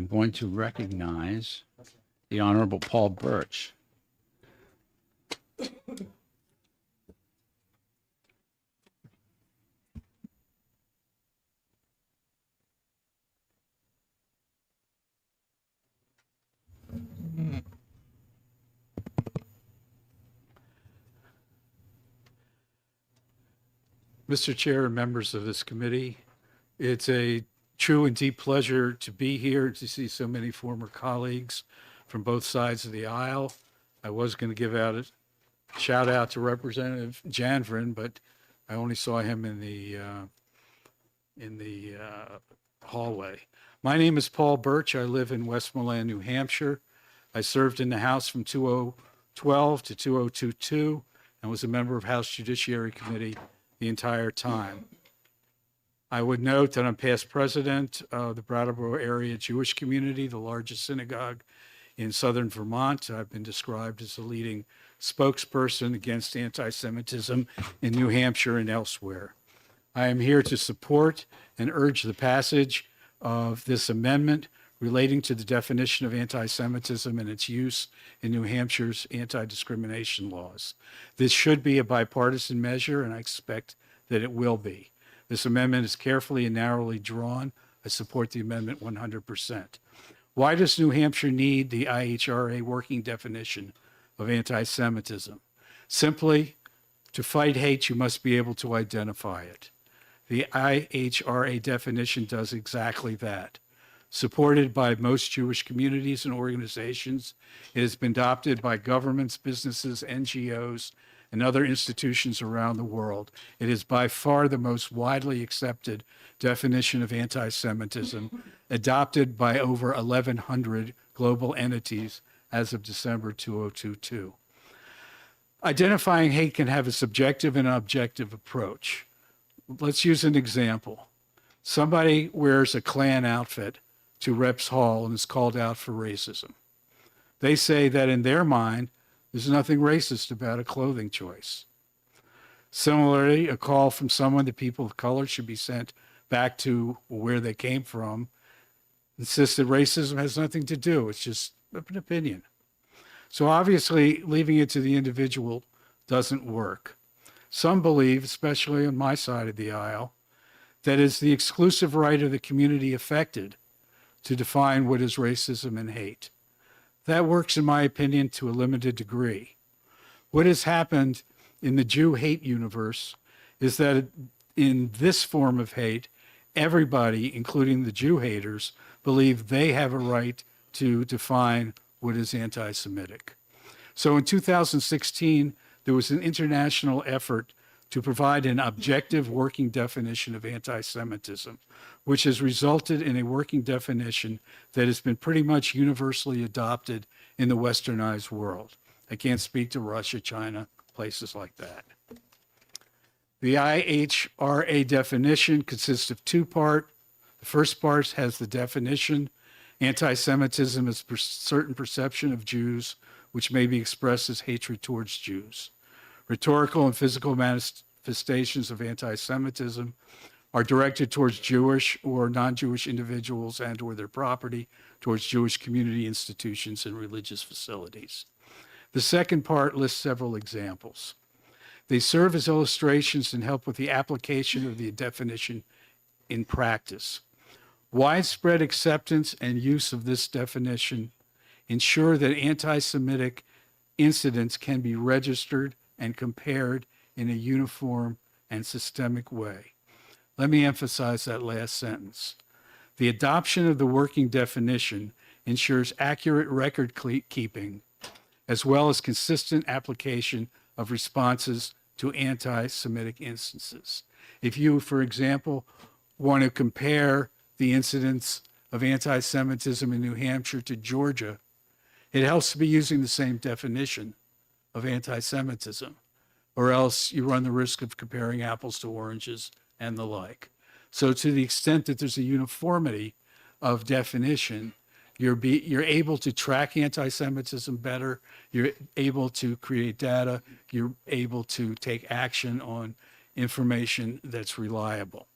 going to recognize the Honorable Paul Birch. Mr. Chair and members of this committee, it's a true and deep pleasure to be here to see so many former colleagues from both sides of the aisle. I was going to give out a shout out to Representative Janvrin, but I only saw him in the hallway. My name is Paul Birch. I live in Westmoreland, New Hampshire. I served in the House from 2012 to 2022 and was a member of House Judiciary Committee the entire time. I would note that I'm past president of the Brattleboro Area Jewish Community, the largest synagogue in southern Vermont. I've been described as the leading spokesperson against anti-Semitism in New Hampshire and elsewhere. I am here to support and urge the passage of this amendment relating to the definition of anti-Semitism and its use in New Hampshire's anti-discrimination laws. This should be a bipartisan measure, and I expect that it will be. This amendment is carefully and narrowly drawn. I support the amendment 100%. Why does New Hampshire need the IHRA working definition of anti-Semitism? Simply, to fight hate, you must be able to identify it. The IHRA definition does exactly that. Supported by most Jewish communities and organizations, it has been adopted by governments, businesses, NGOs, and other institutions around the world. It is by far the most widely accepted definition of anti-Semitism, adopted by over 1,100 global entities as of December 2022. Identifying hate can have a subjective and objective approach. Let's use an example. Somebody wears a Klan outfit to Reps Hall and is called out for racism. They say that in their mind, there's nothing racist about a clothing choice. Similarly, a call from someone that people of color should be sent back to where they came from insists that racism has nothing to do. It's just an opinion. So obviously, leaving it to the individual doesn't work. Some believe, especially on my side of the aisle, that it's the exclusive right of the community affected to define what is racism and hate. That works, in my opinion, to a limited degree. What has happened in the Jew hate universe is that in this form of hate, everybody, including the Jew haters, believe they have a right to define what is anti-Semitic. So in 2016, there was an international effort to provide an objective working definition of anti-Semitism, which has resulted in a working definition that has been pretty much universally adopted in the westernized world. I can't speak to Russia, China, places like that. The IHRA definition consists of two-part. The first part has the definition. Anti-Semitism is certain perception of Jews, which may be expressed as hatred towards Jews. Rhetorical and physical manifestations of anti-Semitism are directed towards Jewish or non-Jewish individuals and or their property, towards Jewish community institutions and religious facilities. The second part lists several examples. They serve as illustrations and help with the application of the definition in practice. Widespread acceptance and use of this definition ensure that anti-Semitic incidents can be registered and compared in a uniform and systemic way. Let me emphasize that last sentence. The adoption of the working definition ensures accurate record keeping, as well as consistent application of responses to anti-Semitic instances. If you, for example, want to compare the incidence of anti-Semitism in New Hampshire to Georgia, it helps to be using the same definition of anti-Semitism, or else you run the risk of comparing apples to oranges and the like. So to the extent that there's a uniformity of definition, you're able to track anti-Semitism better, you're able to create data, you're able to take action on information that's reliable.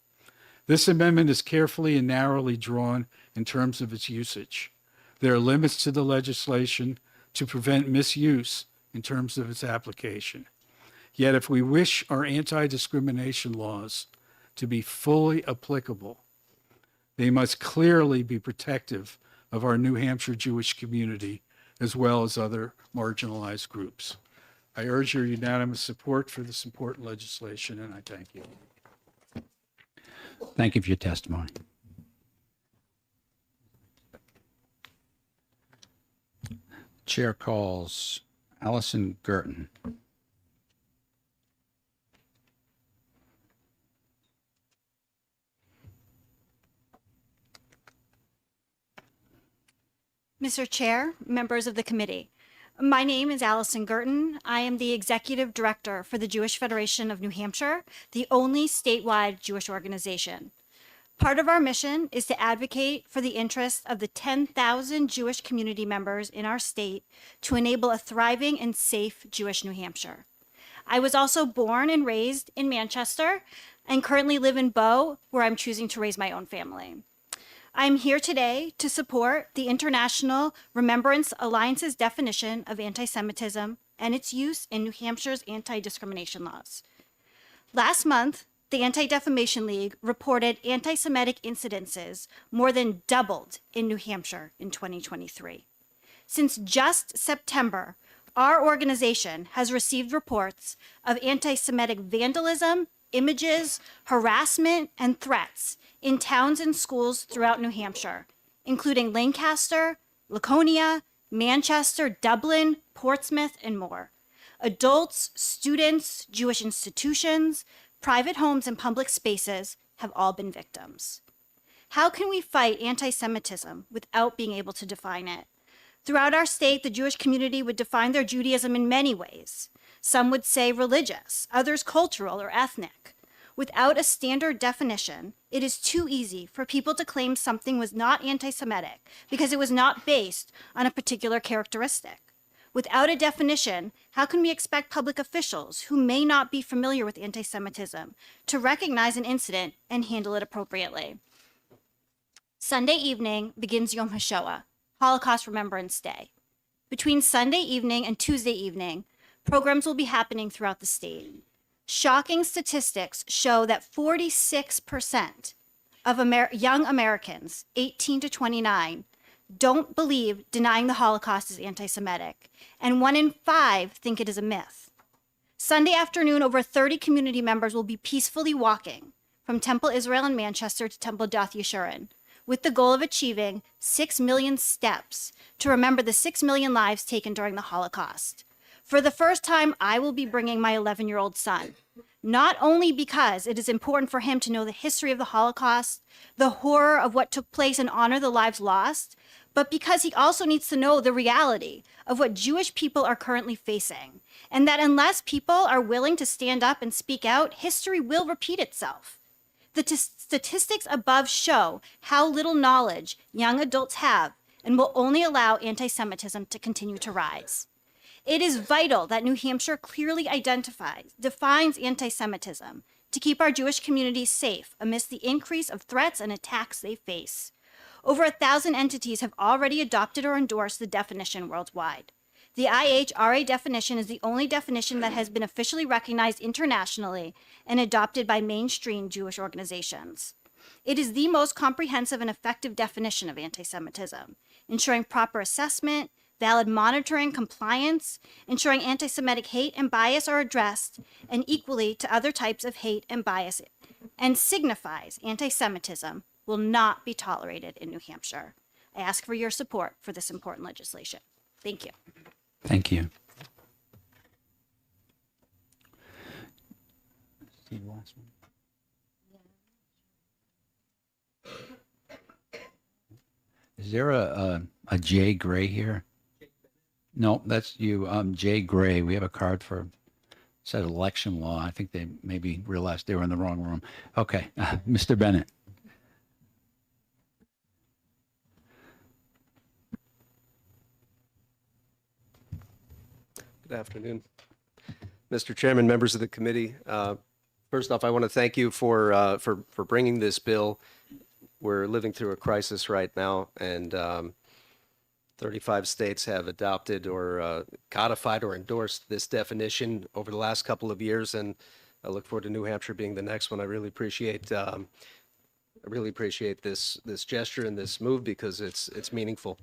This amendment is carefully and narrowly drawn in terms of its usage. There are limits to the legislation to prevent misuse in terms of its application. Yet if we wish our anti-discrimination laws to be fully applicable, they must clearly be protective of our New Hampshire Jewish community, as well as other marginalized groups. I urge your unanimous support for this important legislation, and I thank you. Thank you for your testimony. Chair calls Allison Gerton. Mr. Chair, members of the committee, my name is Allison Gerton. I am the Executive Director for the Jewish Federation of New Hampshire, the only statewide Jewish organization. Part of our mission is to advocate for the interests of the 10,000 Jewish community members in our state to enable a thriving and safe Jewish New Hampshire. I was also born and raised in Manchester and currently live in Bow, where I'm choosing to raise my own family. I'm here today to support the International Remembrance Alliance's definition of anti-Semitism and its use in New Hampshire's anti-discrimination laws. Last month, the Anti-Defamation League reported anti-Semitic incidences more than doubled in New Hampshire in 2023. Since just September, our organization has received reports of anti-Semitic vandalism, images, harassment, and threats in towns and schools throughout New Hampshire, including Lancaster, Laconia, Manchester, Dublin, Portsmouth, and more. Adults, students, Jewish institutions, private homes, and public spaces have all been victims. How can we fight anti-Semitism without being able to define it? Throughout our state, the Jewish community would define their Judaism in many ways. Some would say religious, others cultural or ethnic. Without a standard definition, it is too easy for people to claim something was not anti-Semitic because it was not based on a particular characteristic. Without a definition, how can we expect public officials who may not be familiar with anti-Semitism to recognize an incident and handle it appropriately? Sunday evening begins Yom HaShoah, Holocaust Remembrance Day. Between Sunday evening and Tuesday evening, programs will be happening throughout the state. Shocking statistics show that 46% of young Americans, 18 to 29, don't believe denying the Holocaust is anti-Semitic, and 1 in 5 think it is a myth. Sunday afternoon, over 30 community members will be peacefully walking from Temple Israel in Manchester to Temple Dath Yeshurun, with the goal of achieving 6 million steps to remember the 6 million lives taken during the Holocaust. For the first time, I will be bringing my 11-year-old son, not only because it is important for him to know the history of the Holocaust, the horror of what took place, and honor the lives lost, but because he also needs to know the reality of what Jewish people are currently facing, and that unless people are willing to stand up and speak out, history will repeat itself. The statistics above show how little knowledge young adults have and will only allow anti-Semitism to continue to rise. It is vital that New Hampshire clearly defines anti-Semitism to keep our Jewish communities safe amidst the increase of threats and attacks they face. Over 1,000 entities have already adopted or endorsed the definition worldwide. The IHRA definition is the only definition that has been officially recognized internationally and adopted by mainstream Jewish organizations. It is the most comprehensive and effective definition of anti-Semitism, ensuring proper assessment, valid monitoring, compliance, ensuring anti-Semitic hate and bias are addressed, and equally to other types of hate and bias, and signifies anti-Semitism will not be tolerated in New Hampshire. I ask for your support for this important legislation. Thank you. Thank you. Is there a Jay Gray here? No, that's you. Jay Gray. We have a card for said election law. I think they maybe realized they were in the wrong room. Okay, Mr. Bennett. Good afternoon. Mr. Chairman, members of the committee. First off, I want to thank you for bringing this bill. We're living through a crisis right now, and 35 states have adopted or codified or endorsed this definition over the last couple of years, and I look forward to New Hampshire being the next one. I really appreciate this gesture and this move because it's meaningful.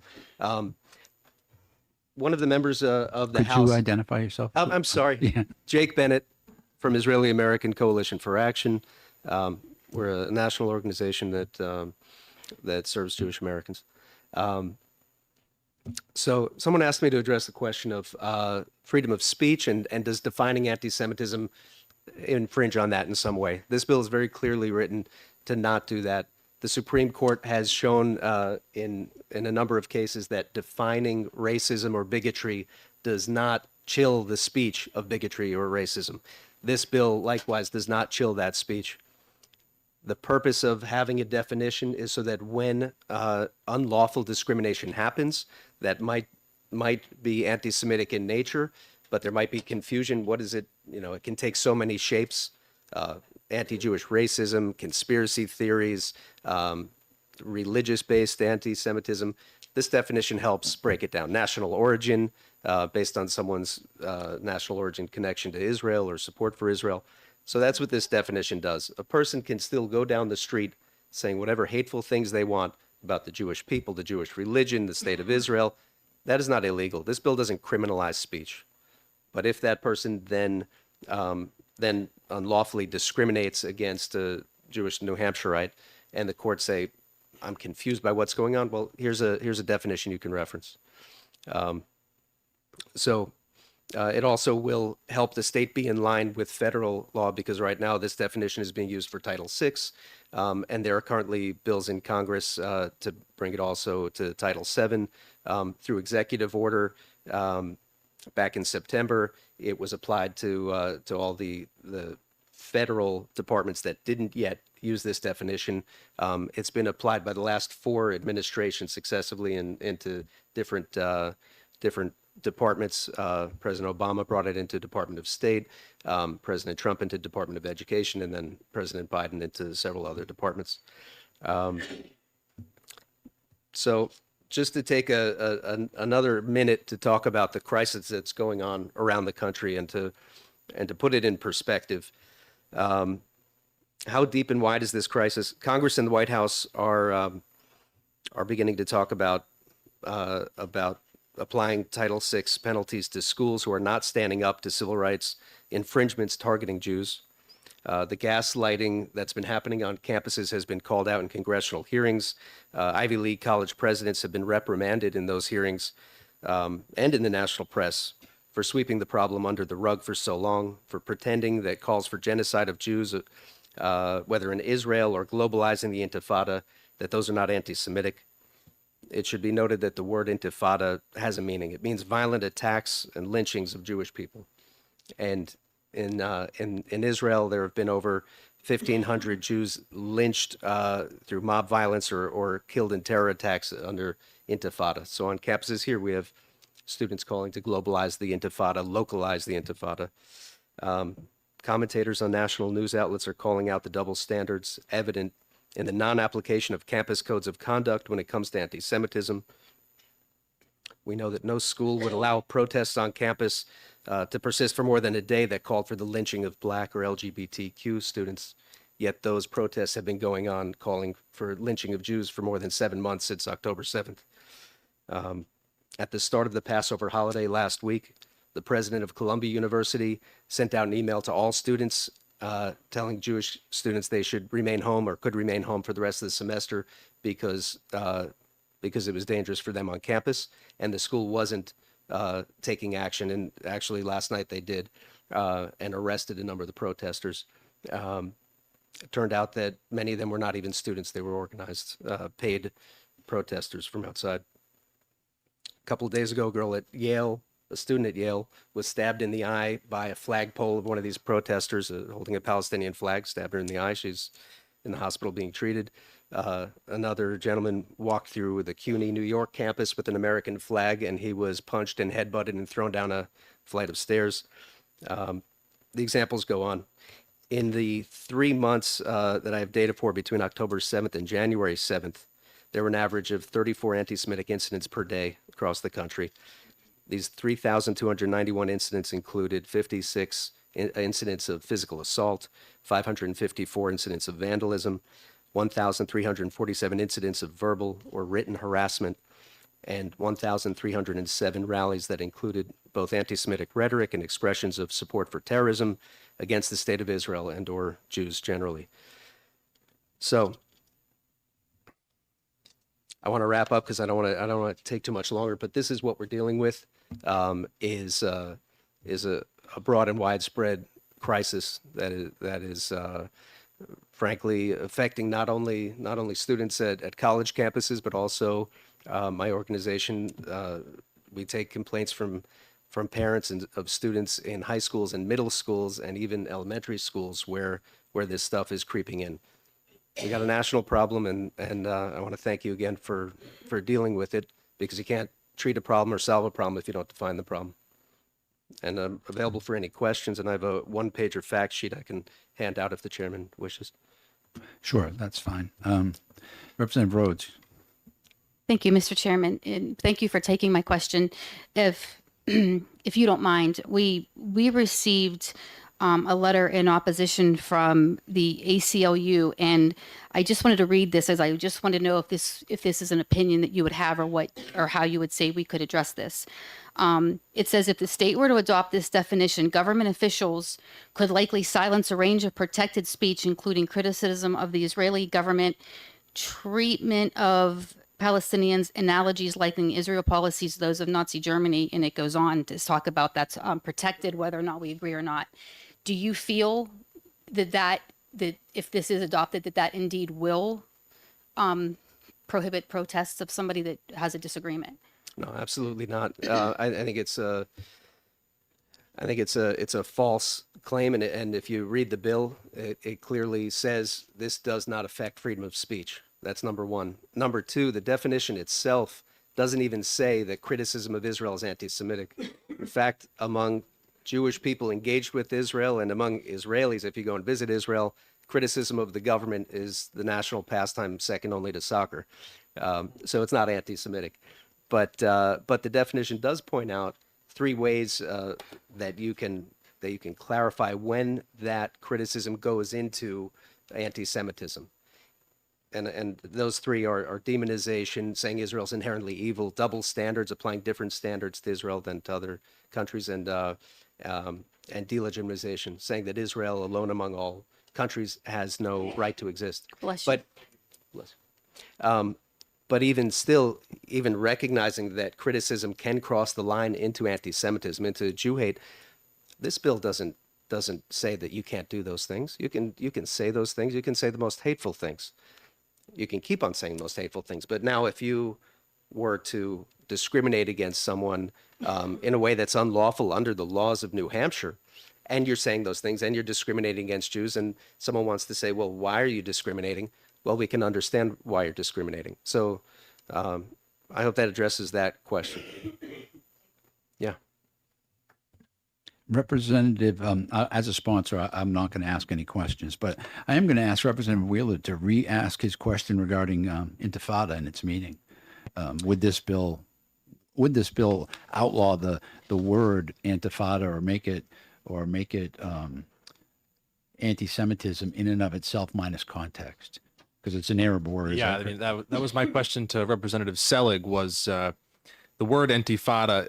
One of the members of the House. Could you identify yourself? I'm sorry. Yeah. Jake Bennett from Israeli American Coalition for Action. We're a national organization that serves Jewish Americans. So someone asked me to address the question of freedom of speech and does defining anti-Semitism infringe on that in some way. This bill is very clearly written to not do that. The Supreme Court has shown in a number of cases that defining racism or bigotry does not chill the speech of bigotry or racism. This bill likewise does not chill that speech. The purpose of having a definition is so that when unlawful discrimination happens, that might be anti-Semitic in nature, but there might be confusion. What is it? You know, it can take so many shapes. Anti-Jewish racism, conspiracy theories, religious-based anti-Semitism. This definition helps break it down. National origin, based on someone's national origin connection to Israel or support for Israel. So that's what this definition does. A person can still go down the street saying whatever hateful things they want about the Jewish people, the Jewish religion, the state of Israel. That is not illegal. This bill doesn't criminalize speech. But if that person then unlawfully discriminates against a Jewish New Hampshireite and the courts say, I'm confused by what's going on, well, here's a definition you can reference. It also will help the state be in line with federal law because right now this definition is being used for Title VI, and there are currently bills in Congress to bring it also to Title VII through executive order. Back in September, it was applied to all the federal departments that didn't yet use this definition. It's been applied by the last 4 administrations successively into different departments. President Obama brought it into Department of State, President Trump into Department of Education, and then President Biden into several other departments. So just to take another minute to talk about the crisis that's going on around the country and to put it in perspective. How deep and wide is this crisis? Congress and the White House are beginning to talk about applying Title VI penalties to schools who are not standing up to civil rights infringements targeting Jews. The gaslighting that's been happening on campuses has been called out in congressional hearings. Ivy League college presidents have been reprimanded in those hearings and in the national press for sweeping the problem under the rug for so long, for pretending that calls for genocide of Jews, whether in Israel or globalizing the Intifada, that those are not anti-Semitic. It should be noted that the word intifada has a meaning. It means violent attacks and lynchings of Jewish people. And in Israel, there have been over 1,500 Jews lynched through mob violence or killed in terror attacks under intifada. So on campuses here, we have students calling to globalize the intifada, localize the intifada. Commentators on national news outlets are calling out the double standards evident in the non-application of campus codes of conduct when it comes to anti-Semitism. We know that no school would allow protests on campus to persist for more than a day that called for the lynching of Black or LGBTQ students. Yet those protests have been going on, calling for lynching of Jews for more than 7 months since October 7th. At the start of the Passover holiday last week, the president of Columbia University sent out an email to all students telling Jewish students they should remain home or could remain home for the rest of the semester because it was dangerous for them on campus, and the school wasn't taking action. And actually, last night they did and arrested a number of the protesters. It turned out that many of them were not even students; they were organized, paid protesters from outside. A couple of days ago, a girl at Yale, a student at Yale, was stabbed in the eye by a flagpole of one of these protesters holding a Palestinian flag, stabbed her in the eye. She's in the hospital being treated. Another gentleman walked through the CUNY New York campus with an American flag, and he was punched and headbutted and thrown down a flight of stairs. The examples go on. In the 3 months that I have data for between October 7th and January 7th, there were an average of 34 anti-Semitic incidents per day across the country. These 3,291 incidents included 56 incidents of physical assault, 554 incidents of vandalism, 1,347 incidents of verbal or written harassment, and 1,307 rallies that included both anti-Semitic rhetoric and expressions of support for terrorism against the state of Israel and or Jews generally. So I want to wrap up because I don't want to take too much longer, but this is what we're dealing with, is a broad and widespread crisis that is frankly affecting not only students at college campuses, but also my organization. We take complaints from parents and of students in high schools and middle schools and even elementary schools where this stuff is creeping in. We got a national problem, and I want to thank you again for dealing with it, because you can't treat a problem or solve a problem if you don't define the problem. And I'm available for any questions, and I have a one-pager fact sheet I can hand out if the chairman wishes. Sure, that's fine. Representative Rhodes. Thank you, Mr. Chairman, and thank you for taking my question. If you don't mind, we received a letter in opposition from the ACLU, and I just wanted to read this, as I just wanted to know if this is an opinion that you would have, or how you would say we could address this. It says, if the state were to adopt this definition, government officials could likely silence a range of protected speech, including criticism of the Israeli government, treatment of Palestinians, analogies likening Israel policies to those of Nazi Germany, and it goes on to talk about that's protected, whether or not we agree or not. Do you feel that if this is adopted, that indeed will prohibit protests of somebody that has a disagreement? No, absolutely not. I think it's a false claim, and if you read the bill, it clearly says this does not affect freedom of speech. That's number one. Number two, the definition itself doesn't even say that criticism of Israel is anti-Semitic. In fact, among Jewish people engaged with Israel and among Israelis, if you go and visit Israel, criticism of the government is the national pastime second only to soccer. So it's not anti-Semitic. But the definition does point out three ways that you can clarify when that criticism goes into anti-Semitism. And those three are demonization, saying Israel's inherently evil, double standards, applying different standards to Israel than to other countries, and delegitimization, saying that Israel alone among all countries has no right to exist. Bless you. But even still, even recognizing that criticism can cross the line into anti-Semitism, into Jew hate, this bill doesn't say that you can't do those things. You can say those things. You can say the most hateful things. You can keep on saying the most hateful things. But now if you were to discriminate against someone in a way that's unlawful under the laws of New Hampshire, and you're saying those things and you're discriminating against Jews, and someone wants to say, well, why are you discriminating? Well, we can understand why you're discriminating. So I hope that addresses that question. Yeah. Representative, as a sponsor, I'm not going to ask any questions, but I am going to ask Representative Wheeler to re-ask his question regarding Intifada in its meeting. Would this bill outlaw the word Intifada or make it anti-Semitism in and of itself minus context? Because it's an Arab word. is Yeah, that I mean, that was my question to Representative Selig was the word Intifada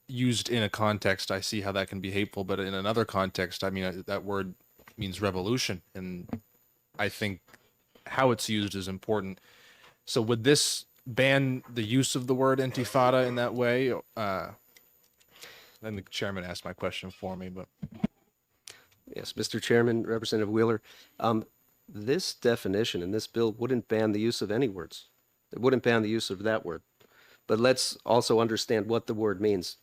used in a context, I see how that can be hateful, but in another context, I mean, that word means revolution. And I think how it's used is important. So would this ban the use of the word Intifada in that way? Then the chairman asked my question for me, but. Yes, Mr. Chairman, Representative Wheeler, this definition in this bill wouldn't ban the use of any words. It wouldn't ban the use of that word. But let's also understand what the word means.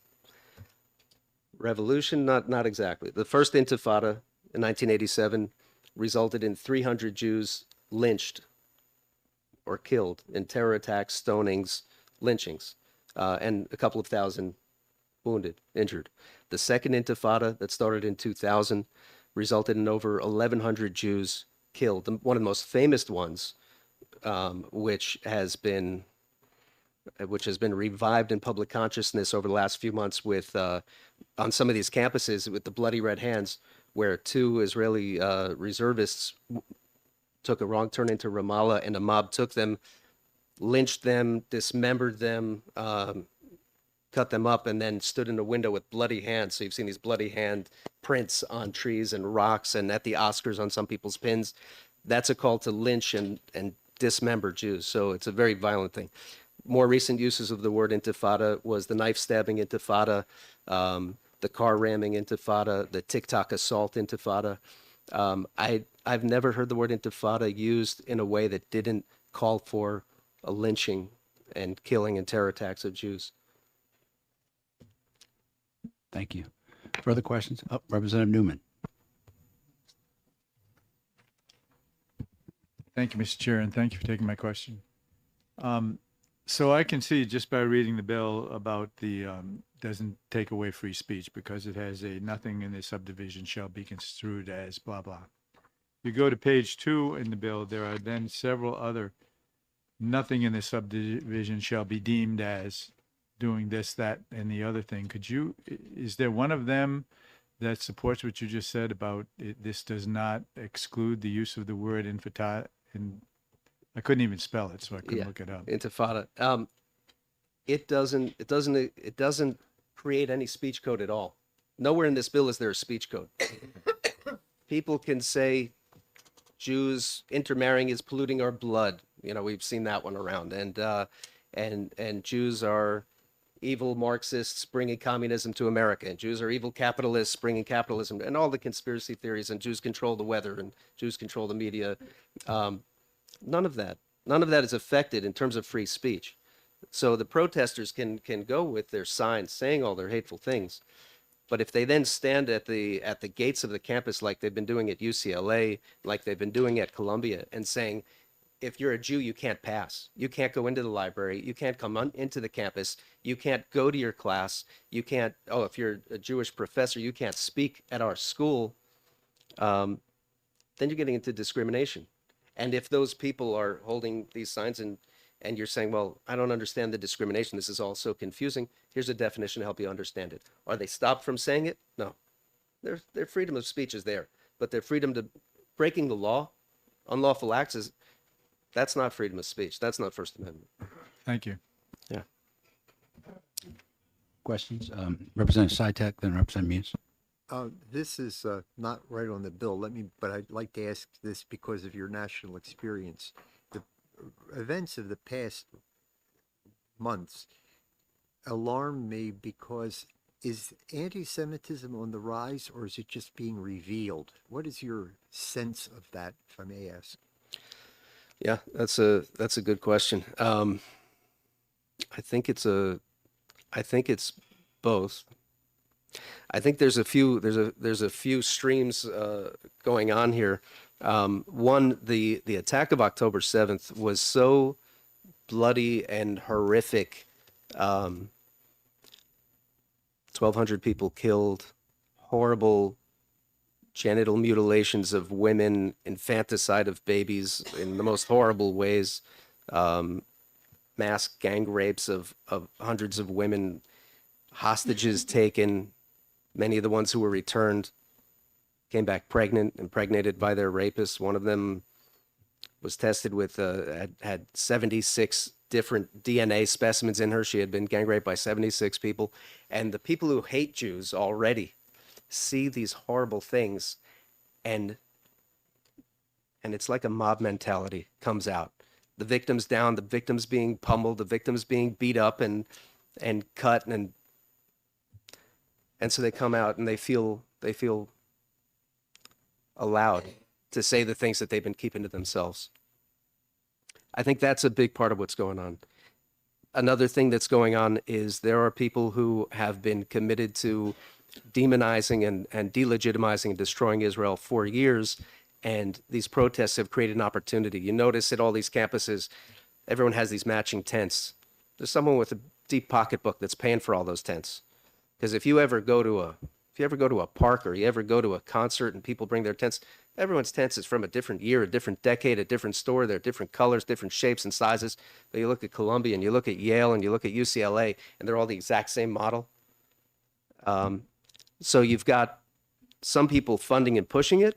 Revolution, not exactly. The first Intifada in 1987 resulted in 300 Jews lynched or killed in terror attacks, stonings, lynchings, and a couple of thousand wounded, injured. The second Intifada that started in 2000 resulted in over 1,100 Jews killed. One of the most famous ones, which has been revived in public consciousness over the last few months with on some of these campuses with the Bloody Red Hands, where two Israeli reservists took a wrong turn into Ramallah, and a mob took them, lynched them, dismembered them, cut them up, and then stood in a window with bloody hands. So you've seen these bloody hand prints on trees and rocks, and at the Oscars on some people's pins. That's a call to lynch and dismember Jews. So it's a very violent thing. More recent uses of the word Intifada was the knife stabbing Intifada, the car ramming Intifada, the TikTok assault Intifada. I've never heard the word Intifada used in a way that didn't call for a lynching and killing and terror attacks of Jews. Thank you. Further questions? Representative Newman. Thank you, Mr. Chair, and thank you for taking my question. So I can see just by reading the bill about the doesn't take away free speech because it has a nothing in the subdivision shall be construed as blah blah. You go to page 2 in the bill, there are then several other nothing in the subdivision shall be deemed as doing this, that, and the other thing. Is there one of them that supports what you just said about this does not exclude the use of the word Intifada? And I couldn't even spell it, so I couldn't look it up. Intifada. It doesn't create any speech code at all. Nowhere in this bill is there a speech code. People can say Jews intermarrying is polluting our blood. You know, we've seen that one around. And Jews are evil Marxists bringing communism to America, and Jews are evil capitalists bringing capitalism, and all the conspiracy theories, and Jews control the weather, and Jews control the media. None of that is affected in terms of free speech. So the protesters can go with their signs saying all their hateful things, but if they then stand at the gates of the campus like they've been doing at UCLA, like they've been doing at Columbia, and saying, if you're a Jew, you can't pass. You can't go into the library. You can't come into the campus. You can't go to your class. You can't, if you're a Jewish professor, you can't speak at our school. Then you're getting into discrimination. And if those people are holding these signs and you're saying, well, I don't understand the discrimination, this is all so confusing, here's a definition to help you understand it. Are they stopped from saying it? No. Their freedom of speech is there, but their freedom to breaking the law, unlawful acts, that's not freedom of speech. That's not First Amendment. Thank you. Yeah. Questions? Representative Sitek, then Representative Muse. This is not right on the bill. But I'd like to ask this because of your national experience. The events of the past months alarm me because is anti-Semitism on the rise, or is it just being revealed? What is your sense of that, if I may ask? Yeah, that's a good question. I think it's both. I think there's a few streams going on here. One, the attack of October 7th was so bloody and horrific. 1,200 people killed, horrible genital mutilations of women, infanticide of babies in the most horrible ways, mass gang rapes of hundreds of women, hostages taken. Many of the ones who were returned came back pregnant, impregnated by their rapists. One of them was tested with, had 76 different DNA specimens in her. She had been gang raped by 76 people. And the people who hate Jews already see these horrible things, and it's like a mob mentality comes out. The victims down, the victims being pummeled, the victims being beat up and cut, and so they come out and they feel allowed to say the things that they've been keeping to themselves. I think that's a big part of what's going on. Another thing that's going on is there are people who have been committed to demonizing and delegitimizing and destroying Israel for years, and these protests have created an opportunity. You notice at all these campuses, everyone has these matching tents. There's someone with a deep pocketbook that's paying for all those tents. Because if you ever go to a park or you ever go to a concert and people bring their tents, everyone's tents is from a different year, a different decade, a different store. They're different colors, different shapes and sizes. But you look at Columbia and you look at Yale and you look at UCLA, and they're all the exact same model. So you've got some people funding and pushing it,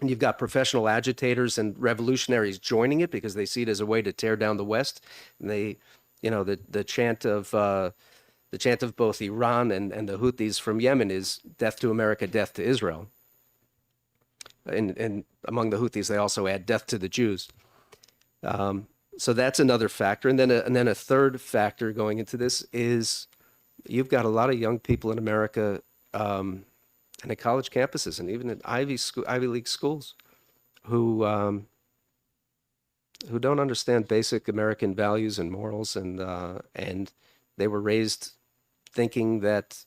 and you've got professional agitators and revolutionaries joining it because they see it as a way to tear down the West. And they, the chant of both Iran and the Houthis from Yemen is death to America, death to Israel. And among the Houthis, they also add death to the Jews. So that's another factor. And then a third factor going into this is you've got a lot of young people in America and at college campuses and even at Ivy League schools who don't understand basic American values and morals, and they were raised thinking that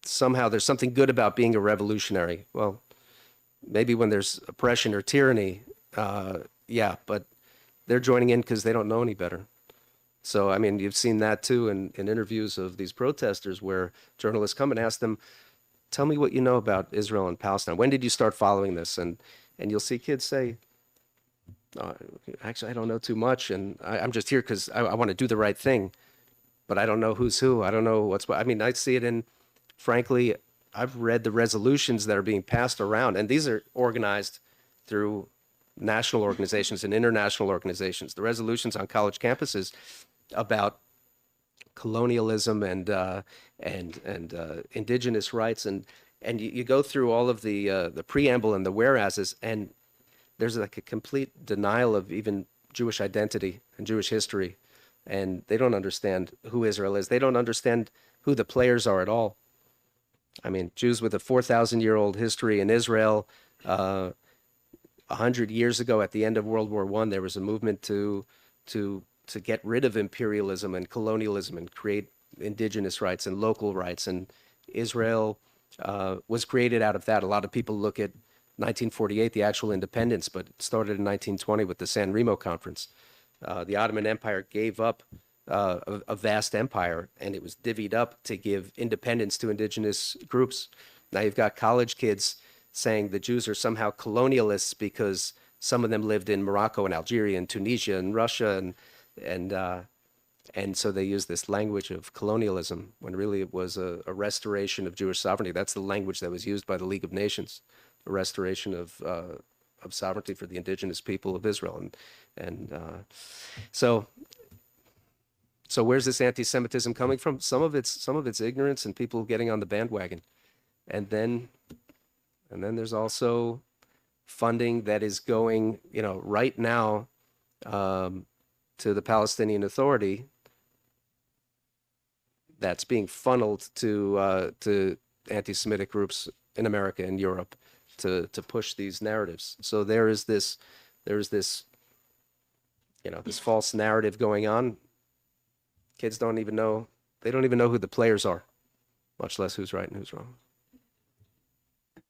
somehow there's something good about being a revolutionary. Well, maybe when there's oppression or tyranny, yeah, but they're joining in because they don't know any better. So, I mean, you've seen that too in interviews of these protesters where journalists come and ask them, tell me what you know about Israel and Palestine. When did you start following this? And you'll see kids say, actually, I don't know too much, and I'm just here because I want to do the right thing, but I don't know who's who. I don't know what's what. I mean, I see it in, frankly, I've read the resolutions that are being passed around, and these are organized through national organizations and international organizations. The resolutions on college campuses about colonialism and indigenous rights, and you go through all of the preamble and the whereases, and there's like a complete denial of even Jewish identity and Jewish history, and they don't understand who Israel is. They don't understand who the players are at all. I mean, Jews with a 4,000-year-old history in Israel. 100 years ago, at the end of World War I, there was a movement to get rid of imperialism and colonialism and create indigenous rights and local rights. And Israel was created out of that. A lot of people look at 1948, the actual independence, but it started in 1920 with the San Remo Conference. The Ottoman Empire gave up a vast empire, and it was divvied up to give independence to indigenous groups. Now you've got college kids saying the Jews are somehow colonialists because some of them lived in Morocco and Algeria and Tunisia and Russia, and so they use this language of colonialism when really it was a restoration of Jewish sovereignty. That's the language that was used by the League of Nations, a restoration of sovereignty for the indigenous people of Israel, so where's this anti-Semitism coming from? Some of it's ignorance and people getting on the bandwagon, and then there's also funding that is going, right now to the Palestinian Authority that's being funneled to anti-Semitic groups in America and Europe to push these narratives. So there is this false narrative going on Kids don't even know, they don't even know who the players are, much less who's right and who's wrong.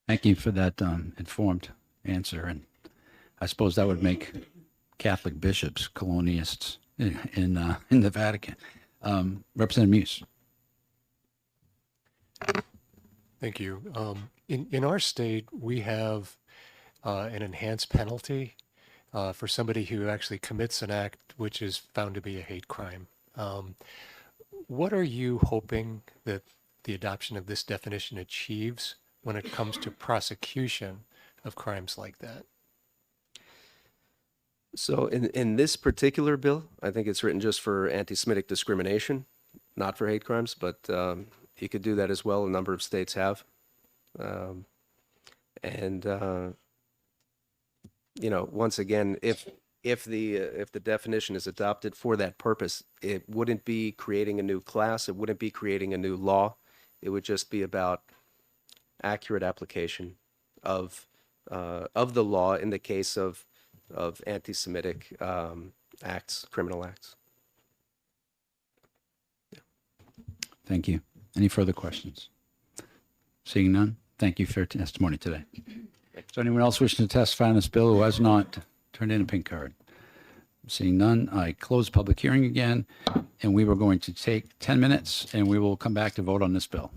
Thank you for that informed answer. And I suppose that would make Catholic bishops colonialists in the Vatican. Representative Muse. Thank you. In our state, we have an enhanced penalty for somebody who actually commits an act which is found to be a hate crime. What are you hoping that the adoption of this definition achieves when it comes to prosecution of crimes like that? So in this particular bill, I think it's written just for anti-Semitic discrimination, not for hate crimes, but you could do that as well. A number of states have. You know, once again, if the definition is adopted for that purpose, it wouldn't be creating a new class. It wouldn't be creating a new law. It would just be about accurate application of the law in the case of anti-Semitic acts, criminal acts. Thank you. Any further questions? Seeing none, thank you for your testimony today. Is there anyone else wishing to testify on this bill who has not turned in a pink card? Seeing none, I close the public hearing again, and we were going to take 10 minutes, and we will come back to vote on this bill.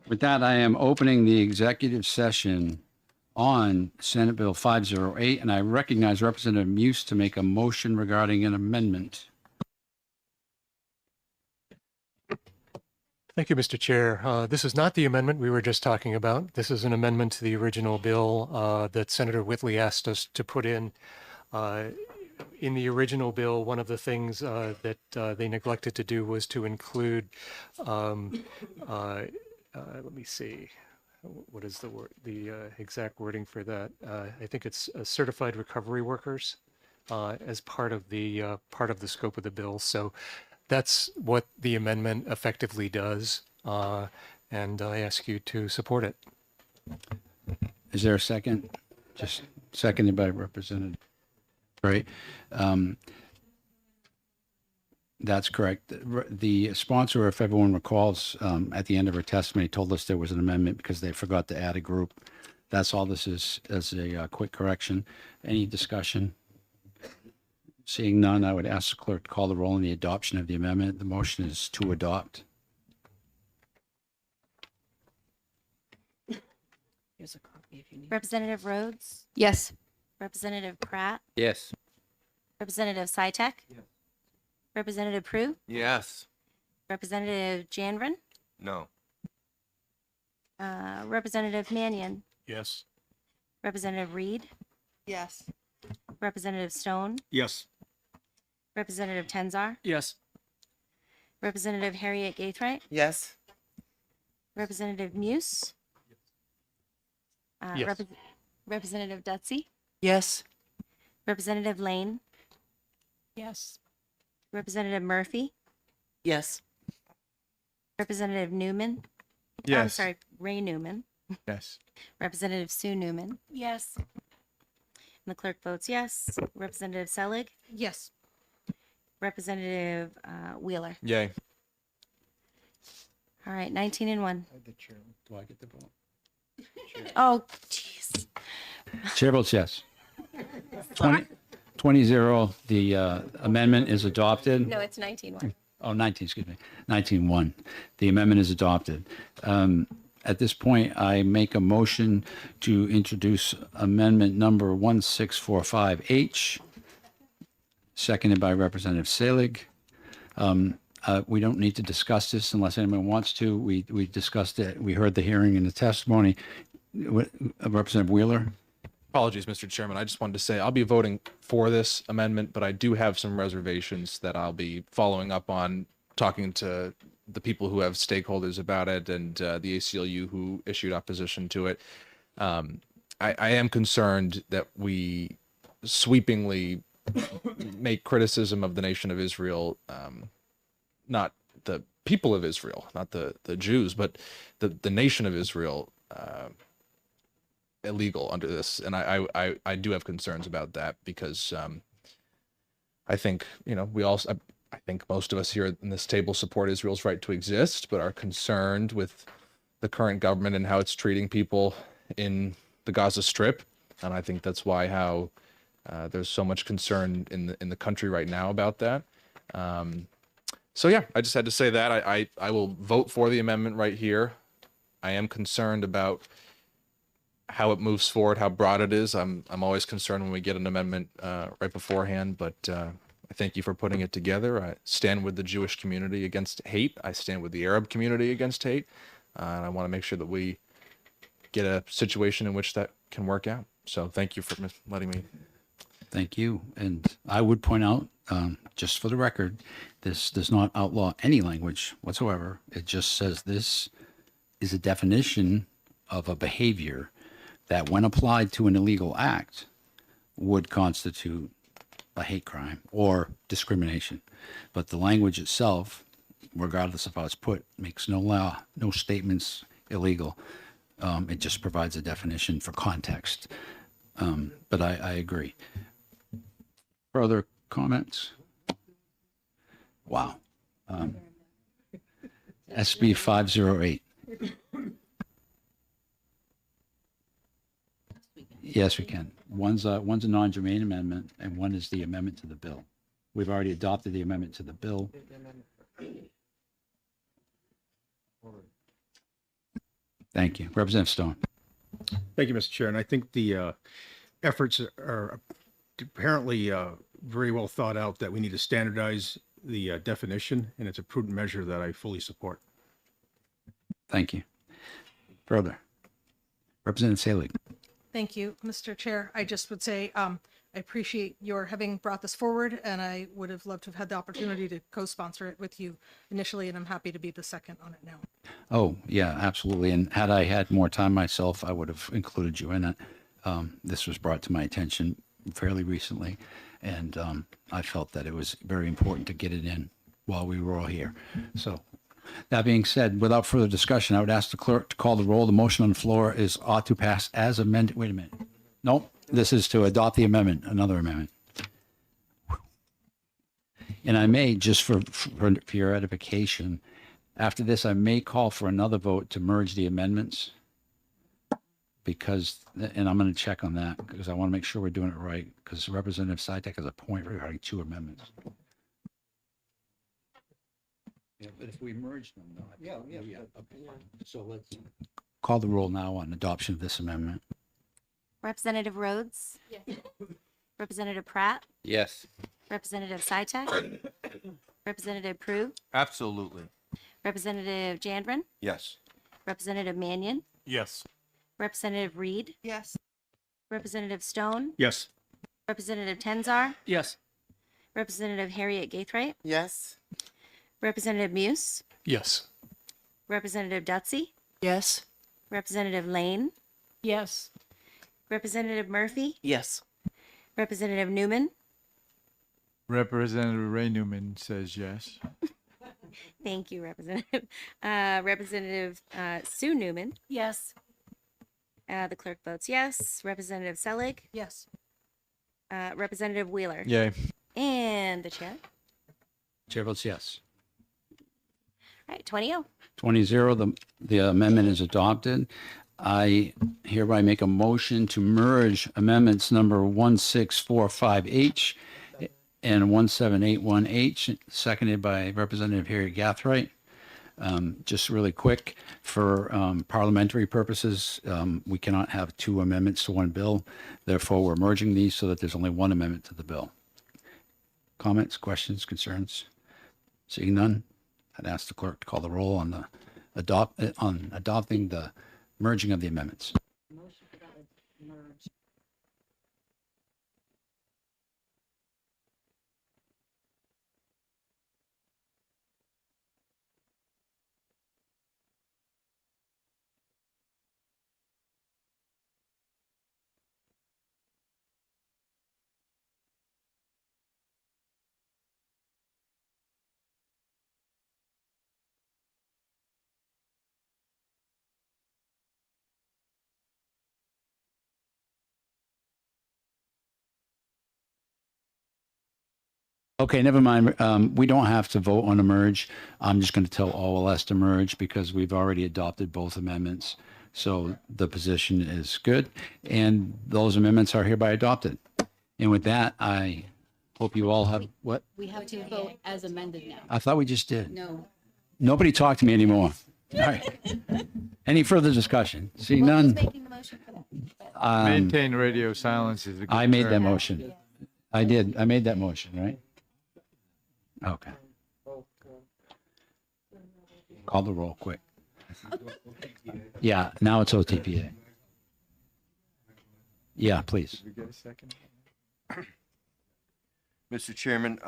With that, I am opening the executive session on Senate Bill 508, and I recognize Representative Muse to make a motion regarding an amendment. Thank you, Mr. Chair. This is not the amendment we were just talking about. This is an amendment to the original bill that Senator Whitley asked us to put in. In the original bill, one of the things that they neglected to do was to include, let me see, what is the word, the exact wording for that? I think it's certified recovery workers as part of the scope of the bill. So that's what the amendment effectively does, and I ask you to support it. Is there a second? Just seconded by Representative. Right. That's correct. The sponsor, if everyone recalls, at the end of her testimony, told us there was an amendment because they forgot to add a group. That's all this is, as a quick correction. Any discussion? Seeing none, I would ask the clerk to call the roll on the adoption of the amendment. The motion is to adopt. Here's a copy if you need. Representative Rhodes? Yes. Representative Pratt? Yes. Representative Sytek? Yes. Representative Prue? Yes. Representative Janvrin? No. Representative Mannion? Yes. Representative Reed? Yes. Representative Stone? Yes. Representative Tenzar? Yes. Representative Harriet Gaithright? Yes. Representative Muse? Yes. Representative Dutsey? Yes. Representative Lane? Yes. Representative Murphy? Yes. Representative Newman? I'm Yes. sorry, Ray Newman. Yes. Representative Sue Newman. Yes. And the clerk votes yes. Representative Selig? Yes. Representative Wheeler. Yay. All right, 19 and 1. Do I get the vote? Oh, jeez. Chair votes yes. 20-0, the amendment is adopted. No, it's 19-1. Oh, 19, excuse me. 19-1. The amendment is adopted. At this point, I make a motion to introduce amendment number 1645H, seconded by Representative Selig. We don't need to discuss this unless anyone wants to. We discussed it. We heard the hearing and the testimony. Representative Wheeler? Apologies, Mr. Chairman. I just wanted to say I'll be voting for this amendment, but I do have some reservations that I'll be following up on, talking to the people who have stakeholders about it and the ACLU who issued opposition to it. I am concerned that we sweepingly make criticism of the nation of Israel, not the people of Israel, not the Jews, but the nation of Israel, illegal under this. And I do have concerns about that because I think, I think most of us here in this table support Israel's right to exist, but are concerned with the current government and how it's treating people in the Gaza Strip. And I think that's why there's so much concern in the country right now about that. So yeah, I just had to say that I will vote for the amendment right here. I am concerned about how it moves forward, how broad it is. I'm always concerned when we get an amendment right beforehand, but I thank you for putting it together. I stand with the Jewish community against hate. I stand with the Arab community against hate. And I want to make sure that we get a situation in which that can work out. So thank you for letting me. Thank you. And I would point out, just for the record, this does not outlaw any language whatsoever. It just says this is a definition of a behavior that, when applied to an illegal act, would constitute a hate crime or discrimination. But the language itself, regardless of how it's put, makes no law, no statements illegal. It just provides a definition for context. But I agree. Further comments? Wow. SB 508. Yes, we can. One's a non-germane amendment, and one is the amendment to the bill. We've already adopted the amendment to the bill. Thank you. Representative Stone. Thank you, Mr. Chair. And I think the efforts are apparently very well thought out that we need to standardize the definition, and it's a prudent measure that I fully support. Thank you. Further. Representative Salig. Thank you, Mr. Chair. I just would say, I appreciate your having brought this forward, and I would have loved to have had the opportunity to co-sponsor it with you initially, and I'm happy to be the second on it now. Oh, yeah, absolutely. And had I had more time myself, I would have included you in it. This was brought to my attention fairly recently, and I felt that it was very important to get it in while we were all here. So that being said, without further discussion, I would ask the clerk to call the roll. The motion on the floor is ought to pass as amended. Wait a minute. Nope. This is to adopt the amendment, another amendment. And I may, just for your edification, after this, I may call for another vote to merge the amendments because, and I'm going to check on that because I want to make sure we're doing it right because Representative Sitek has a point regarding 2 amendments. Yeah, but if we merge them, no. Yeah. Okay. So let's call the roll now on adoption of this amendment. Representative Rhodes? Yes. Representative Pratt? Yes. Representative Sitek? Representative Prue? Absolutely. Representative Jandren? Yes. Representative Mannion? Yes. Representative Reed? Yes. Representative Stone? Yes. Representative Tenzar? Yes. Representative Harriet Gaithright? Yes. Representative Muse? Yes. Representative Dutsey? Yes. Representative Lane? Yes. Representative Murphy? Yes. Representative Newman? Representative Ray Newman says yes. Thank you, Representative. Representative Sue Newman? Yes. The clerk votes yes. Representative Selig? Yes. Representative Wheeler? Yay. And the chair? Chair votes yes. All right, 20-0. 20-0, the amendment is adopted. I hereby make a motion to merge amendments number 1645H and 1781H, seconded by Representative Harry Gathright. Just really quick, for parliamentary purposes, we cannot have 2 amendments to one bill. Therefore, we're merging these so that there's only 1 amendment to the bill. Comments, questions, concerns? Seeing none, I'd ask the clerk to call the roll on adopting the merging of the amendments. Okay, never mind. We don't have to vote on a merge. I'm just going to tell OLS to merge because we've already adopted both amendments. So the position is good, and those amendments are hereby adopted. And with that, I hope you all have, what? We have to vote as amended now. I thought we just did. No. Nobody talked to me anymore. All right. Any further discussion? Seeing none. Making the motion for that. Maintain radio silence is a good I made that term. motion. I did. I made that motion, right? Okay. Call the roll quick. Yeah, now it's OTPA. Yeah, please. Did we get a second? Mr. Chairman,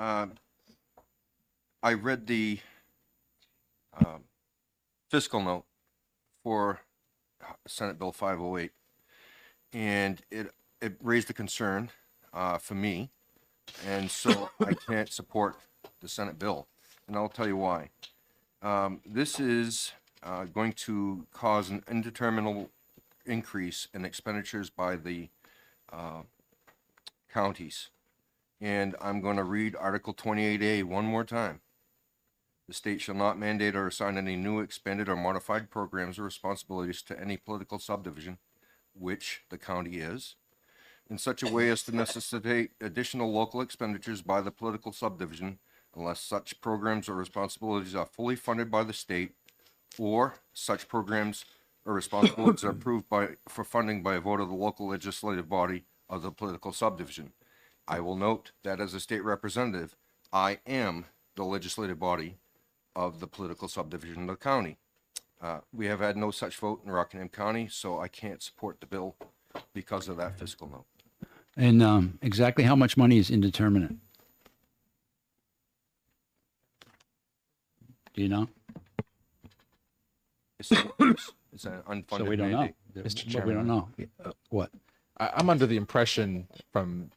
I read the fiscal note for Senate Bill 508, and it raised a concern for me, and so I can't support the Senate bill, and I'll tell you why. This is going to cause an indeterminate increase in expenditures by the counties. And I'm going to read Article 28A one more time. The state shall not mandate or assign any new, expanded, or modified programs or responsibilities to any political subdivision, which the county is, in such a way as to necessitate additional local expenditures by the political subdivision, unless such programs or responsibilities are fully funded by the state, or such programs or responsibilities are approved for funding by a vote of the local legislative body of the political subdivision. I will note that as a state representative, I am the legislative body of the political subdivision of the county. We have had no such vote in Rockingham County, so I can't support the bill because of that fiscal note. And exactly how much money is indeterminate? Do you know? It's an unfunded So we don't know. mandate. But we don't know. What? I'm under the impression from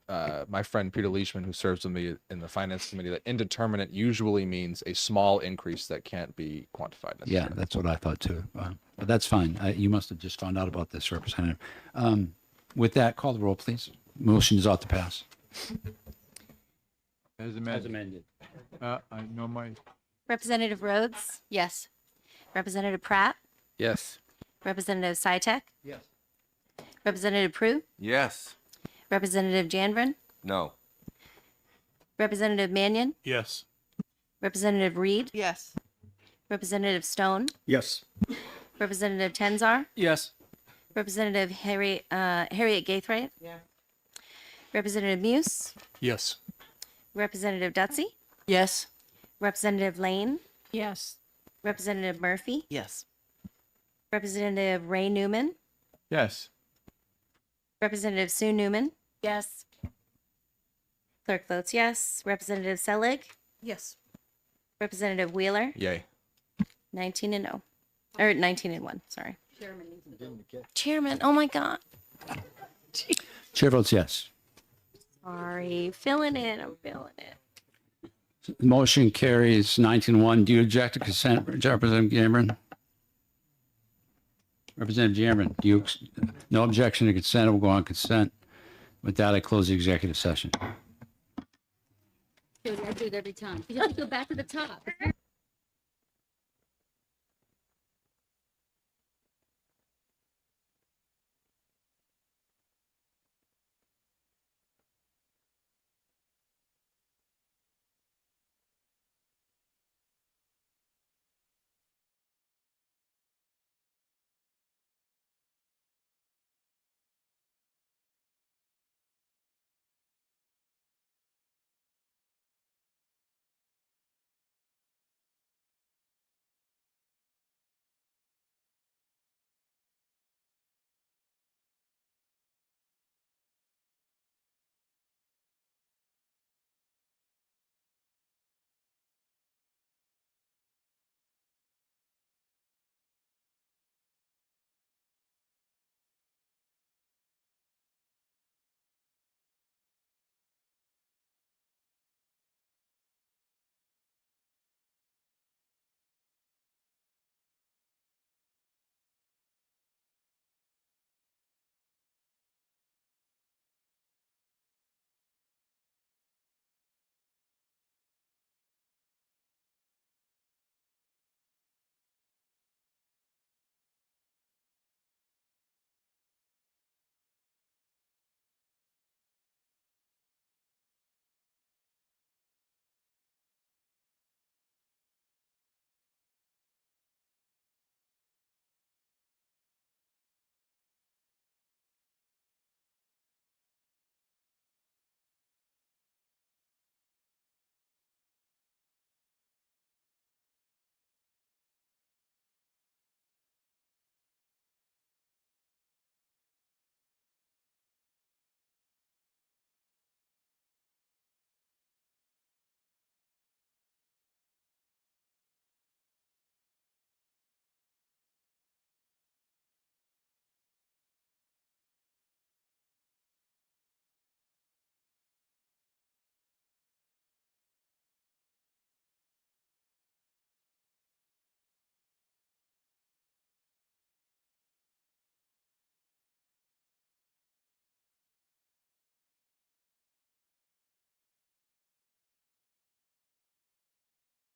my friend Peter Leishman, who serves with me in the finance committee, that indeterminate usually means a small increase that can't be quantified. Yeah, that's what I thought too. But that's fine. You must have just found out about this, Representative. With that, call the roll, please. Motion is ought to pass. As amended. I know my, Representative Rhodes, Yes. Representative Pratt, Yes. Representative Sitek, Yes. Representative Prue, Yes. Representative Janvrin, No. Representative Mannion, Yes. Representative Reed, Yes. Representative Stone, Yes. Representative Tenzar, Yes. Representative Harriet Gaithright, Yeah. Representative Muse, Yes. Representative Dutsey, Yes. Representative Lane, Yes. Representative Murphy, Yes. Representative Ray Newman, yes. Representative Sue Newman, Yes. clerk votes yes. Representative Selig, Yes. Representative Wheeler, Yay. 19 and 0, or 19 and 1, sorry. Chairman, oh my God. Chair votes yes. Sorry, filling in, I'm filling it. Motion carries 19-1. Do you object to consent, Representative Cameron? Representative Cameron, do you, no objection to consent, we'll go on consent. With that, I close the executive session. I do it every time. You have to go back to the top.